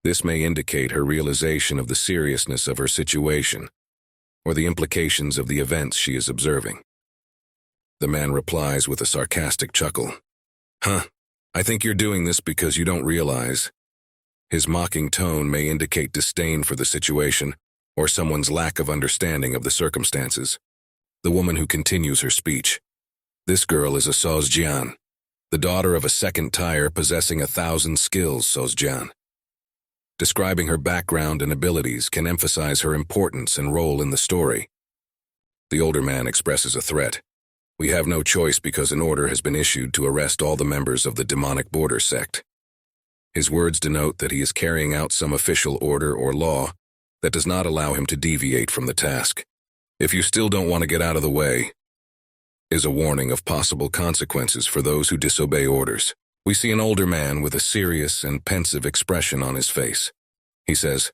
S1: This may indicate her realization of the seriousness of her situation or the implications of the events she is observing. The man replies with a sarcastic chuckle, "Huh, I think you're doing this because you don't realize." His mocking tone may indicate disdain for the situation or someone's lack of understanding of the circumstances. The woman who continues her speech, "This girl is a Sozjian, the daughter of a second tier possessing 1,000 skills, Sozjian." Describing her background and abilities can emphasize her importance and role in the story. The older man expresses a threat. "We have no choice because an order has been issued to arrest all the members of the demonic border sect." His words denote that he is carrying out some official order or law that does not allow him to deviate from the task. "If you still don't want to get out of the way," is a warning of possible consequences for those who disobey orders. We see an older man with a serious and pensive expression on his face. He says,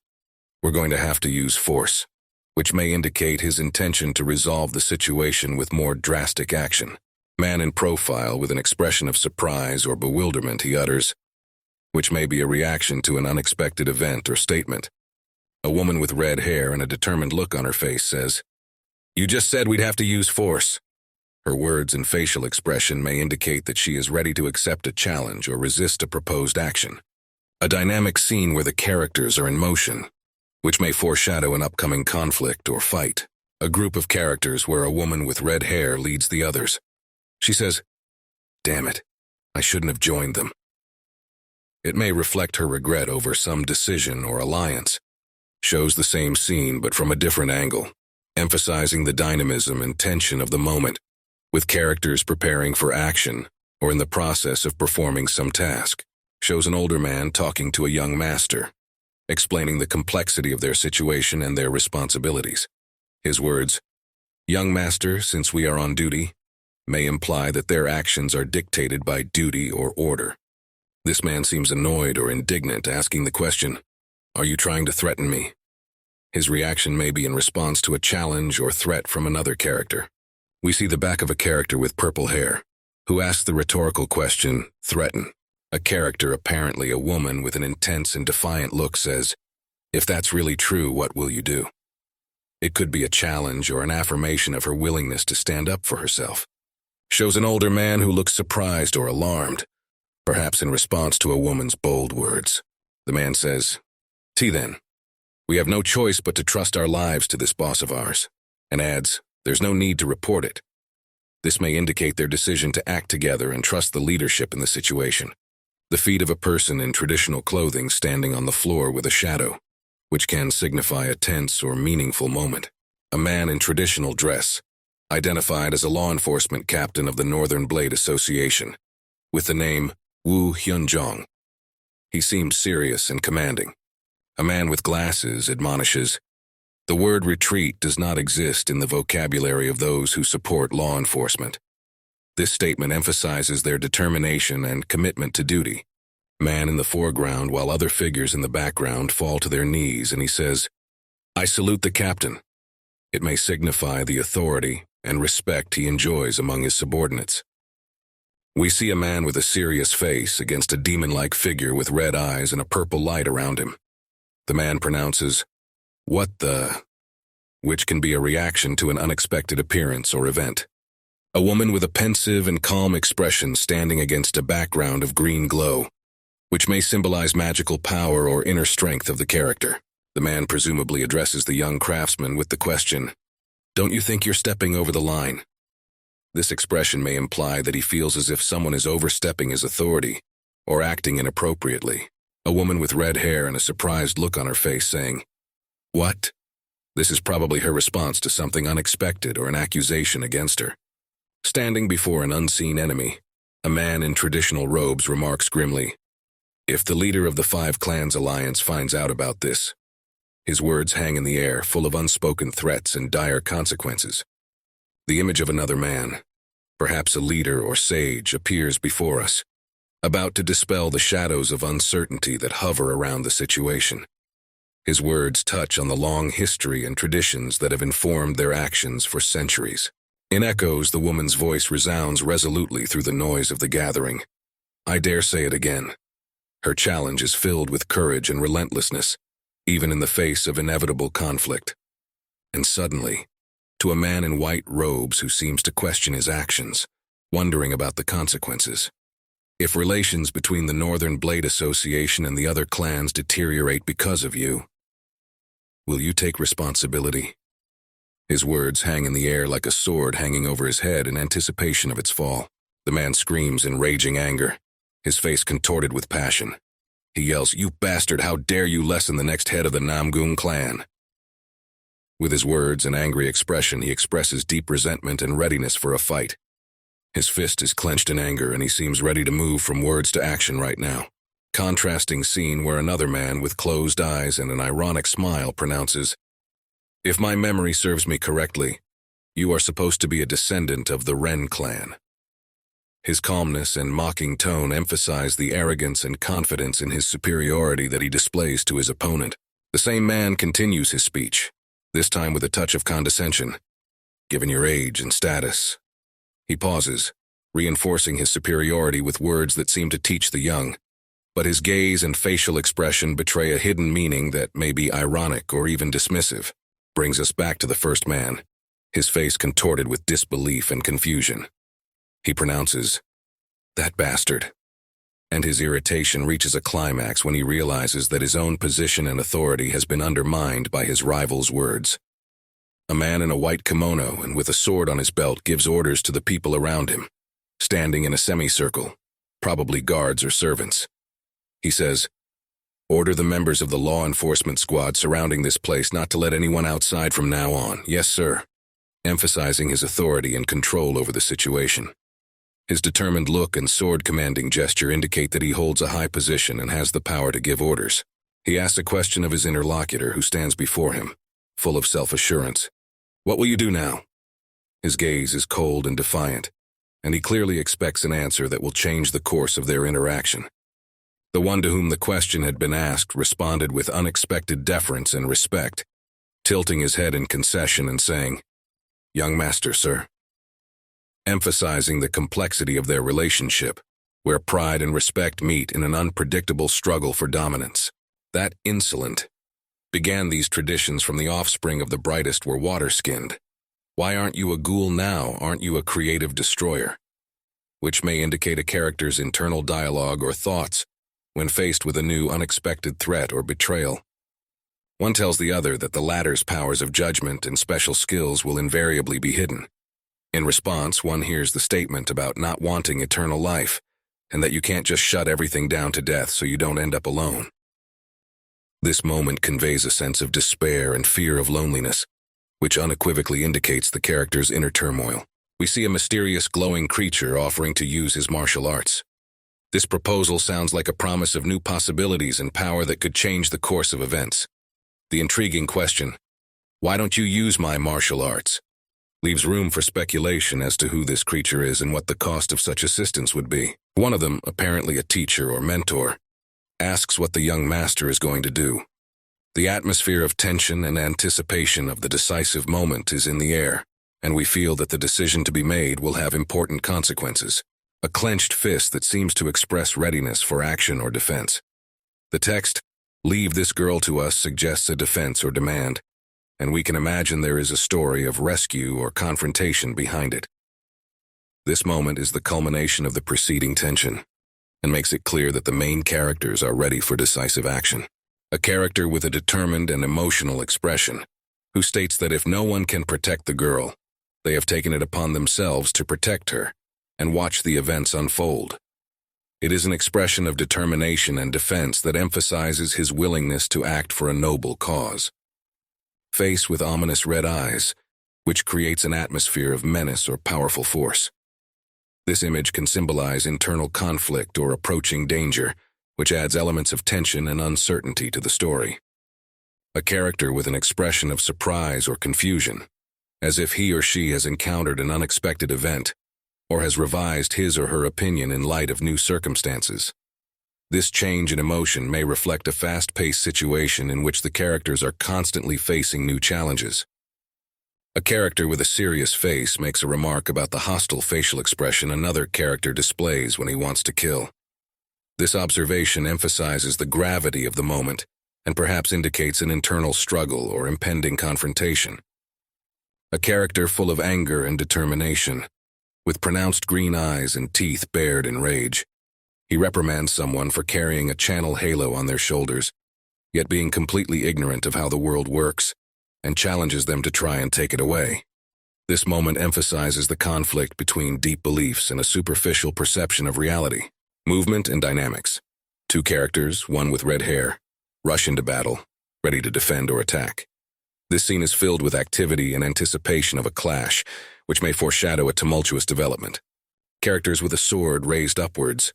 S1: "We're going to have to use force," which may indicate his intention to resolve the situation with more drastic action. Man in profile with an expression of surprise or bewilderment, he utters, which may be a reaction to an unexpected event or statement. A woman with red hair and a determined look on her face says, "You just said we'd have to use force." Her words and facial expression may indicate that she is ready to accept a challenge or resist a proposed action. A dynamic scene where the characters are in motion, which may foreshadow an upcoming conflict or fight. A group of characters where a woman with red hair leads the others. She says, "Damn it, I shouldn't have joined them." It may reflect her regret over some decision or alliance. Shows the same scene but from a different angle, emphasizing the dynamism and tension of the moment, with characters preparing for action or in the process of performing some task. Shows an older man talking to a young master, explaining the complexity of their situation and their responsibilities. His words, "Young master, since we are on duty," may imply that their actions are dictated by duty or order. This man seems annoyed or indignant, asking the question, "Are you trying to threaten me?" His reaction may be in response to a challenge or threat from another character. We see the back of a character with purple hair, who asks the rhetorical question, "Threaten." A character, apparently a woman with an intense and defiant look, says, If that's really true, what will you do? It could be a challenge or an affirmation of her willingness to stand up for herself. Shows an older man who looks surprised or alarmed, perhaps in response to a woman's bold words. The man says, "Tea then. We have no choice but to trust our lives to this boss of ours," and adds, "There's no need to report it." This may indicate their decision to act together and trust the leadership in the situation. The feet of a person in traditional clothing standing on the floor with a shadow, which can signify a tense or meaningful moment. A man in traditional dress, identified as a law enforcement captain of the Northern Blade Association, with the name Woo Hyun-jong. He seems serious and commanding. A man with glasses admonishes, "The word retreat does not exist in the vocabulary of those who support law enforcement." This statement emphasizes their determination and commitment to duty. Man in the foreground, while other figures in the background fall to their knees, and he says, "I salute the captain." It may signify the authority and respect he enjoys among his subordinates. We see a man with a serious face against a demon-like figure with red eyes and a purple light around him. The man pronounces, "What the?" which can be a reaction to an unexpected appearance or event. A woman with a pensive and calm expression standing against a background of green glow, which may symbolize magical power or inner strength of the character. The man presumably addresses the young craftsman with the question, "Don't you think you're stepping over the line?" This expression may imply that he feels as if someone is overstepping his authority or acting inappropriately. A woman with red hair and a surprised look on her face saying, "What?" This is probably her response to something unexpected or an accusation against her. Standing before an unseen enemy, a man in traditional robes remarks grimly, "If the leader of the Five Clans Alliance finds out about this." His words hang in the air, full of unspoken threats and dire consequences. The image of another man, perhaps a leader or sage, appears before us, about to dispel the shadows of uncertainty that hover around the situation. His words touch on the long history and traditions that have informed their actions for centuries. In echoes, the woman's voice resounds resolutely through the noise of the gathering. I dare say it again. Her challenge is filled with courage and relentlessness, even in the face of inevitable conflict. And suddenly, to a man in white robes who seems to question his actions, wondering about the consequences. If relations between the Northern Blade Association and the other clans deteriorate because of you, will you take responsibility? His words hang in the air like a sword hanging over his head in anticipation of its fall. The man screams in raging anger, his face contorted with passion. He yells, "You bastard, how dare you lessen the next head of the Namgung clan?" With his words and angry expression, he expresses deep resentment and readiness for a fight. His fist is clenched in anger, and he seems ready to move from words to action right now. Contrasting scene where another man with closed eyes and an ironic smile pronounces, "If my memory serves me correctly, you are supposed to be a descendant of the Ren clan." His calmness and mocking tone emphasize the arrogance and confidence in his superiority that he displays to his opponent. The same man continues his speech, this time with a touch of condescension. "Given your age and status." He pauses, reinforcing his superiority with words that seem to teach the young, but his gaze and facial expression betray a hidden meaning that may be ironic or even dismissive. Brings us back to the first man, his face contorted with disbelief and confusion. He pronounces, "That bastard," and his irritation reaches a climax when he realizes that his own position and authority has been undermined by his rival's words. A man in a white kimono and with a sword on his belt gives orders to the people around him, standing in a semicircle, probably guards or servants. He says, "Order the members of the law enforcement squad surrounding this place not to let anyone outside from now on. Yes, sir," emphasizing his authority and control over the situation. His determined look and sword-commanding gesture indicate that he holds a high position and has the power to give orders. He asks a question of his interlocutor who stands before him, full of self-assurance. "What will you do now?" His gaze is cold and defiant, and he clearly expects an answer that will change the course of their interaction. The one to whom the question had been asked responded with unexpected deference and respect, tilting his head in concession and saying, "Young master, sir," emphasizing the complexity of their relationship, where pride and respect meet in an unpredictable struggle for dominance. That insolent, Began these traditions from the offspring of the brightest were water-skinned. Why aren't you a ghoul now? Aren't you a creative destroyer? Which may indicate a character's internal dialogue or thoughts when faced with a new unexpected threat or betrayal. One tells the other that the latter's powers of judgment and special skills will invariably be hidden. In response, one hears the statement about not wanting eternal life, and that you can't just shut everything down to death so you don't end up alone. This moment conveys a sense of despair and fear of loneliness, which unequivocally indicates the character's inner turmoil. We see a mysterious glowing creature offering to use his martial arts. This proposal sounds like a promise of new possibilities and power that could change the course of events. The intriguing question, "Why don't you use my martial arts?" leaves room for speculation as to who this creature is and what the cost of such assistance would be. One of them, apparently a teacher or mentor, asks what the young master is going to do. The atmosphere of tension and anticipation of the decisive moment is in the air, and we feel that the decision to be made will have important consequences. A clenched fist that seems to express readiness for action or defense. The text, "Leave this girl to us," suggests a defense or demand, and we can imagine there is a story of rescue or confrontation behind it. This moment is the culmination of the preceding tension, and makes it clear that the main characters are ready for decisive action. A character with a determined and emotional expression, who states that if no one can protect the girl, they have taken it upon themselves to protect her, and watch the events unfold. It is an expression of determination and defense that emphasizes his willingness to act for a noble cause. Face with ominous red eyes, which creates an atmosphere of menace or powerful force. This image can symbolize internal conflict or approaching danger, which adds elements of tension and uncertainty to the story. A character with an expression of surprise or confusion, as if he or she has encountered an unexpected event, or has revised his or her opinion in light of new circumstances. This change in emotion may reflect a fast-paced situation in which the characters are constantly facing new challenges. A character with a serious face makes a remark about the hostile facial expression another character displays when he wants to kill. This observation emphasizes the gravity of the moment and perhaps indicates an internal struggle or impending confrontation. A character full of anger and determination, with pronounced green eyes and teeth bared in rage. He reprimands someone for carrying a channel halo on their shoulders, yet being completely ignorant of how the world works, and challenges them to try and take it away. This moment emphasizes the conflict between deep beliefs and a superficial perception of reality. Movement and dynamics. Two characters, one with red hair, rush into battle, ready to defend or attack. This scene is filled with activity and anticipation of a clash, which may foreshadow a tumultuous development. Characters with a sword raised upwards,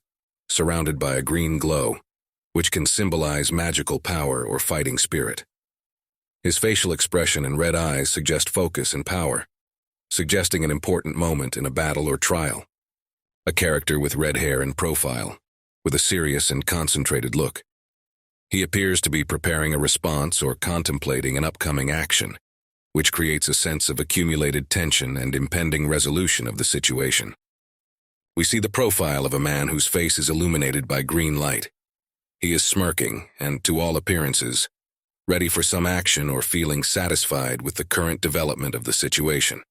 S1: surrounded by a green glow, which can symbolize magical power or fighting spirit. His facial expression and red eyes suggest focus and power, suggesting an important moment in a battle or trial. A character with red hair and profile, with a serious and concentrated look. He appears to be preparing a response or contemplating an upcoming action, which creates a sense of accumulated tension and impending resolution of the situation. We see the profile of a man whose face is illuminated by green light. He is smirking and, to all appearances, ready for some action or feeling satisfied with the current development of the situation.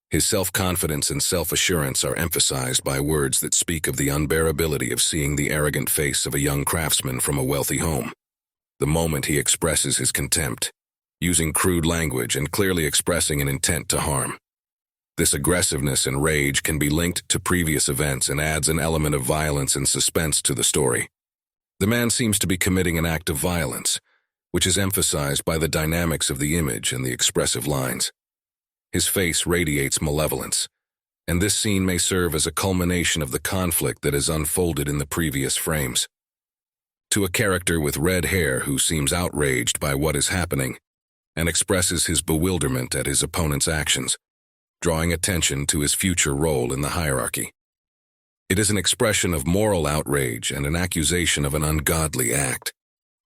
S1: His self-confidence and self-assurance are emphasized by words that speak of the unbearability of seeing the arrogant face of a young craftsman from a wealthy home. The moment he expresses his contempt, using crude language and clearly expressing an intent to harm. This aggressiveness and rage can be linked to previous events and adds an element of violence and suspense to the story. The man seems to be committing an act of violence, which is emphasized by the dynamics of the image and the expressive lines. His face radiates malevolence, and this scene may serve as a culmination of the conflict that has unfolded in the previous frames. To a character with red hair who seems outraged by what is happening and expresses his bewilderment at his opponent's actions, drawing attention to his future role in the hierarchy. It is an expression of moral outrage and an accusation of an ungodly act,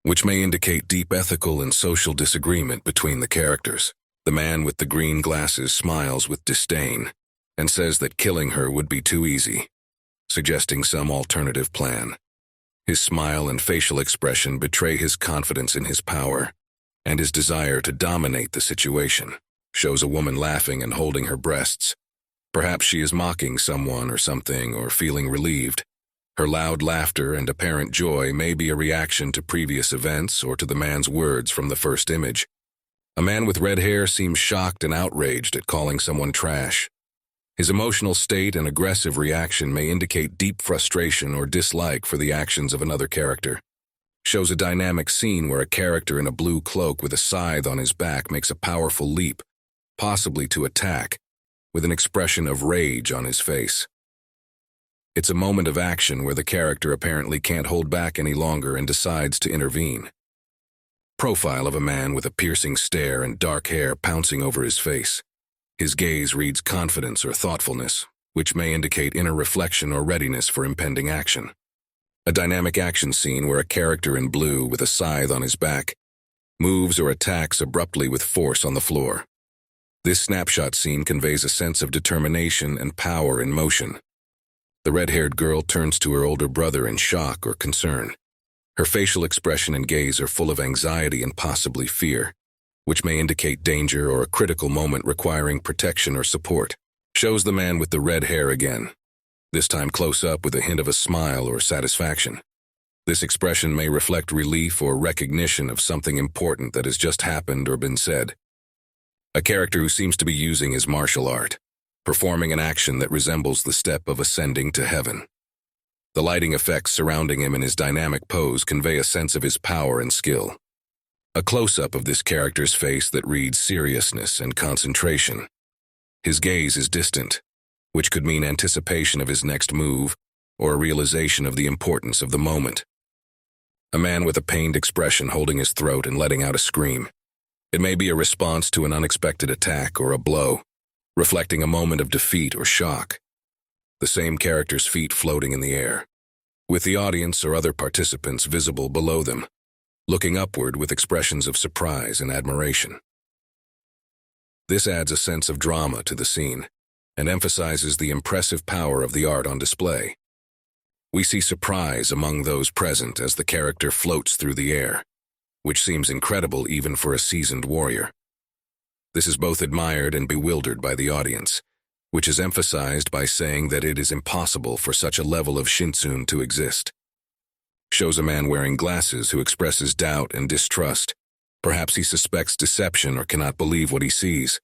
S1: which may indicate deep ethical and social disagreement between the characters. The man with the green glasses smiles with disdain and says that killing her would be too easy, suggesting some alternative plan. His smile and facial expression betray his confidence in his power and his desire to dominate the situation. Shows a woman laughing and holding her breasts. Perhaps she is mocking someone or something or feeling relieved. Her loud laughter and apparent joy may be a reaction to previous events or to the man's words from the first image. A man with red hair seems shocked and outraged at calling someone trash. His emotional state and aggressive reaction may indicate deep frustration or dislike for the actions of another character. Shows a dynamic scene where a character in a blue cloak with a scythe on his back makes a powerful leap, possibly to attack, with an expression of rage on his face. It's a moment of action where the character apparently can't hold back any longer and decides to intervene. Profile of a man with a piercing stare and dark hair pouncing over his face. His gaze reads confidence or thoughtfulness, which may indicate inner reflection or readiness for impending action. A dynamic action scene where a character in blue with a scythe on his back moves or attacks abruptly with force on the floor. This snapshot scene conveys a sense of determination and power in motion. The red-haired girl turns to her older brother in shock or concern. Her facial expression and gaze are full of anxiety and possibly fear, which may indicate danger or a critical moment requiring protection or support. Shows the man with the red hair again, this time close up with a hint of a smile or satisfaction. This expression may reflect relief or recognition of something important that has just happened or been said. A character who seems to be using his martial art, performing an action that resembles the step of ascending to heaven. The lighting effects surrounding him in his dynamic pose convey a sense of his power and skill. A close-up of this character's face that reads seriousness and concentration. His gaze is distant, which could mean anticipation of his next move or a realization of the importance of the moment. A man with a pained expression holding his throat and letting out a scream. It may be a response to an unexpected attack or a blow, reflecting a moment of defeat or shock. The same character's feet floating in the air, with the audience or other participants visible below them, looking upward with expressions of surprise and admiration. This adds a sense of drama to the scene and emphasizes the impressive power of the art on display. We see surprise among those present as the character floats through the air, which seems incredible even for a seasoned warrior. This is both admired and bewildered by the audience, which is emphasized by saying that it is impossible for such a level of Shinsun to exist. Shows a man wearing glasses who expresses doubt and distrust. Perhaps he suspects deception or cannot believe what he sees.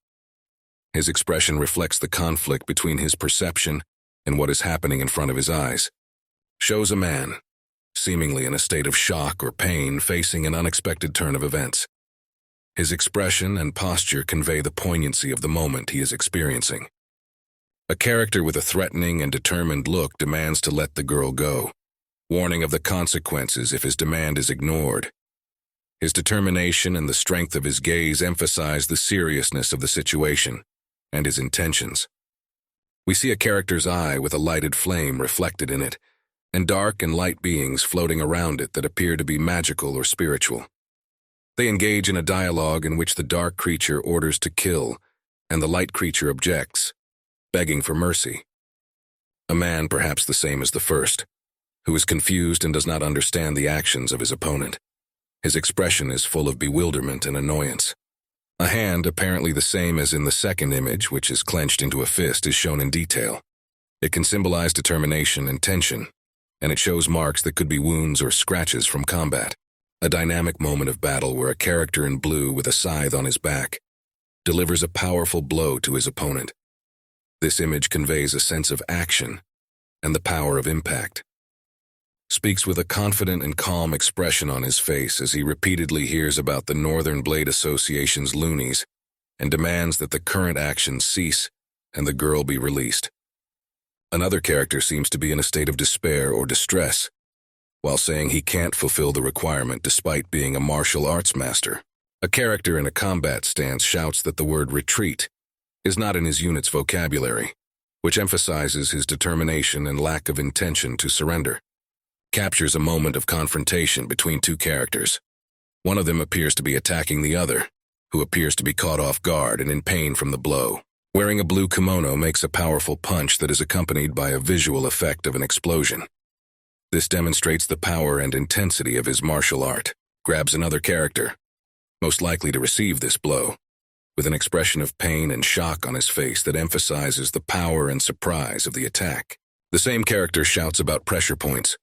S1: His expression reflects the conflict between his perception and what is happening in front of his eyes. Shows a man, seemingly in a state of shock or pain, facing an unexpected turn of events. His expression and posture convey the poignancy of the moment he is experiencing. A character with a threatening and determined look demands to let the girl go, warning of the consequences if his demand is ignored. His determination and the strength of his gaze emphasize the seriousness of the situation and his intentions. We see a character's eye with a lighted flame reflected in it, and dark and light beings floating around it that appear to be magical or spiritual. They engage in a dialogue in which the dark creature orders to kill, and the light creature objects, begging for mercy. A man, perhaps the same as the first, who is confused and does not understand the actions of his opponent. His expression is full of bewilderment and annoyance. A hand, apparently the same as in the second image, which is clenched into a fist, is shown in detail. It can symbolize determination and tension, and it shows marks that could be wounds or scratches from combat. A dynamic moment of battle where a character in blue with a scythe on his back delivers a powerful blow to his opponent. This image conveys a sense of action and the power of impact. Speaks with a confident and calm expression on his face as he repeatedly hears about the Northern Blade Association's loonies and demands that the current actions cease and the girl be released. Another character seems to be in a state of despair or distress, while saying he can't fulfill the requirement despite being a martial arts master. A character in a combat stance shouts that the word retreat is not in his unit's vocabulary, which emphasizes his determination and lack of intention to surrender. Captures a moment of confrontation between two characters. One of them appears to be attacking the other, who appears to be caught off guard and in pain from the blow. Wearing a blue kimono makes a powerful punch that is accompanied by a visual effect of an explosion. This demonstrates the power and intensity of his martial art. Grabs another character. most likely to receive this blow, with an expression of pain and shock on his face that emphasizes the power and surprise of the attack. The same character shouts about pressure points,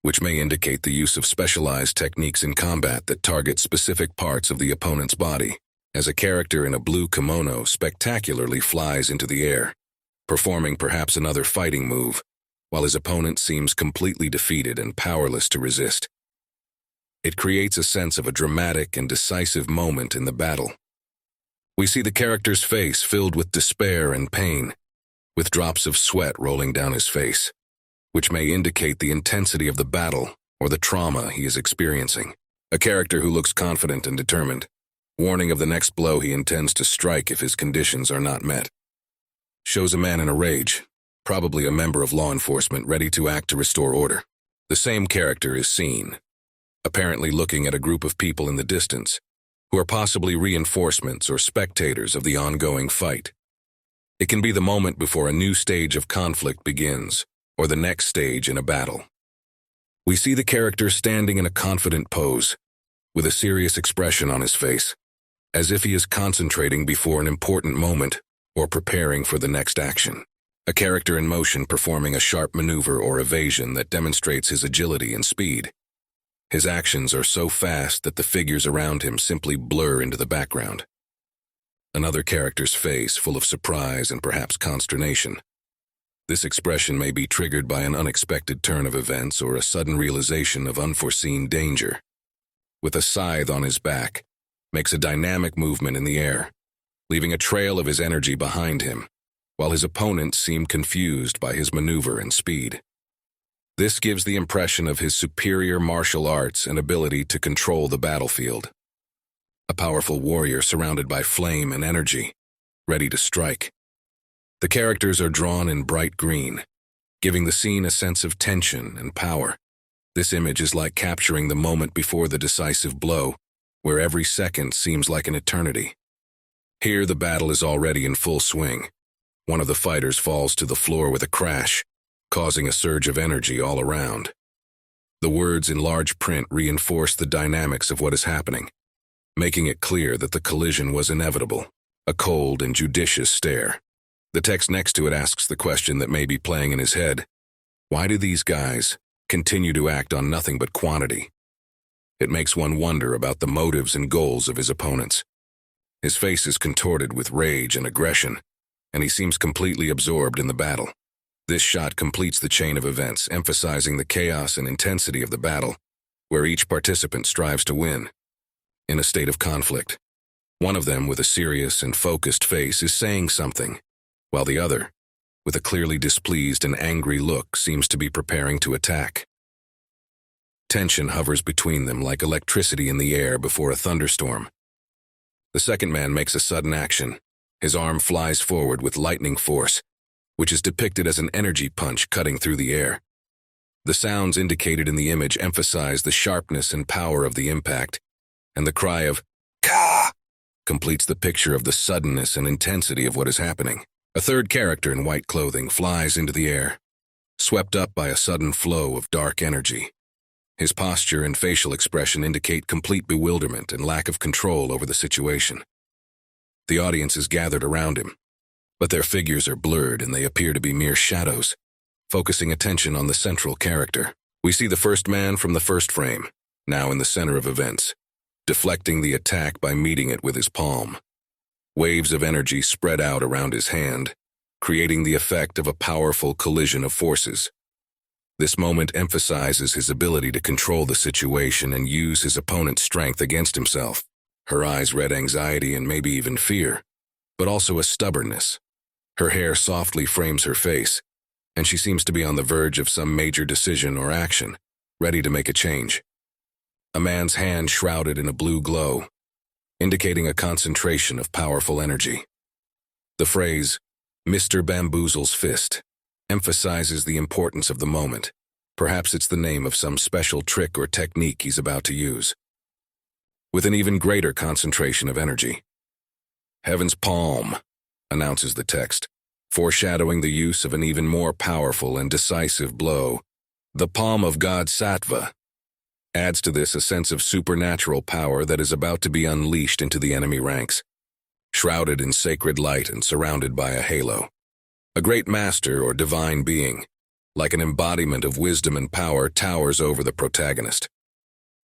S1: which may indicate the use of specialized techniques in combat that target specific parts of the opponent's body, as a character in a blue kimono spectacularly flies into the air, performing perhaps another fighting move, while his opponent seems completely defeated and powerless to resist. It creates a sense of a dramatic and decisive moment in the battle. We see the character's face filled with despair and pain, with drops of sweat rolling down his face, which may indicate the intensity of the battle or the trauma he is experiencing. A character who looks confident and determined, warning of the next blow he intends to strike if his conditions are not met. Shows a man in a rage, probably a member of law enforcement ready to act to restore order. The same character is seen, apparently looking at a group of people in the distance, who are possibly reinforcements or spectators of the ongoing fight. It can be the moment before a new stage of conflict begins, or the next stage in a battle. We see the character standing in a confident pose, with a serious expression on his face, as if he is concentrating before an important moment or preparing for the next action. A character in motion performing a sharp maneuver or evasion that demonstrates his agility and speed. His actions are so fast that the figures around him simply blur into the background. Another character's face full of surprise and perhaps consternation. This expression may be triggered by an unexpected turn of events or a sudden realization of unforeseen danger. With a scythe on his back, makes a dynamic movement in the air, leaving a trail of his energy behind him, while his opponents seem confused by his maneuver and speed. This gives the impression of his superior martial arts and ability to control the battlefield. A powerful warrior surrounded by flame and energy, ready to strike. The characters are drawn in bright green, giving the scene a sense of tension and power. This image is like capturing the moment before the decisive blow, where every second seems like an eternity. Here the battle is already in full swing. One of the fighters falls to the floor with a crash, causing a surge of energy all around. The words in large print reinforce the dynamics of what is happening, making it clear that the collision was inevitable. A cold and judicious stare. The text next to it asks the question that may be playing in his head. Why do these guys continue to act on nothing but quantity? It makes one wonder about the motives and goals of his opponents. His face is contorted with rage and aggression, and he seems completely absorbed in the battle. This shot completes the chain of events, emphasizing the chaos and intensity of the battle, where each participant strives to win. In a state of conflict, one of them with a serious and focused face is saying something, while the other, with a clearly displeased and angry look, seems to be preparing to attack. Tension hovers between them like electricity in the air before a thunderstorm. The second man makes a sudden action. His arm flies forward with lightning force, which is depicted as an energy punch cutting through the air. The sounds indicated in the image emphasize the sharpness and power of the impact, and the cry of "Ka!" completes the picture of the suddenness and intensity of what is happening. A third character in white clothing flies into the air, swept up by a sudden flow of dark energy. His posture and facial expression indicate complete bewilderment and lack of control over the situation. The audience is gathered around him, but their figures are blurred and they appear to be mere shadows, focusing attention on the central character. We see the first man from the first frame, now in the center of events, deflecting the attack by meeting it with his palm. Waves of energy spread out around his hand, creating the effect of a powerful collision of forces. This moment emphasizes his ability to control the situation and use his opponent's strength against himself. Her eyes read anxiety and maybe even fear, but also a stubbornness. Her hair softly frames her face, and she seems to be on the verge of some major decision or action, ready to make a change. A man's hand shrouded in a blue glow, indicating a concentration of powerful energy. The phrase, "Mr. Bamboozle's fist," emphasizes the importance of the moment. Perhaps it's the name of some special trick or technique he's about to use. With an even greater concentration of energy. "Heaven's palm," announces the text, foreshadowing the use of an even more powerful and decisive blow, the palm of God Sattva. adds to this a sense of supernatural power that is about to be unleashed into the enemy ranks, shrouded in sacred light and surrounded by a halo. A great master or divine being, like an embodiment of wisdom and power, towers over the protagonist.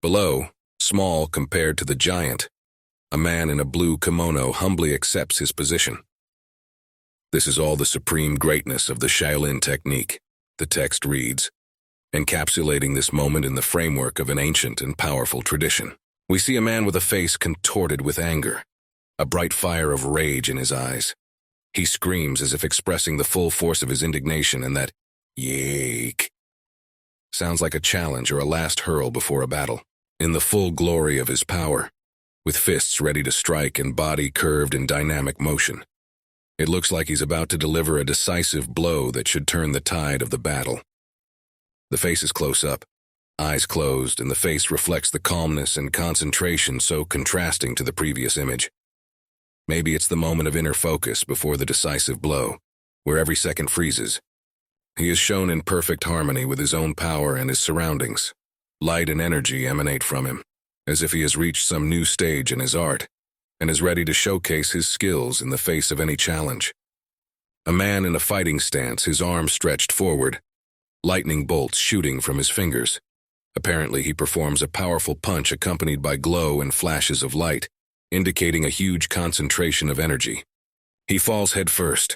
S1: Below, small compared to the giant, a man in a blue kimono humbly accepts his position. This is all the supreme greatness of the Shaolin technique, the text reads, encapsulating this moment in the framework of an ancient and powerful tradition. We see a man with a face contorted with anger, a bright fire of rage in his eyes. He screams as if expressing the full force of his indignation, and that "Yeek" sounds like a challenge or a last hurl before a battle. In the full glory of his power, with fists ready to strike and body curved in dynamic motion, it looks like he's about to deliver a decisive blow that should turn the tide of the battle. The face is close up, eyes closed, and the face reflects the calmness and concentration so contrasting to the previous image. Maybe it's the moment of inner focus before the decisive blow, where every second freezes. He is shown in perfect harmony with his own power and his surroundings. Light and energy emanate from him, as if he has reached some new stage in his art, and is ready to showcase his skills in the face of any challenge. A man in a fighting stance, his arms stretched forward, lightning bolts shooting from his fingers. Apparently he performs a powerful punch accompanied by glow and flashes of light, indicating a huge concentration of energy. He falls head first,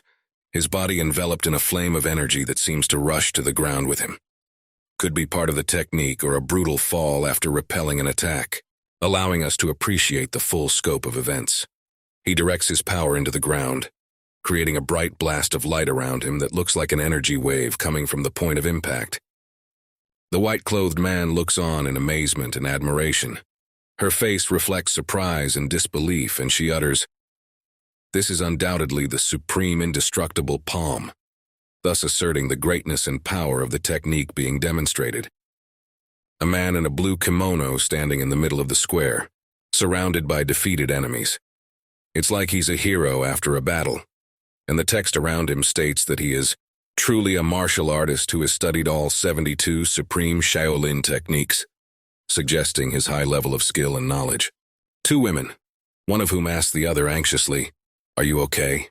S1: his body enveloped in a flame of energy that seems to rush to the ground with him. Could be part of the technique or a brutal fall after repelling an attack, allowing us to appreciate the full scope of events. He directs his power into the ground, creating a bright blast of light around him that looks like an energy wave coming from the point of impact. The white-clothed man looks on in amazement and admiration. Her face reflects surprise and disbelief, and she utters, "This is undoubtedly the supreme indestructible palm," thus asserting the greatness and power of the technique being demonstrated. A man in a blue kimono standing in the middle of the square, surrounded by defeated enemies. It's like he's a hero after a battle, and the text around him states that he is truly a martial artist who has studied all 72 supreme Shaolin techniques, suggesting his high level of skill and knowledge. Two women, one of whom asks the other anxiously, "Are you okay?"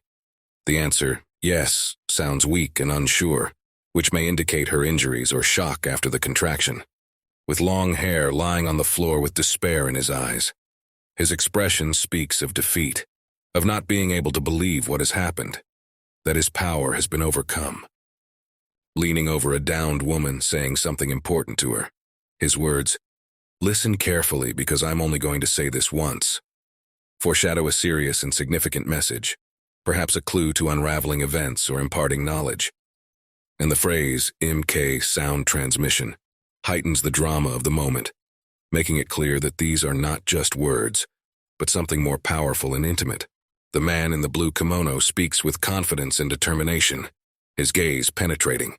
S1: The answer, "Yes," sounds weak and unsure, which may indicate her injuries or shock after the contraction. With long hair lying on the floor with despair in his eyes, his expression speaks of defeat, of not being able to believe what has happened, that his power has been overcome. Leaning over a downed woman saying something important to her, his words, "Listen carefully because I'm only going to say this once," foreshadow a serious and significant message, perhaps a clue to unraveling events or imparting knowledge. And the phrase, "MK sound transmission," heightens the drama of the moment, making it clear that these are not just words, but something more powerful and intimate. The man in the blue kimono speaks with confidence and determination, his gaze penetrating.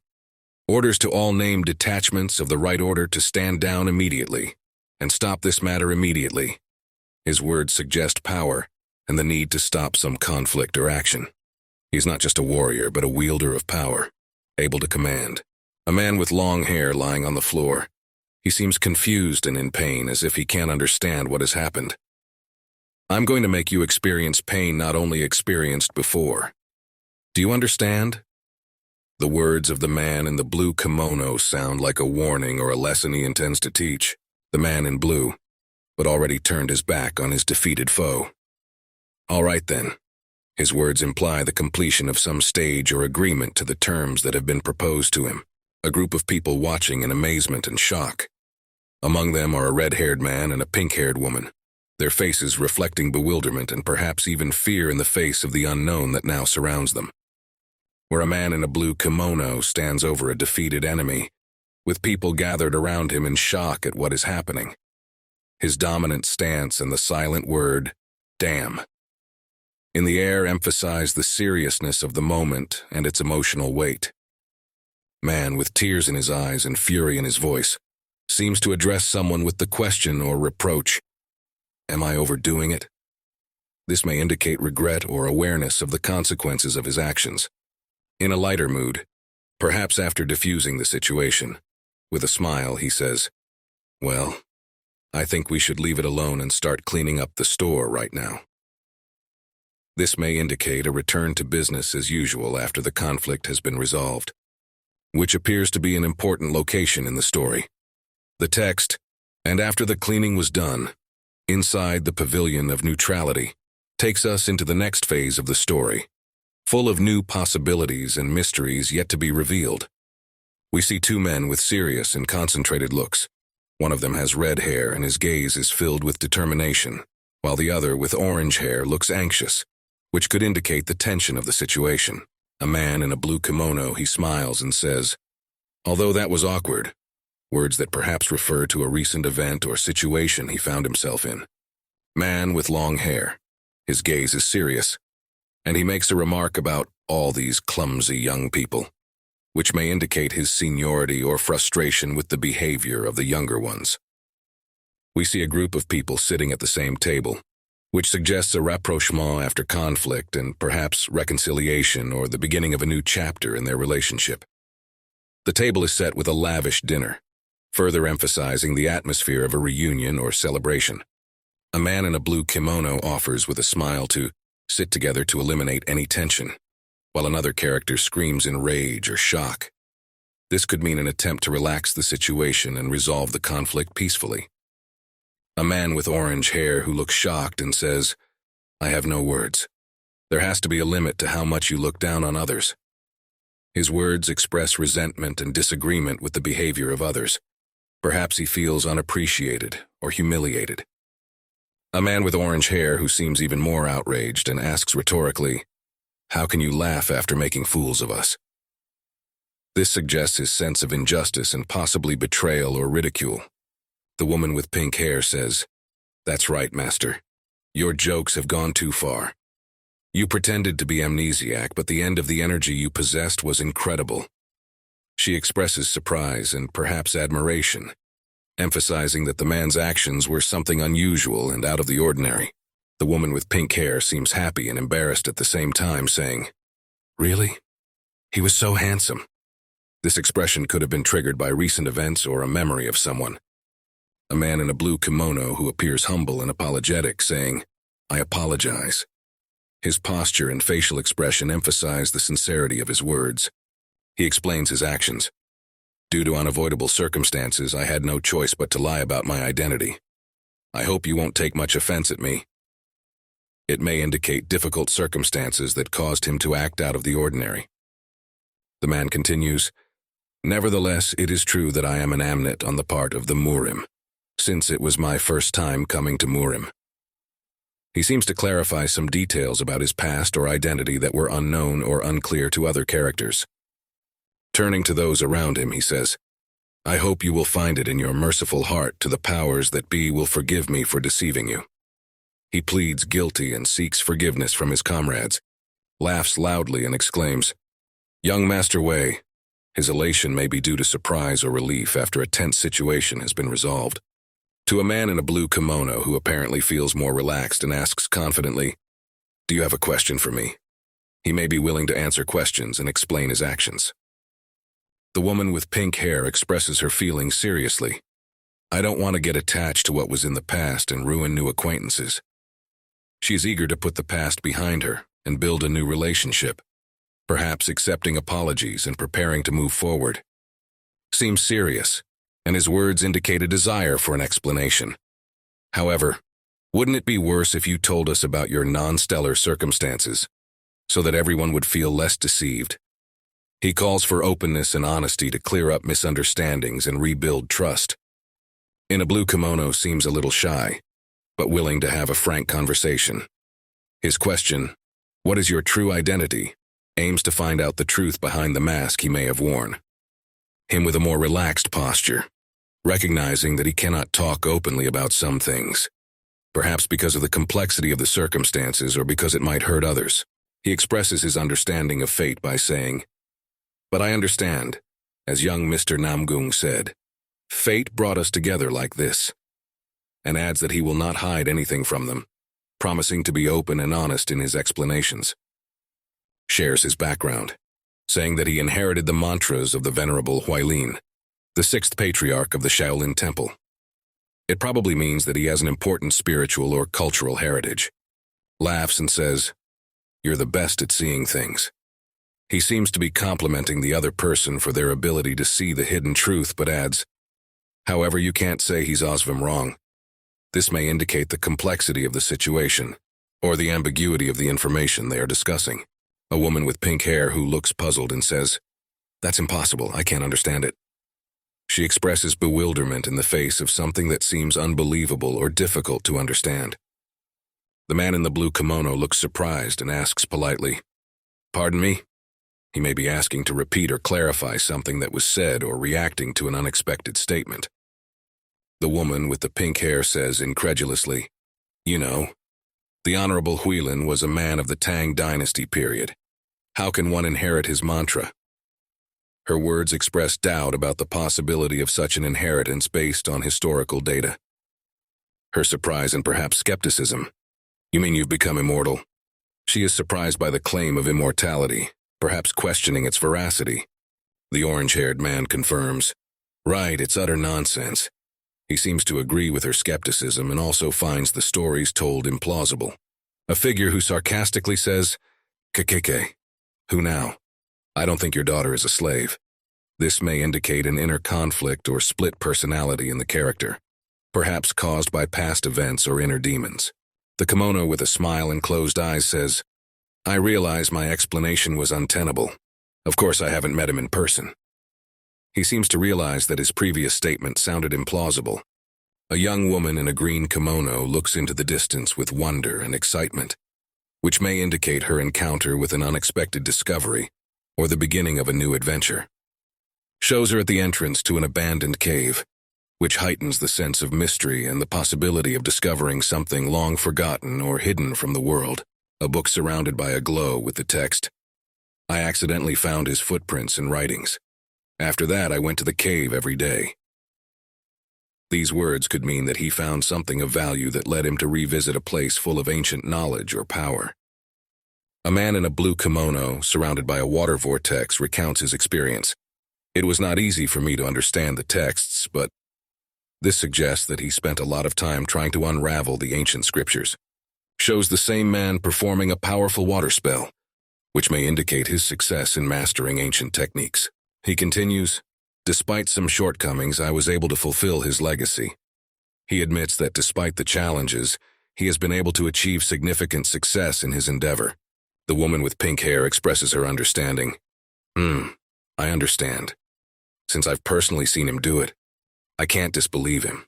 S1: Orders to all named detachments of the right order to stand down immediately and stop this matter immediately. His words suggest power and the need to stop some conflict or action. He's not just a warrior, but a wielder of power, able to command. A man with long hair lying on the floor. He seems confused and in pain, as if he can't understand what has happened. "I'm going to make you experience pain not only experienced before. Do you understand?" The words of the man in the blue kimono sound like a warning or a lesson he intends to teach. The man in blue, but already turned his back on his defeated foe. "All right then." His words imply the completion of some stage or agreement to the terms that have been proposed to him. A group of people watching in amazement and shock. Among them are a red-haired man and a pink-haired woman, their faces reflecting bewilderment and perhaps even fear in the face of the unknown that now surrounds them. Where a man in a blue kimono stands over a defeated enemy, with people gathered around him in shock at what is happening. His dominant stance and the silent word, "Damn," in the air emphasize the seriousness of the moment and its emotional weight. Man, with tears in his eyes and fury in his voice, seems to address someone with the question or reproach, "Am I overdoing it?" This may indicate regret or awareness of the consequences of his actions. In a lighter mood, perhaps after diffusing the situation, with a smile he says, "Well, I think we should leave it alone and start cleaning up the store right now. This may indicate a return to business as usual after the conflict has been resolved, which appears to be an important location in the story. The text, "And after the cleaning was done, inside the pavilion of neutrality," takes us into the next phase of the story, full of new possibilities and mysteries yet to be revealed. We see two men with serious and concentrated looks. One of them has red hair and his gaze is filled with determination, while the other with orange hair looks anxious, which could indicate the tension of the situation. A man in a blue kimono, he smiles and says, "Although that was awkward," words that perhaps refer to a recent event or situation he found himself in. Man with long hair. His gaze is serious, and he makes a remark about all these clumsy young people, which may indicate his seniority or frustration with the behavior of the younger ones. We see a group of people sitting at the same table, which suggests a rapprochement after conflict and perhaps reconciliation or the beginning of a new chapter in their relationship. The table is set with a lavish dinner, further emphasizing the atmosphere of a reunion or celebration. A man in a blue kimono offers with a smile to sit together to eliminate any tension, while another character screams in rage or shock. This could mean an attempt to relax the situation and resolve the conflict peacefully. A man with orange hair who looks shocked and says, "I have no words. There has to be a limit to how much you look down on others." His words express resentment and disagreement with the behavior of others. Perhaps he feels unappreciated or humiliated. A man with orange hair who seems even more outraged and asks rhetorically, "How can you laugh after making fools of us?" This suggests his sense of injustice and possibly betrayal or ridicule. The woman with pink hair says, "That's right, master. Your jokes have gone too far. You pretended to be amnesiac, but the end of the energy you possessed was incredible." She expresses surprise and perhaps admiration, emphasizing that the man's actions were something unusual and out of the ordinary. The woman with pink hair seems happy and embarrassed at the same time, saying, "Really? He was so handsome." This expression could have been triggered by recent events or a memory of someone. A man in a blue kimono who appears humble and apologetic, saying, "I apologize." His posture and facial expression emphasize the sincerity of his words. He explains his actions. "Due to unavoidable circumstances, I had no choice but to lie about my identity. I hope you won't take much offense at me." It may indicate difficult circumstances that caused him to act out of the ordinary. The man continues, "Nevertheless, it is true that I am an amnet on the part of the Murim, since it was my first time coming to Murim." He seems to clarify some details about his past or identity that were unknown or unclear to other characters. Turning to those around him, he says, "I hope you will find it in your merciful heart to the powers that be will forgive me for deceiving you." He pleads guilty and seeks forgiveness from his comrades, laughs loudly and exclaims, "Young Master Wei." His elation may be due to surprise or relief after a tense situation has been resolved. To a man in a blue kimono who apparently feels more relaxed and asks confidently, "Do you have a question for me?" He may be willing to answer questions and explain his actions. The woman with pink hair expresses her feelings seriously. "I don't want to get attached to what was in the past and ruin new acquaintances." She is eager to put the past behind her and build a new relationship, perhaps accepting apologies and preparing to move forward. Seems serious, and his words indicate a desire for an explanation. However, wouldn't it be worse if you told us about your non-stellar circumstances, so that everyone would feel less deceived? He calls for openness and honesty to clear up misunderstandings and rebuild trust. In a blue kimono seems a little shy, but willing to have a frank conversation. His question, "What is your true identity?" aims to find out the truth behind the mask he may have worn. Him with a more relaxed posture, recognizing that he cannot talk openly about some things, perhaps because of the complexity of the circumstances or because it might hurt others. He expresses his understanding of fate by saying, "But I understand, as young Mr. Namgung said, fate brought us together like this," and adds that he will not hide anything from them, promising to be open and honest in his explanations. Shares his background, saying that he inherited the mantras of the Venerable Huailin, the sixth patriarch of the Shaolin Temple. It probably means that he has an important spiritual or cultural heritage. Laughs and says, "You're the best at seeing things." He seems to be complimenting the other person for their ability to see the hidden truth, but adds, "However, you can't say he's Osvam wrong. This may indicate the complexity of the situation, or the ambiguity of the information they are discussing." A woman with pink hair who looks puzzled and says, "That's impossible, I can't understand it." She expresses bewilderment in the face of something that seems unbelievable or difficult to understand. The man in the blue kimono looks surprised and asks politely, "Pardon me?" He may be asking to repeat or clarify something that was said or reacting to an unexpected statement. The woman with the pink hair says incredulously, "You know, the Honorable Huilin was a man of the Tang dynasty period. How can one inherit his mantra?" Her words express doubt about the possibility of such an inheritance based on historical data. Her surprise and perhaps skepticism. "You mean you've become immortal?" She is surprised by the claim of immortality, perhaps questioning its veracity. The orange-haired man confirms, "Right, it's utter nonsense." He seems to agree with her skepticism and also finds the stories told implausible. A figure who sarcastically says, "Kekeke, who now? I don't think your daughter is a slave." This may indicate an inner conflict or split personality in the character, perhaps caused by past events or inner demons. The kimono with a smile and closed eyes says, "I realize my explanation was untenable. Of course, I haven't met him in person." He seems to realize that his previous statement sounded implausible. A young woman in a green kimono looks into the distance with wonder and excitement, which may indicate her encounter with an unexpected discovery or the beginning of a new adventure. Shows her at the entrance to an abandoned cave, which heightens the sense of mystery and the possibility of discovering something long forgotten or hidden from the world. A book surrounded by a glow with the text, "I accidentally found his footprints and writings. After that, I went to the cave every day." These words could mean that he found something of value that led him to revisit a place full of ancient knowledge or power. A man in a blue kimono, surrounded by a water vortex, recounts his experience. "It was not easy for me to understand the texts, but..." This suggests that he spent a lot of time trying to unravel the ancient scriptures. Shows the same man performing a powerful water spell, which may indicate his success in mastering ancient techniques. He continues, "Despite some shortcomings, I was able to fulfill his legacy." He admits that despite the challenges, he has been able to achieve significant success in his endeavor. The woman with pink hair expresses her understanding. I understand. Since I've personally seen him do it, I can't disbelieve him."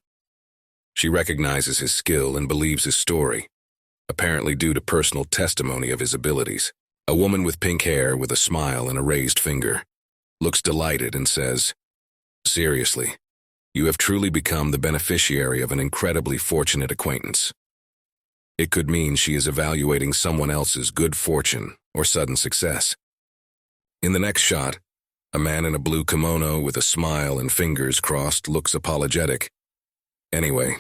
S1: She recognizes his skill and believes his story, apparently due to personal testimony of his abilities. A woman with pink hair with a smile and a raised finger looks delighted and says, "Seriously, you have truly become the beneficiary of an incredibly fortunate acquaintance." It could mean she is evaluating someone else's good fortune or sudden success. In the next shot, a man in a blue kimono with a smile and fingers crossed looks apologetic. "Anyway,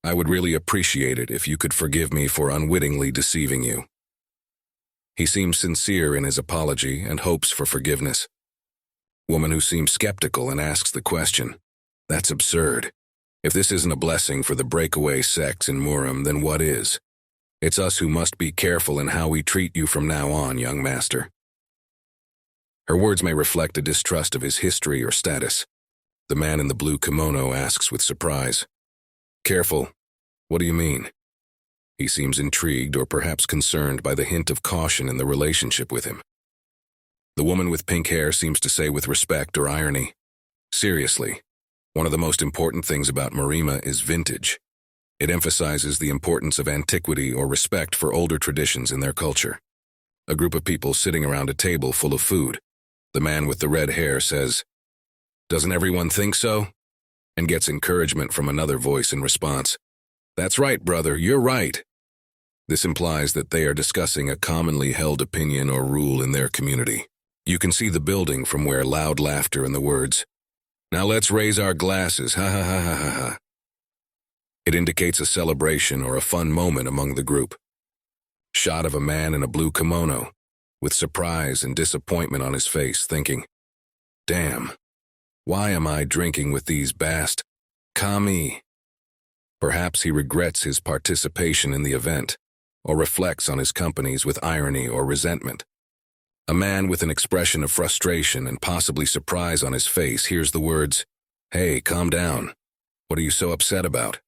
S1: I would really appreciate it if you could forgive me for unwittingly deceiving you." He seems sincere in his apology and hopes for forgiveness. Woman who seems skeptical and asks the question, "That's absurd. If this isn't a blessing for the breakaway sects in Murim, then what is? It's us who must be careful in how we treat you from now on, young master." Her words may reflect a distrust of his history or status. The man in the blue kimono asks with surprise, "Careful? What do you mean?" He seems intrigued or perhaps concerned by the hint of caution in the relationship with him. The woman with pink hair seems to say with respect or irony, "Seriously, one of the most important things about Marima is vintage. It emphasizes the importance of antiquity or respect for older traditions in their culture." A group of people sitting around a table full of food. The man with the red hair says, "Doesn't everyone think so?" and gets encouragement from another voice in response, "That's right, brother, you're right." This implies that they are discussing a commonly held opinion or rule in their community. You can see the building from where loud laughter and the words, "Now let's raise our glasses, ha ha ha ha ha ha." It indicates a celebration or a fun moment among the group. Shot of a man in a blue kimono, with surprise and disappointment on his face, thinking, "Damn, why am I drinking with these kami?" Perhaps he regrets his participation in the event, or reflects on his companies with irony or resentment. A man with an expression of frustration and possibly surprise on his face hears the words, "Hey, calm down. What are you so upset about?"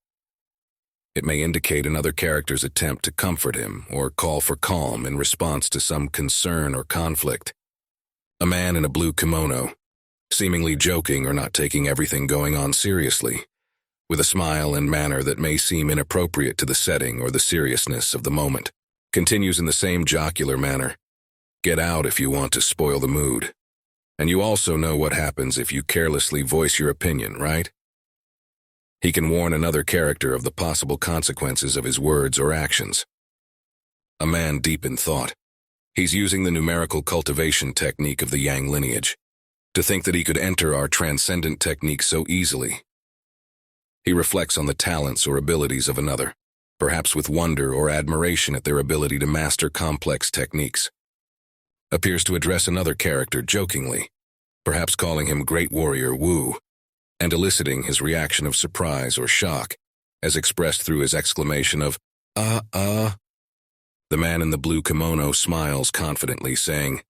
S1: It may indicate another character's attempt to comfort him or call for calm in response to some concern or conflict. A man in a blue kimono, seemingly joking or not taking everything going on seriously, with a smile and manner that may seem inappropriate to the setting or the seriousness of the moment, continues in the same jocular manner. Get out if you want to spoil the mood. And you also know what happens if you carelessly voice your opinion, right? He can warn another character of the possible consequences of his words or actions. A man deep in thought. He's using the numerical cultivation technique of the Yang lineage. To think that he could enter our transcendent technique so easily. He reflects on the talents or abilities of another, perhaps with wonder or admiration at their ability to master complex techniques. Appears to address another character jokingly, perhaps calling him Great Warrior Wu, and eliciting his reaction of surprise or shock, as expressed through his exclamation of, The man in the blue kimono smiles confidently, saying,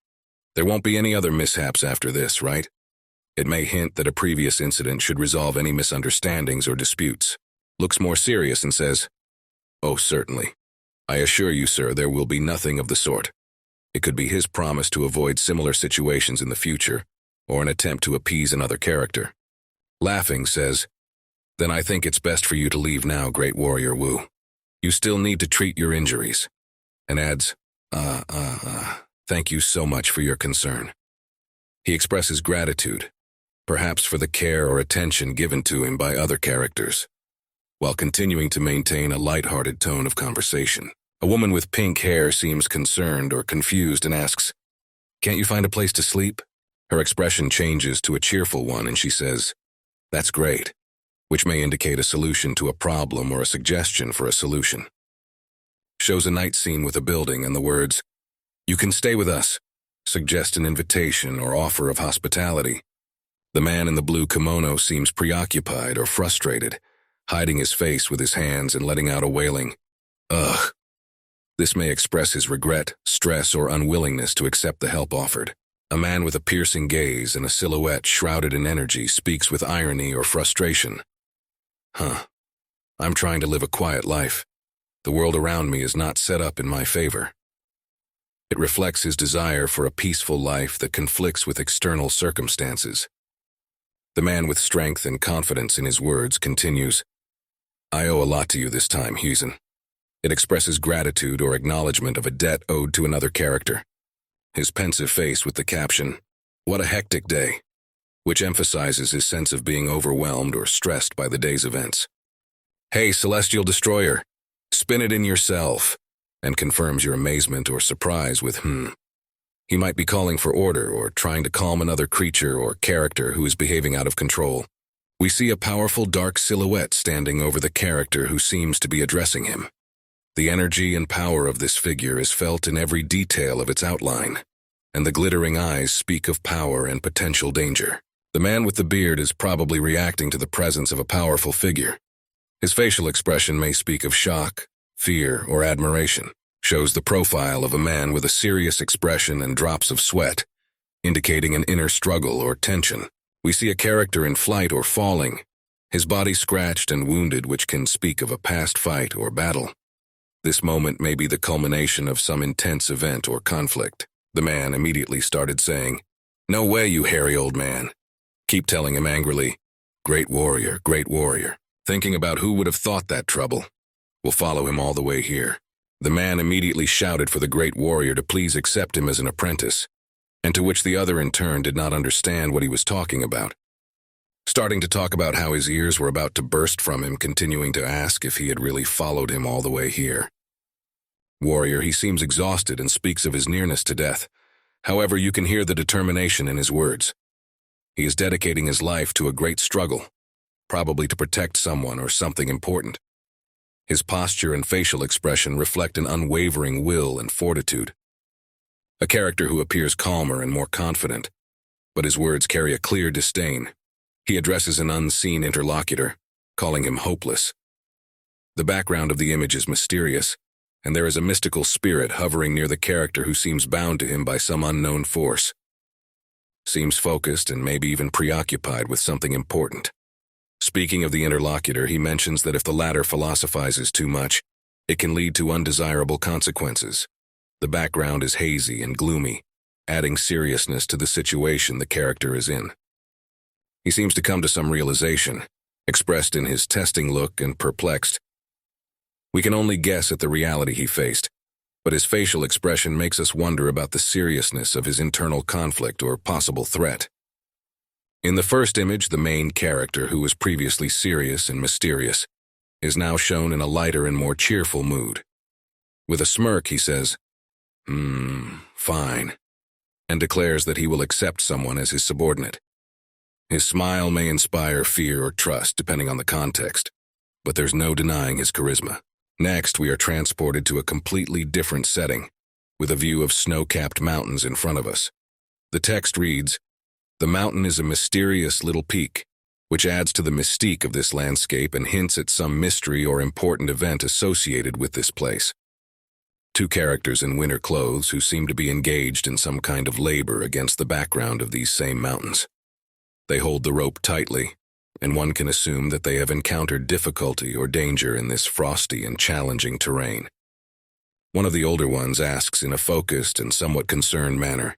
S1: "There won't be any other mishaps after this, right?" It may hint that a previous incident should resolve any misunderstandings or disputes. Looks more serious and says, "Oh, certainly. I assure you, sir, there will be nothing of the sort." It could be his promise to avoid similar situations in the future, or an attempt to appease another character. Laughing says, "Then I think it's best for you to leave now, Great Warrior Wu. You still need to treat your injuries." And adds, "Thank you so much for your concern." He expresses gratitude, perhaps for the care or attention given to him by other characters, while continuing to maintain a light-hearted tone of conversation. A woman with pink hair seems concerned or confused and asks, "Can't you find a place to sleep?" Her expression changes to a cheerful one and she says, "That's great," which may indicate a solution to a problem or a suggestion for a solution. Shows a night scene with a building and the words, "You can stay with us," suggest an invitation or offer of hospitality. The man in the blue kimono seems preoccupied or frustrated, hiding his face with his hands and letting out a wailing, "Ugh." This may express his regret, stress, or unwillingness to accept the help offered. A man with a piercing gaze and a silhouette shrouded in energy speaks with irony or frustration. I'm trying to live a quiet life. The world around me is not set up in my favor." It reflects his desire for a peaceful life that conflicts with external circumstances. The man with strength and confidence in his words continues, "I owe a lot to you this time, Husen." It expresses gratitude or acknowledgement of a debt owed to another character. His pensive face with the caption, "What a hectic day," which emphasizes his sense of being overwhelmed or stressed by the day's events. "Hey, Celestial Destroyer, spin it in yourself," and confirms your amazement or surprise with He might be calling for order or trying to calm another creature or character who is behaving out of control. We see a powerful dark silhouette standing over the character who seems to be addressing him. The energy and power of this figure is felt in every detail of its outline, and the glittering eyes speak of power and potential danger. The man with the beard is probably reacting to the presence of a powerful figure. His facial expression may speak of shock, fear, or admiration. Shows the profile of a man with a serious expression and drops of sweat, indicating an inner struggle or tension. We see a character in flight or falling, his body scratched and wounded, which can speak of a past fight or battle. This moment may be the culmination of some intense event or conflict. The man immediately started saying, "No way, you hairy old man." Keep telling him angrily, great warrior," thinking about who would have thought that trouble. We'll follow him all the way here. The man immediately shouted for the great warrior to please accept him as an apprentice, and to which the other in turn did not understand what he was talking about. Starting to talk about how his ears were about to burst from him, continuing to ask if he had really followed him all the way here. Warrior, he seems exhausted and speaks of his nearness to death. However, you can hear the determination in his words. He is dedicating his life to a great struggle, probably to protect someone or something important. His posture and facial expression reflect an unwavering will and fortitude. A character who appears calmer and more confident, but his words carry a clear disdain. He addresses an unseen interlocutor, calling him hopeless. The background of the image is mysterious, and there is a mystical spirit hovering near the character who seems bound to him by some unknown force. Seems focused and maybe even preoccupied with something important. Speaking of the interlocutor, he mentions that if the latter philosophizes too much, it can lead to undesirable consequences. The background is hazy and gloomy, adding seriousness to the situation the character is in. He seems to come to some realization, expressed in his testing look and perplexed. We can only guess at the reality he faced, but his facial expression makes us wonder about the seriousness of his internal conflict or possible threat. In the first image, the main character, who was previously serious and mysterious, is now shown in a lighter and more cheerful mood. With a smirk, he says, fine, and declares that he will accept someone as his subordinate. His smile may inspire fear or trust, depending on the context, but there's no denying his charisma. Next, we are transported to a completely different setting, with a view of snow-capped mountains in front of us. The text reads, "The mountain is a mysterious little peak, which adds to the mystique of this landscape and hints at some mystery or important event associated with this place." Two characters in winter clothes who seem to be engaged in some kind of labor against the background of these same mountains. They hold the rope tightly, and one can assume that they have encountered difficulty or danger in this frosty and challenging terrain. One of the older ones asks in a focused and somewhat concerned manner,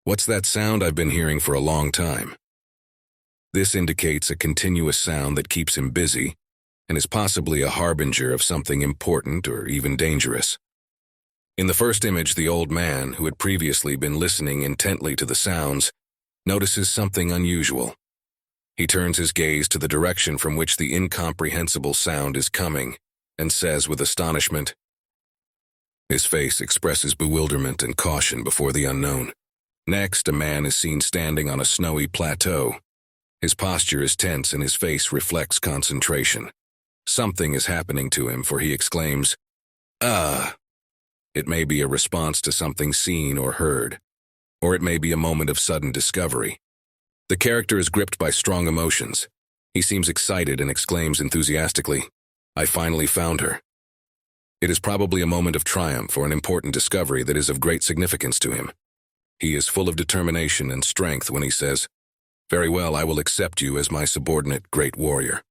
S1: "What's that sound I've been hearing for a long time?" This indicates a continuous sound that keeps him busy and is possibly a harbinger of something important or even dangerous. In the first image, the old man, who had previously been listening intently to the sounds, notices something unusual. He turns his gaze to the direction from which the incomprehensible sound is coming and says with astonishment. His face expresses bewilderment and caution before the unknown. Next, a man is seen standing on a snowy plateau. His posture is tense and his face reflects concentration. Something is happening to him, for he exclaims, "Ah!" It may be a response to something seen or heard, or it may be a moment of sudden discovery. The character is gripped by strong emotions. He seems excited and exclaims enthusiastically, "I finally found her." It is probably a moment of triumph or an important discovery that is of great significance to him. He is full of determination and strength when he says, "Very well, I will accept you as my subordinate, great warrior."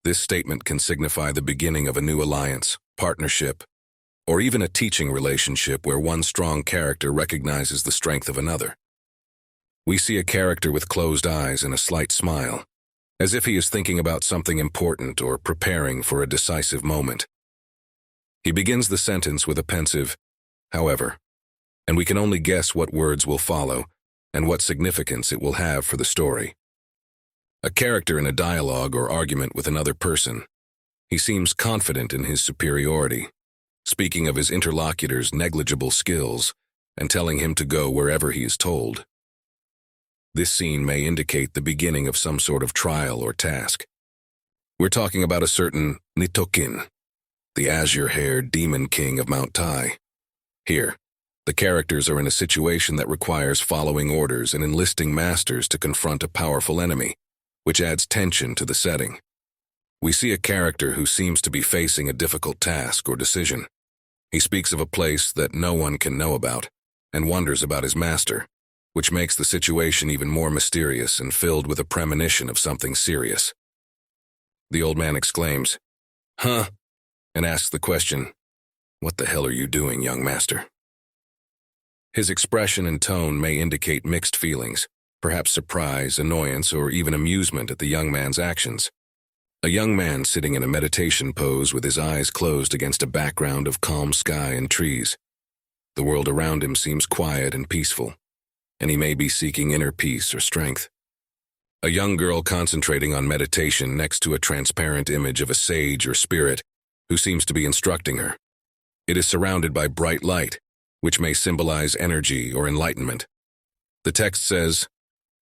S1: This statement can signify the beginning of a new alliance, partnership, or even a teaching relationship where one strong character recognizes the strength of another. We see a character with closed eyes and a slight smile, as if he is thinking about something important or preparing for a decisive moment. He begins the sentence with a pensive, "however," and we can only guess what words will follow and what significance it will have for the story. A character in a dialogue or argument with another person. He seems confident in his superiority, speaking of his interlocutor's negligible skills and telling him to go wherever he is told. This scene may indicate the beginning of some sort of trial or task. We're talking about a certain Nitokin, the azure-haired demon king of Mount Tai. Here, the characters are in a situation that requires following orders and enlisting masters to confront a powerful enemy, which adds tension to the setting. We see a character who seems to be facing a difficult task or decision. He speaks of a place that no one can know about and wonders about his master, which makes the situation even more mysterious and filled with a premonition of something serious. The old man exclaims, "Huh?" and asks the question, "What the hell are you doing, young master?" His expression and tone may indicate mixed feelings, perhaps surprise, annoyance, or even amusement at the young man's actions. A young man sitting in a meditation pose with his eyes closed against a background of calm sky and trees. The world around him seems quiet and peaceful, and he may be seeking inner peace or strength. A young girl concentrating on meditation next to a transparent image of a sage or spirit who seems to be instructing her. It is surrounded by bright light, which may symbolize energy or enlightenment. The text says,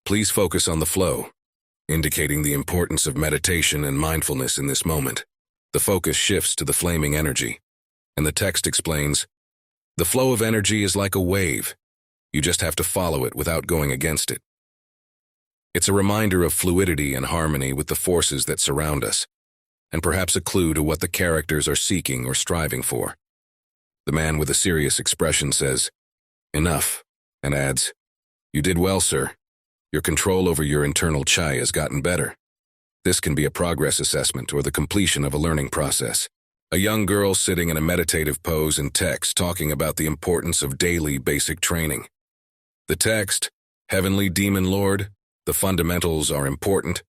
S1: "Please focus on the flow," indicating the importance of meditation and mindfulness in this moment. The focus shifts to the flaming energy, and the text explains, "The flow of energy is like a wave. You just have to follow it without going against it." It's a reminder of fluidity and harmony with the forces that surround us. and perhaps a clue to what the characters are seeking or striving for. The man with a serious expression says, "Enough," and adds, "You did well, sir. Your control over your internal chai has gotten better." This can be a progress assessment or the completion of a learning process. A young girl sitting in a meditative pose in text talking about the importance of daily basic training. The text, "Heavenly Demon Lord, the fundamentals are important,"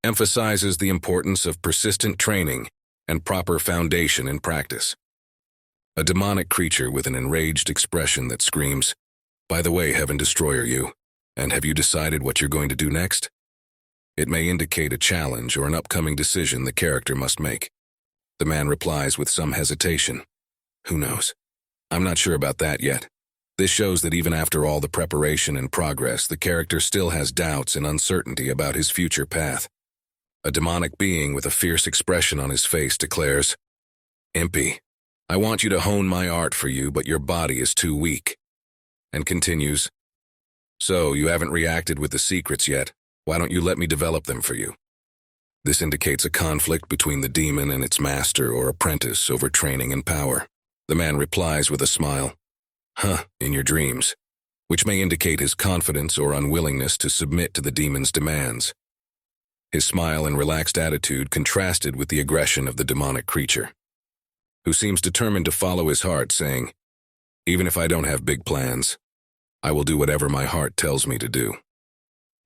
S1: emphasizes the importance of persistent training and proper foundation in practice. A demonic creature with an enraged expression that screams, "By the way, Heaven Destroyer you, and have you decided what you're going to do next?" It may indicate a challenge or an upcoming decision the character must make. The man replies with some hesitation, "Who knows? I'm not sure about that yet." This shows that even after all the preparation and progress, the character still has doubts and uncertainty about his future path. A demonic being with a fierce expression on his face declares, "Impy, I want you to hone my art for you, but your body is too weak," and continues, "So, you haven't reacted with the secrets yet. Why don't you let me develop them for you?" This indicates a conflict between the demon and its master or apprentice over training and power. The man replies with a smile, "In your dreams," which may indicate his confidence or unwillingness to submit to the demon's demands. His smile and relaxed attitude contrasted with the aggression of the demonic creature, who seems determined to follow his heart, saying, "Even if I don't have big plans, I will do whatever my heart tells me to do."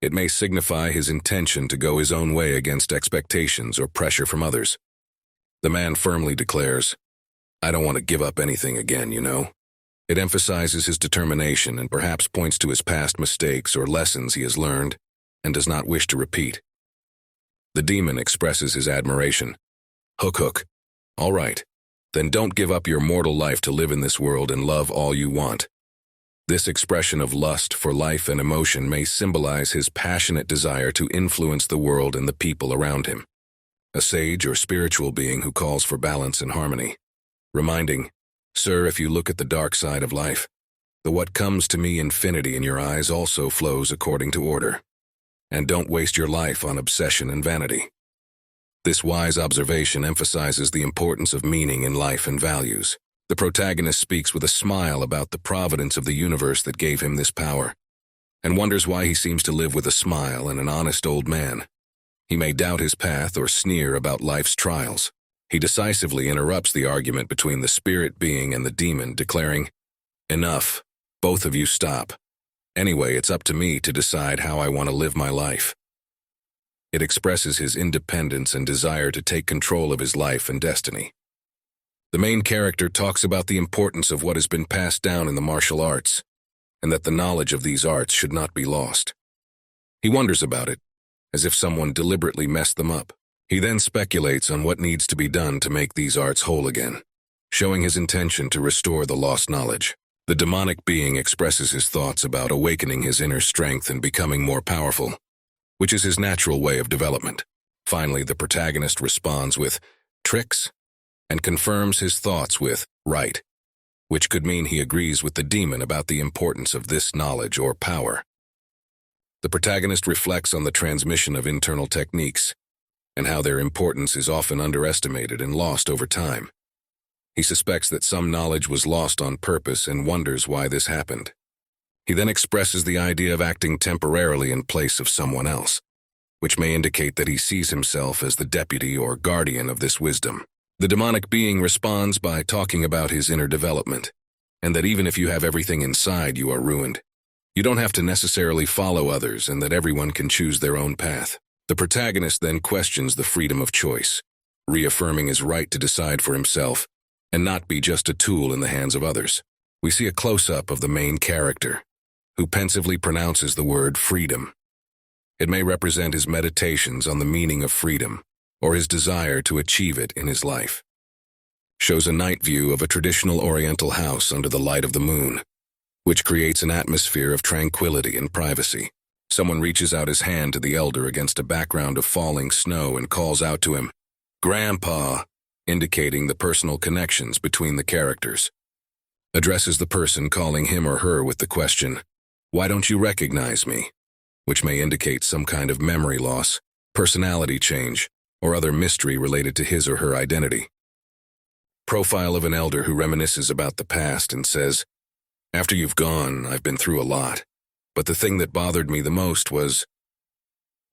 S1: It may signify his intention to go his own way against expectations or pressure from others. The man firmly declares, "I don't want to give up anything again, you know." It emphasizes his determination and perhaps points to his past mistakes or lessons he has learned and does not wish to repeat. The demon expresses his admiration. Hook. All right, then don't give up your mortal life to live in this world and love all you want." This expression of lust for life and emotion may symbolize his passionate desire to influence the world and the people around him. A sage or spiritual being who calls for balance and harmony, reminding, "Sir, if you look at the dark side of life, the what comes to me infinity in your eyes also flows according to order. And don't waste your life on obsession and vanity." This wise observation emphasizes the importance of meaning in life and values. The protagonist speaks with a smile about the providence of the universe that gave him this power, and wonders why he seems to live with a smile and an honest old man. He may doubt his path or sneer about life's trials. He decisively interrupts the argument between the spirit being and the demon, declaring, "Enough, both of you stop. Anyway, it's up to me to decide how I want to live my life." It expresses his independence and desire to take control of his life and destiny. The main character talks about the importance of what has been passed down in the martial arts, and that the knowledge of these arts should not be lost. He wonders about it, as if someone deliberately messed them up. He then speculates on what needs to be done to make these arts whole again, showing his intention to restore the lost knowledge. The demonic being expresses his thoughts about awakening his inner strength and becoming more powerful, which is his natural way of development. Finally, the protagonist responds with tricks and confirms his thoughts with right, which could mean he agrees with the demon about the importance of this knowledge or power. The protagonist reflects on the transmission of internal techniques and how their importance is often underestimated and lost over time. He suspects that some knowledge was lost on purpose and wonders why this happened. He then expresses the idea of acting temporarily in place of someone else, which may indicate that he sees himself as the deputy or guardian of this wisdom. The demonic being responds by talking about his inner development, and that even if you have everything inside, you are ruined. You don't have to necessarily follow others, and that everyone can choose their own path. The protagonist then questions the freedom of choice, reaffirming his right to decide for himself and not be just a tool in the hands of others. We see a close-up of the main character, who pensively pronounces the word freedom. It may represent his meditations on the meaning of freedom, or his desire to achieve it in his life. Shows a night view of a traditional Oriental house under the light of the moon, which creates an atmosphere of tranquility and privacy. Someone reaches out his hand to the elder against a background of falling snow and calls out to him, "Grandpa," indicating the personal connections between the characters. Addresses the person calling him or her with the question, "Why don't you recognize me?" which may indicate some kind of memory loss, personality change, or other mystery related to his or her identity. Profile of an elder who reminisces about the past and says, "After you've gone, I've been through a lot, but the thing that bothered me the most was..."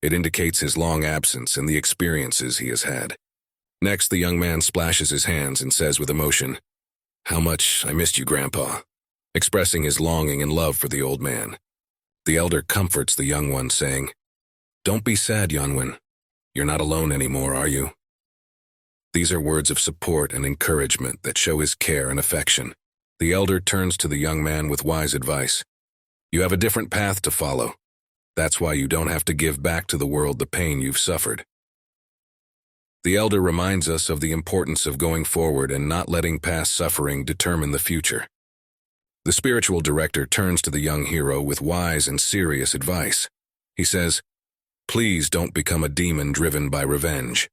S1: It indicates his long absence and the experiences he has had. Next, the young man splashes his hands and says with emotion, "How much I missed you, Grandpa," expressing his longing and love for the old man. The elder comforts the young one, saying, "Don't be sad, Yeonwon. You're not alone anymore, are you?" These are words of support and encouragement that show his care and affection. The elder turns to the young man with wise advice. "You have a different path to follow. That's why you don't have to give back to the world the pain you've suffered." The elder reminds us of the importance of going forward and not letting past suffering determine the future. The spiritual director turns to the young hero with wise and serious advice. He says, "Please don't become a demon driven by revenge,"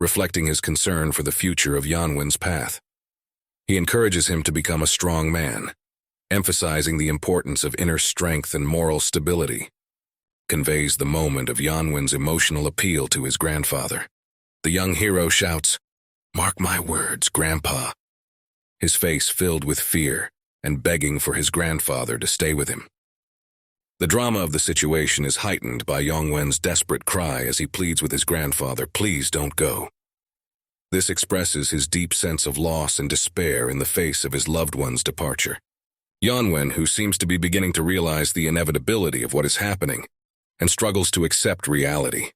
S1: reflecting his concern for the future of Yeonwon's path. He encourages him to become a strong man, emphasizing the importance of inner strength and moral stability. Conveys the moment of Yeonwon's emotional appeal to his grandfather. The young hero shouts, "Mark my words, Grandpa," his face filled with fear and begging for his grandfather to stay with him. The drama of the situation is heightened by Yeonwon's desperate cry as he pleads with his grandfather, "Please don't go." This expresses his deep sense of loss and despair in the face of his loved one's departure. Yeonwon, who seems to be beginning to realize the inevitability of what is happening, and struggles to accept reality,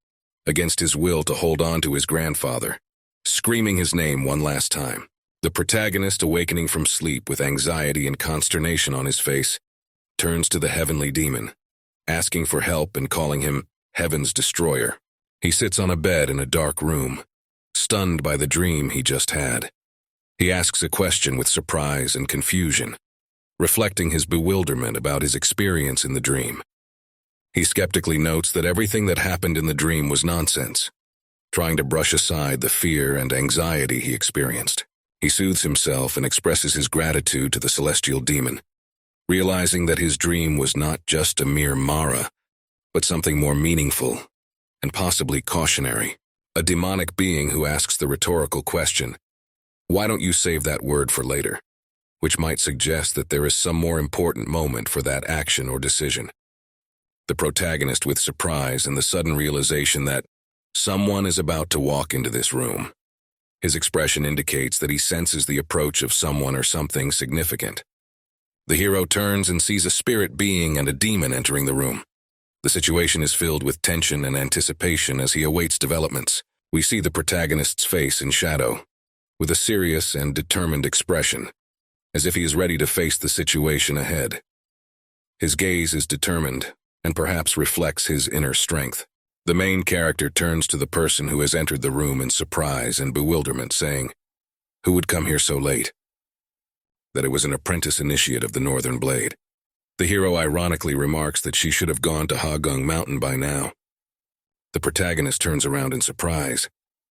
S1: against his will to hold on to his grandfather, screaming his name one last time. The protagonist, awakening from sleep with anxiety and consternation on his face, turns to the heavenly demon, asking for help and calling him Heaven's Destroyer. He sits on a bed in a dark room, stunned by the dream he just had. He asks a question with surprise and confusion, reflecting his bewilderment about his experience in the dream. He skeptically notes that everything that happened in the dream was nonsense, trying to brush aside the fear and anxiety he experienced. He soothes himself and expresses his gratitude to the celestial demon, realizing that his dream was not just a mere Mara, but something more meaningful and possibly cautionary. A demonic being who asks the rhetorical question, "Why don't you save that word for later?" which might suggest that there is some more important moment for that action or decision. The protagonist, with surprise and the sudden realization that someone is about to walk into this room. His expression indicates that he senses the approach of someone or something significant. The hero turns and sees a spirit being and a demon entering the room. The situation is filled with tension and anticipation as he awaits developments. We see the protagonist's face in shadow, with a serious and determined expression, as if he is ready to face the situation ahead. His gaze is determined, and perhaps reflects his inner strength. The main character turns to the person who has entered the room in surprise and bewilderment, saying, "Who would come here so late?" That it was an apprentice initiate of the Northern Blade. The hero ironically remarks that she should have gone to Hagung Mountain by now. The protagonist turns around in surprise,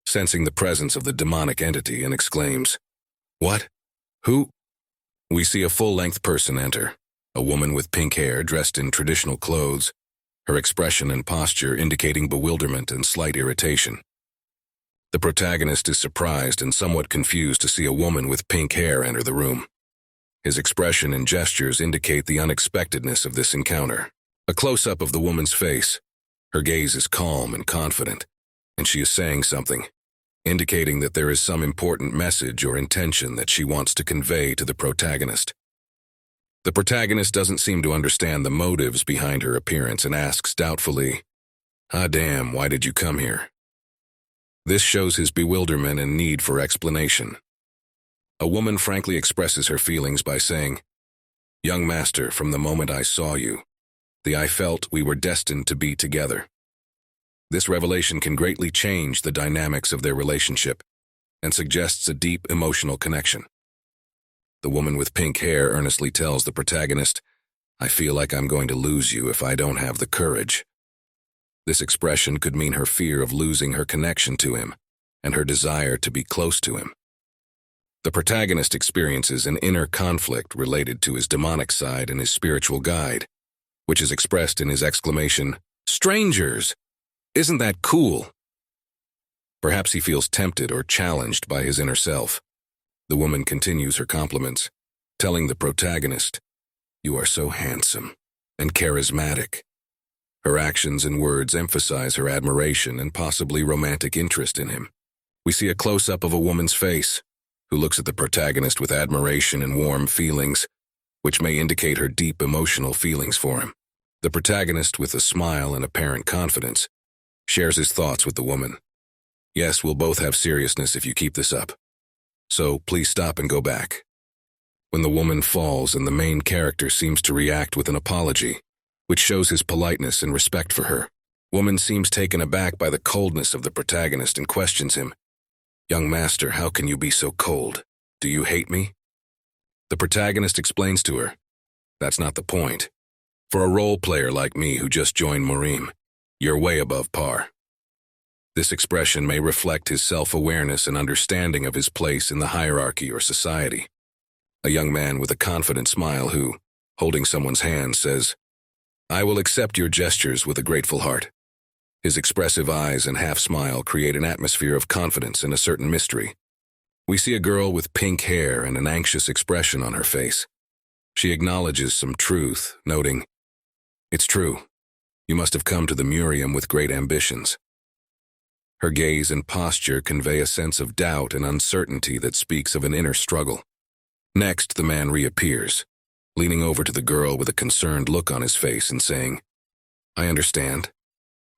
S1: sensing the presence of the demonic entity, and exclaims, "What? Who?" We see a full-length person enter, a woman with pink hair dressed in traditional clothes, her expression and posture indicating bewilderment and slight irritation. The protagonist is surprised and somewhat confused to see a woman with pink hair enter the room. His expression and gestures indicate the unexpectedness of this encounter. A close-up of the woman's face. Her gaze is calm and confident, and she is saying something, indicating that there is some important message or intention that she wants to convey to the protagonist. The protagonist doesn't seem to understand the motives behind her appearance and asks doubtfully, "Ah, damn, why did you come here?" This shows his bewilderment and need for explanation. A woman frankly expresses her feelings by saying, "Young master, from the moment I saw you, I felt we were destined to be together." This revelation can greatly change the dynamics of their relationship and suggests a deep emotional connection. The woman with pink hair earnestly tells the protagonist, "I feel like I'm going to lose you if I don't have the courage." This expression could mean her fear of losing her connection to him and her desire to be close to him. The protagonist experiences an inner conflict related to his demonic side and his spiritual guide, which is expressed in his exclamation, "Strangers! Isn't that cool?" Perhaps he feels tempted or challenged by his inner self. The woman continues her compliments, telling the protagonist, "You are so handsome and charismatic." Her actions and words emphasize her admiration and possibly romantic interest in him. We see a close-up of a woman's face, who looks at the protagonist with admiration and warm feelings, which may indicate her deep emotional feelings for him. The protagonist, with a smile and apparent confidence, shares his thoughts with the woman. "Yes, we'll both have seriousness if you keep this up. So please stop and go back." When the woman falls and the main character seems to react with an apology, which shows his politeness and respect for her. Woman seems taken aback by the coldness of the protagonist and questions him. "Young master, how can you be so cold? Do you hate me?" The protagonist explains to her, "That's not the point. For a role player like me who just joined Morim, you're way above par." This expression may reflect his self-awareness and understanding of his place in the hierarchy or society. A young man with a confident smile who, holding someone's hand, says, "I will accept your gestures with a grateful heart." His expressive eyes and half-smile create an atmosphere of confidence and a certain mystery. We see a girl with pink hair and an anxious expression on her face. She acknowledges some truth, noting, "It's true. You must have come to the Murium with great ambitions." Her gaze and posture convey a sense of doubt and uncertainty that speaks of an inner struggle. Next, the man reappears, leaning over to the girl with a concerned look on his face and saying, "I understand.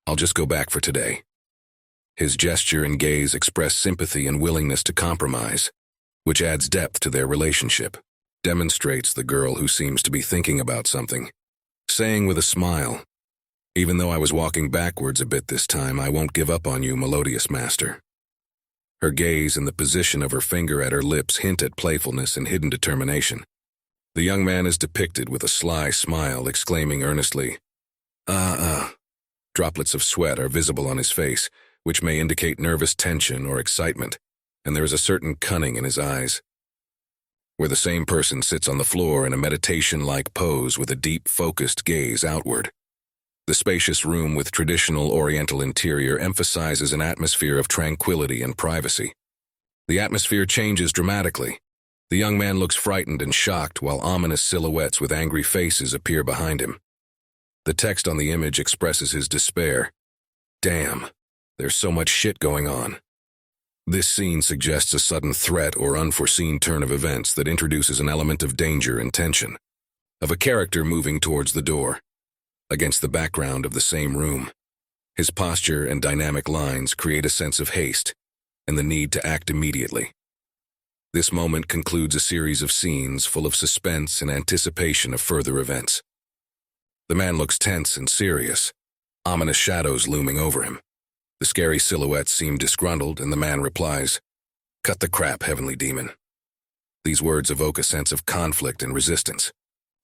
S1: I'll just go back for today." His gesture and gaze express sympathy and willingness to compromise, which adds depth to their relationship, demonstrates the girl who seems to be thinking about something, saying with a smile, "Even though I was walking backwards a bit this time, I won't give up on you, melodious master." Her gaze and the position of her finger at her lips hint at playfulness and hidden determination. The young man is depicted with a sly smile, exclaiming earnestly, "Ah." Droplets of sweat are visible on his face, which may indicate nervous tension or excitement, and there is a certain cunning in his eyes. Where the same person sits on the floor in a meditation-like pose with a deep, focused gaze outward. The spacious room with traditional Oriental interior emphasizes an atmosphere of tranquility and privacy. The atmosphere changes dramatically. The young man looks frightened and shocked while ominous silhouettes with angry faces appear behind him. The text on the image expresses his despair. "Damn, there's so much shit going on." This scene suggests a sudden threat or unforeseen turn of events that introduces an element of danger and tension, of a character moving towards the door, against the background of the same room. His posture and dynamic lines create a sense of haste and the need to act immediately. This moment concludes a series of scenes full of suspense and anticipation of further events. The man looks tense and serious, ominous shadows looming over him. The scary silhouettes seem disgruntled, and the man replies, "Cut the crap, heavenly demon." These words evoke a sense of conflict and resistance.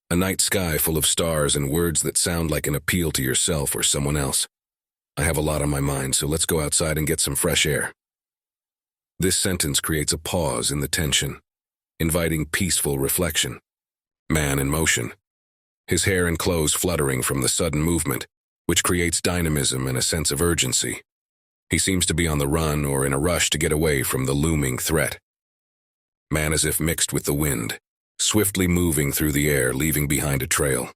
S1: A night sky full of stars and words that sound like an appeal to yourself or someone else. "I have a lot on my mind, so let's go outside and get some fresh air." This sentence creates a pause in the tension, inviting peaceful reflection. Man in motion. His hair and clothes fluttering from the sudden movement, which creates dynamism and a sense of urgency. He seems to be on the run or in a rush to get away from the looming threat. Man as if mixed with the wind, swiftly moving through the air, leaving behind a trail.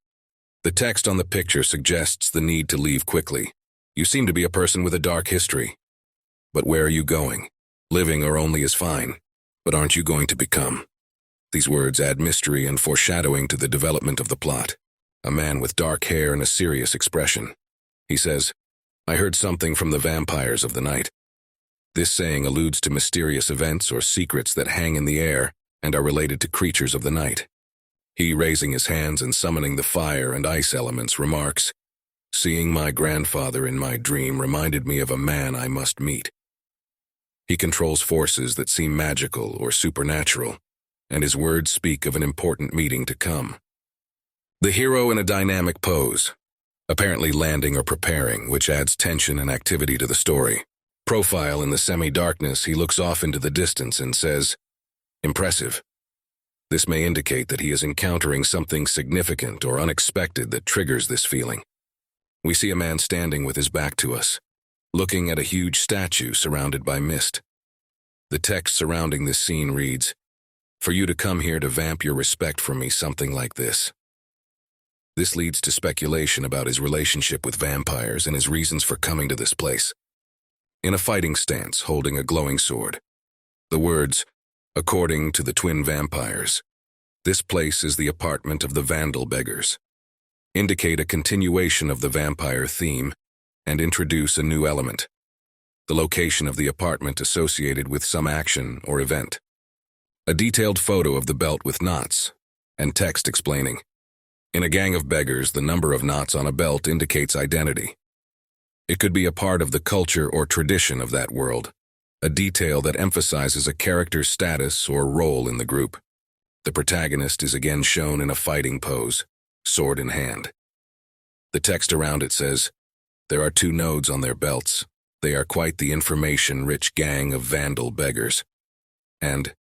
S1: The text on the picture suggests the need to leave quickly. "You seem to be a person with a dark history. But where are you going? Living or only is fine. But aren't you going to become?" These words add mystery and foreshadowing to the development of the plot. A man with dark hair and a serious expression. He says, "I heard something from the vampires of the night." This saying alludes to mysterious events or secrets that hang in the air and are related to creatures of the night. He, raising his hands and summoning the fire and ice elements, remarks, "Seeing my grandfather in my dream reminded me of a man I must meet." He controls forces that seem magical or supernatural, and his words speak of an important meeting to come. The hero in a dynamic pose, apparently landing or preparing, which adds tension and activity to the story. Profile in the semi-darkness, he looks off into the distance and says, "Impressive." This may indicate that he is encountering something significant or unexpected that triggers this feeling. We see a man standing with his back to us, looking at a huge statue surrounded by mist. The text surrounding this scene reads, "For you to come here to vamp your respect from me, something like this." This leads to speculation about his relationship with vampires and his reasons for coming to this place. In a fighting stance, holding a glowing sword. The words, "According to the twin vampires, this place is the apartment of the vandal beggars," indicate a continuation of the vampire theme and introduce a new element, the location of the apartment associated with some action or event. A detailed photo of the belt with knots, and text explaining, "In a gang of beggars, the number of knots on a belt indicates identity." It could be a part of the culture or tradition of that world, a detail that emphasizes a character's status or role in the group. The protagonist is again shown in a fighting pose, sword in hand. The text around it says, "There are 2 nodes on their belts. They are quite the information-rich gang of vandal beggars." And,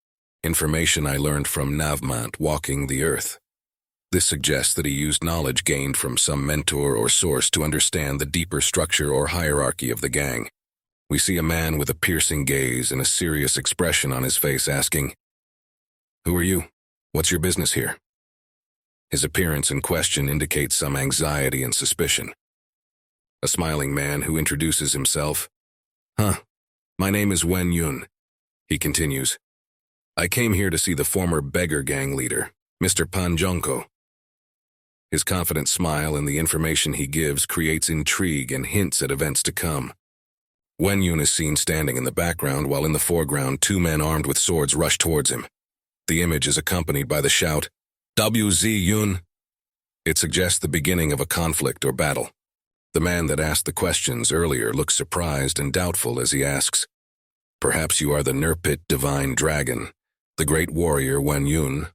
S1: "Information I learned from Navmant walking the earth." This suggests that he used knowledge gained from some mentor or source to understand the deeper structure or hierarchy of the gang. We see a man with a piercing gaze and a serious expression on his face asking, "Who are you? What's your business here?" His appearance and question indicate some anxiety and suspicion. A smiling man who introduces himself, My name is Wen Yun," he continues. "I came here to see the former beggar gang leader, Mr. Pan Jongko." His confident smile and the information he gives creates intrigue and hints at events to come. Wen Yun is seen standing in the background while in the foreground 2 men armed with swords rush towards him. The image is accompanied by the shout, "WZ Yun." It suggests the beginning of a conflict or battle. The man that asked the questions earlier looks surprised and doubtful as he asks, "Perhaps you are the Nurpit divine dragon, the great warrior Wen Yun?"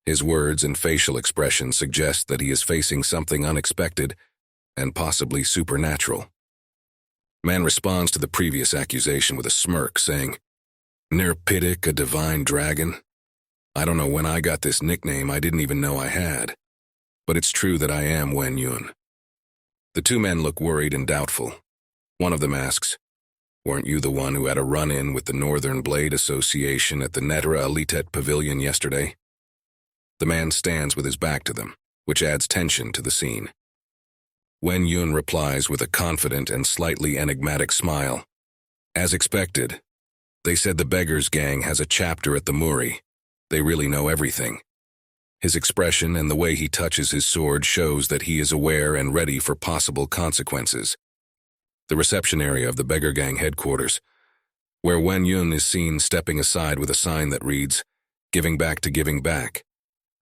S1: His words and facial expression suggest that he is facing something unexpected and possibly supernatural. Man responds to the previous accusation with a smirk, saying, "Nurpitic, a divine dragon? I don't know when I got this nickname I didn't even know I had. But it's true that I am Wen Yun." The 2 men look worried and doubtful. One of them asks, "Weren't you the one who had a run-in with the Northern Blade Association at the Netera Elitet Pavilion yesterday?" The man stands with his back to them, which adds tension to the scene. Wen Yun replies with a confident and slightly enigmatic smile. "As expected. They said the Beggars Gang has a chapter at the Muri. They really know everything." His expression and the way he touches his sword shows that he is aware and ready for possible consequences. The reception area of the Beggar Gang headquarters, where Wen Yun is seen stepping aside with a sign that reads, "Giving back to giving back,"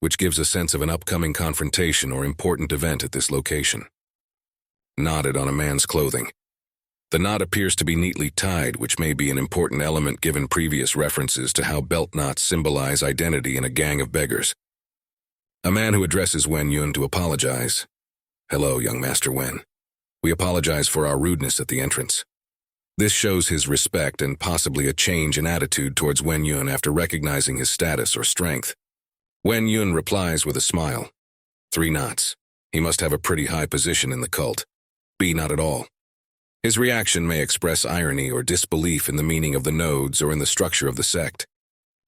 S1: which gives a sense of an upcoming confrontation or important event at this location. Knotted on a man's clothing. The knot appears to be neatly tied, which may be an important element given previous references to how belt knots symbolize identity in a gang of beggars. A man who addresses Wen Yun to apologize. "Hello, young Master Wen. We apologize for our rudeness at the entrance." This shows his respect and possibly a change in attitude towards Wen Yun after recognizing his status or strength. Wen Yun replies with a smile. 3 knots. He must have a pretty high position in the cult. B, not at all. His reaction may express irony or disbelief in the meaning of the nodes or in the structure of the sect.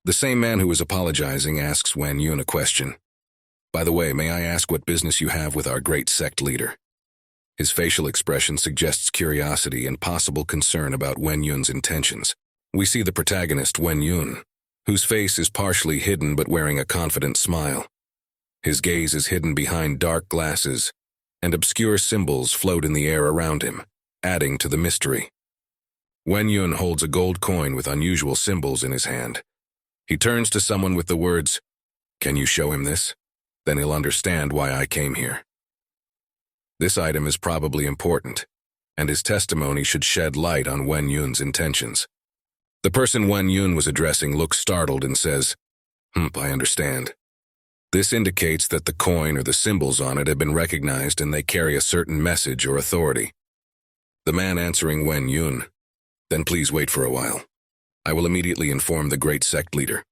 S1: The same man who is apologizing asks Wen Yun a question. "By the way, may I ask what business you have with our great sect leader?" His facial expression suggests curiosity and possible concern about Wen Yun's intentions. We see the protagonist, Wen Yun, whose face is partially hidden but wearing a confident smile. His gaze is hidden behind dark glasses, and obscure symbols float in the air around him, adding to the mystery. Wen Yun holds a gold coin with unusual symbols in his hand. He turns to someone with the words, "Can you show him this? Then he'll understand why I came here." This item is probably important, and his testimony should shed light on Wen Yun's intentions. The person Wen Yun was addressing looks startled and says, I understand." This indicates that the coin or the symbols on it have been recognized and they carry a certain message or authority. The man answering Wen Yun, "Then please wait for a while. I will immediately inform the great sect leader."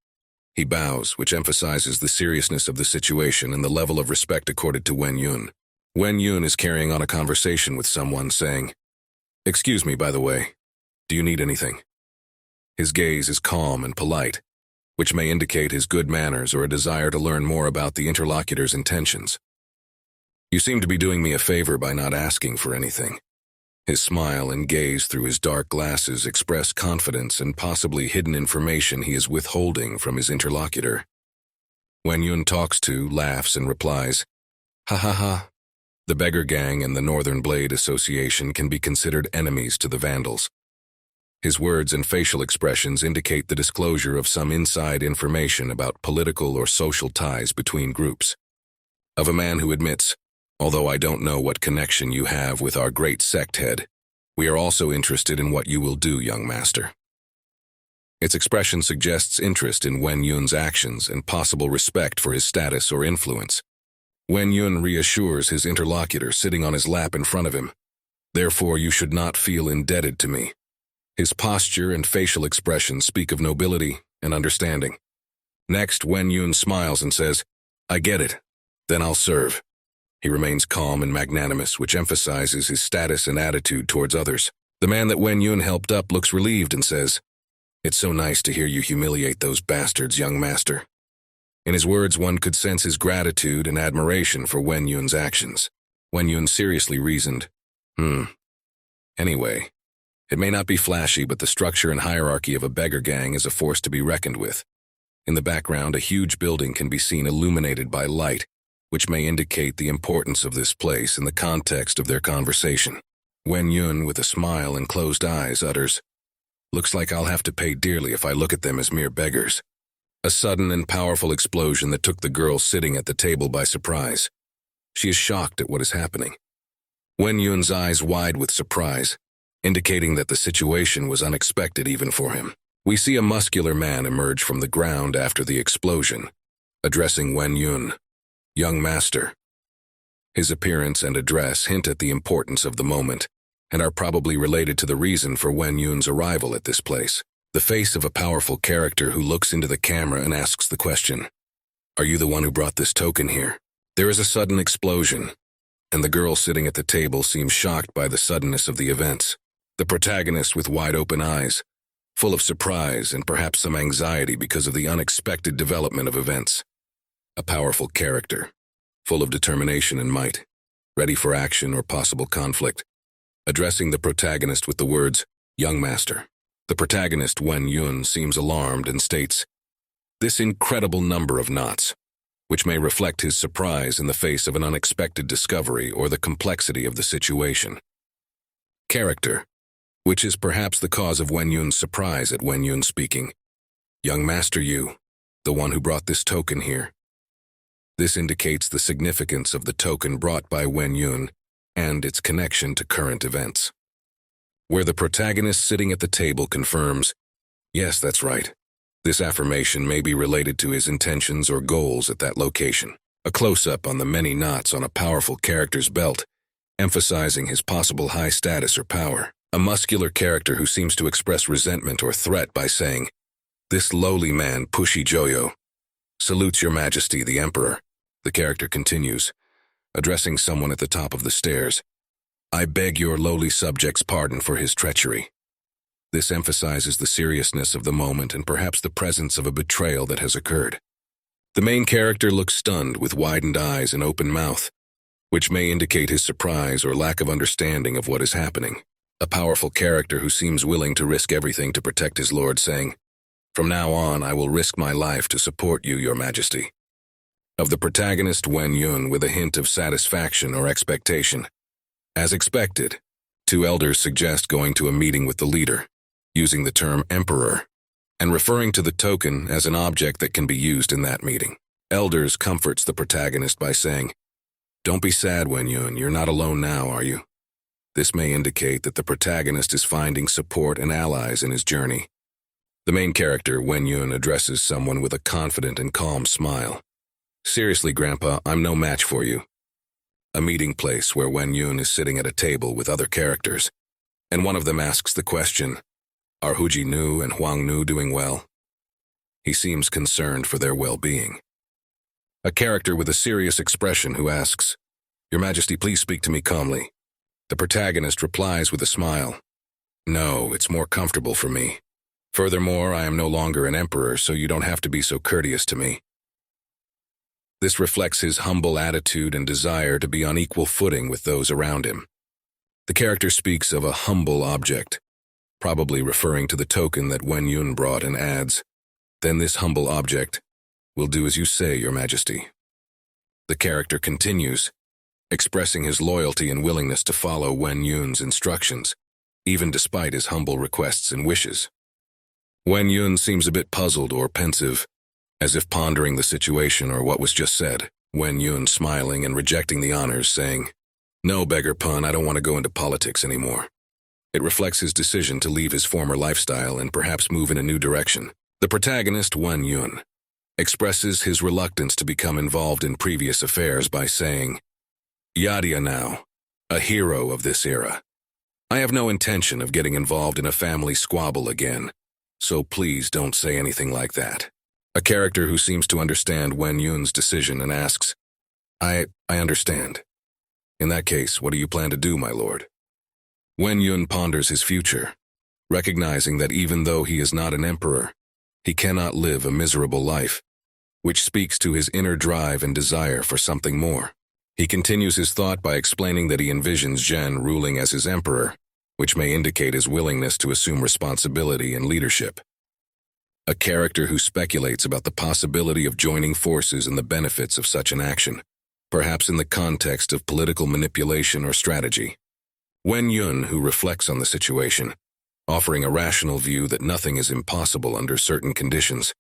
S1: He bows, which emphasizes the seriousness of the situation and the level of respect accorded to Wen Yun. Wen Yun is carrying on a conversation with someone saying, Excuse me, by the way. Do you need anything? His gaze is calm and polite, which may indicate his good manners or a desire to learn more about the interlocutor's intentions. You seem to be doing me a favor by not asking for anything. His smile and gaze through his dark glasses express confidence and possibly hidden information he is withholding from his interlocutor. Wen Yun talks to, laughs, and replies, "Ha ha ha." The Beggar Gang and the Northern Blade Association can be considered enemies to the Vandals. His words and facial expressions indicate the disclosure of some inside information about political or social ties between groups. Of a man who admits, "Although I don't know what connection you have with our great sect head, we are also interested in what you will do, young master." Its expression suggests interest in Wen Yun's actions and possible respect for his status or influence. Wen Yun reassures his interlocutor sitting on his lap in front of him, "Therefore you should not feel indebted to me." His posture and facial expressions speak of nobility and understanding. Next, Wen Yun smiles and says, "I get it. Then I'll serve." He remains calm and magnanimous, which emphasizes his status and attitude towards others. The man that Wen Yun helped up looks relieved and says, "It's so nice to hear you humiliate those bastards, young master." In his words, one could sense his gratitude and admiration for Wen Yun's actions. Wen Yun seriously reasoned, Anyway, it may not be flashy, but the structure and hierarchy of a beggar gang is a force to be reckoned with. In the background, a huge building can be seen illuminated by light, which may indicate the importance of this place in the context of their conversation. Wen Yun, with a smile and closed eyes, utters, "Looks like I'll have to pay dearly if I look at them as mere beggars." A sudden and powerful explosion that took the girl sitting at the table by surprise. She is shocked at what is happening. Wen Yun's eyes wide with surprise, indicating that the situation was unexpected even for him. We see a muscular man emerge from the ground after the explosion, addressing Wen Yun, "Young master." His appearance and address hint at the importance of the moment, and are probably related to the reason for Wen Yun's arrival at this place. The face of a powerful character who looks into the camera and asks the question, "Are you the one who brought this token here?" There is a sudden explosion, and the girl sitting at the table seems shocked by the suddenness of the events. The protagonist with wide open eyes, full of surprise and perhaps some anxiety because of the unexpected development of events. A powerful character, full of determination and might, ready for action or possible conflict, addressing the protagonist with the words, "Young master." The protagonist, Wen Yun, seems alarmed and states, "This incredible number of knots," which may reflect his surprise in the face of an unexpected discovery or the complexity of the situation. Character, which is perhaps the cause of Wen Yun's surprise at Wen Yun speaking, "Young master, you, the one who brought this token here." This indicates the significance of the token brought by Wen Yun and its connection to current events. Where the protagonist sitting at the table confirms, "Yes, that's right. This affirmation may be related to his intentions or goals at that location." A close-up on the many knots on a powerful character's belt, emphasizing his possible high status or power. A muscular character who seems to express resentment or threat by saying, "This lowly man, Pushi Joyo, salutes your majesty, the emperor." The character continues, addressing someone at the top of the stairs, "I beg your lowly subject's pardon for his treachery." This emphasizes the seriousness of the moment and perhaps the presence of a betrayal that has occurred. The main character looks stunned with widened eyes and open mouth, which may indicate his surprise or lack of understanding of what is happening. A powerful character who seems willing to risk everything to protect his lord, saying, "From now on, I will risk my life to support you, your majesty." Of the protagonist, Wen Yun, with a hint of satisfaction or expectation. As expected, two elders suggest going to a meeting with the leader, using the term emperor, and referring to the token as an object that can be used in that meeting. Elders comforts the protagonist by saying, "Don't be sad, Wen Yun, you're not alone now, are you?" This may indicate that the protagonist is finding support and allies in his journey. The main character, Wen Yun, addresses someone with a confident and calm smile. "Seriously, Grandpa, I'm no match for you." A meeting place where Wen Yun is sitting at a table with other characters, and one of them asks the question, "Are Huji Nu and Huang Nu doing well?" He seems concerned for their well-being. A character with a serious expression who asks, "Your Majesty, please speak to me calmly. The protagonist replies with a smile. No, it's more comfortable for me. Furthermore, I am no longer an emperor, so you don't have to be so courteous to me. This reflects his humble attitude and desire to be on equal footing with those around him. The character speaks of a humble object, probably referring to the token that Wen Yun brought, and adds, "Then this humble object will do as you say, Your Majesty." The character continues, expressing his loyalty and willingness to follow Wen Yun's instructions, even despite his humble requests and wishes. Wen Yun seems a bit puzzled or pensive, as if pondering the situation or what was just said. Wen Yun smiling and rejecting the honors, saying, "No, beggar pun, I don't want to go into politics anymore." It reflects his decision to leave his former lifestyle and perhaps move in a new direction. The protagonist, Wen Yun, expresses his reluctance to become involved in previous affairs by saying, "Yadia now, a hero of this era. I have no intention of getting involved in a family squabble again, so please don't say anything like that." A character who seems to understand Wen Yun's decision and asks, I understand. In that case, what do you plan to do, my lord?" Wen Yun ponders his future, recognizing that even though he is not an emperor, he cannot live a miserable life, which speaks to his inner drive and desire for something more. He continues his thought by explaining that he envisions Zhen ruling as his emperor, which may indicate his willingness to assume responsibility and leadership. A character who speculates about the possibility of joining forces and the benefits of such an action, perhaps in the context of political manipulation or strategy. Wen Yun, who reflects on the situation, offering a rational view that nothing is impossible under certain conditions,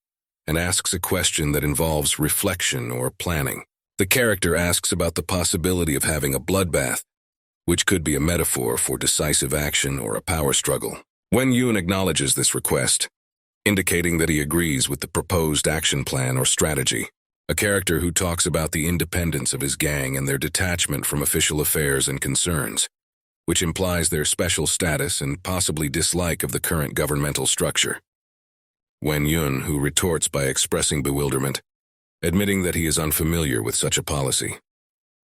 S1: and asks a question that involves reflection or planning. The character asks about the possibility of having a bloodbath, which could be a metaphor for decisive action or a power struggle. Wen Yun acknowledges this request, indicating that he agrees with the proposed action plan or strategy. A character who talks about the independence of his gang and their detachment from official affairs and concerns, which implies their special status and possibly dislike of the current governmental structure. Wen Yun, who retorts by expressing bewilderment, admitting that he is unfamiliar with such a policy.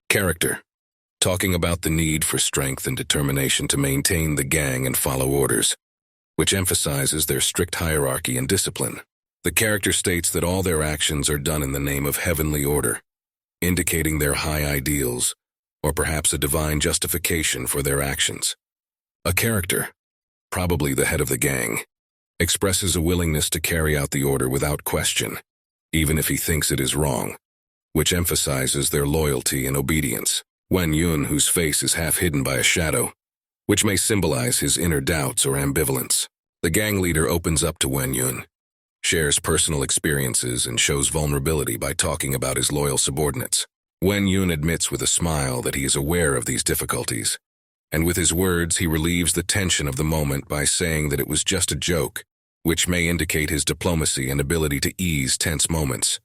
S1: Character, talking about the need for strength and determination to maintain the gang and follow orders, which emphasizes their strict hierarchy and discipline. The character states that all their actions are done in the name of heavenly order, indicating their high ideals, or perhaps a divine justification for their actions. A character, probably the head of the gang, expresses a willingness to carry out the order without question, even if he thinks it is wrong, which emphasizes their loyalty and obedience. Wen Yun, whose face is half hidden by a shadow, which may symbolize his inner doubts or ambivalence. The gang leader opens up to Wen Yun, shares personal experiences, and shows vulnerability by talking about his loyal subordinates. Wen Yun admits with a smile that he is aware of these difficulties, and with his words he relieves the tension of the moment by saying that it was just a joke, which may indicate his diplomacy and ability to ease tense moments.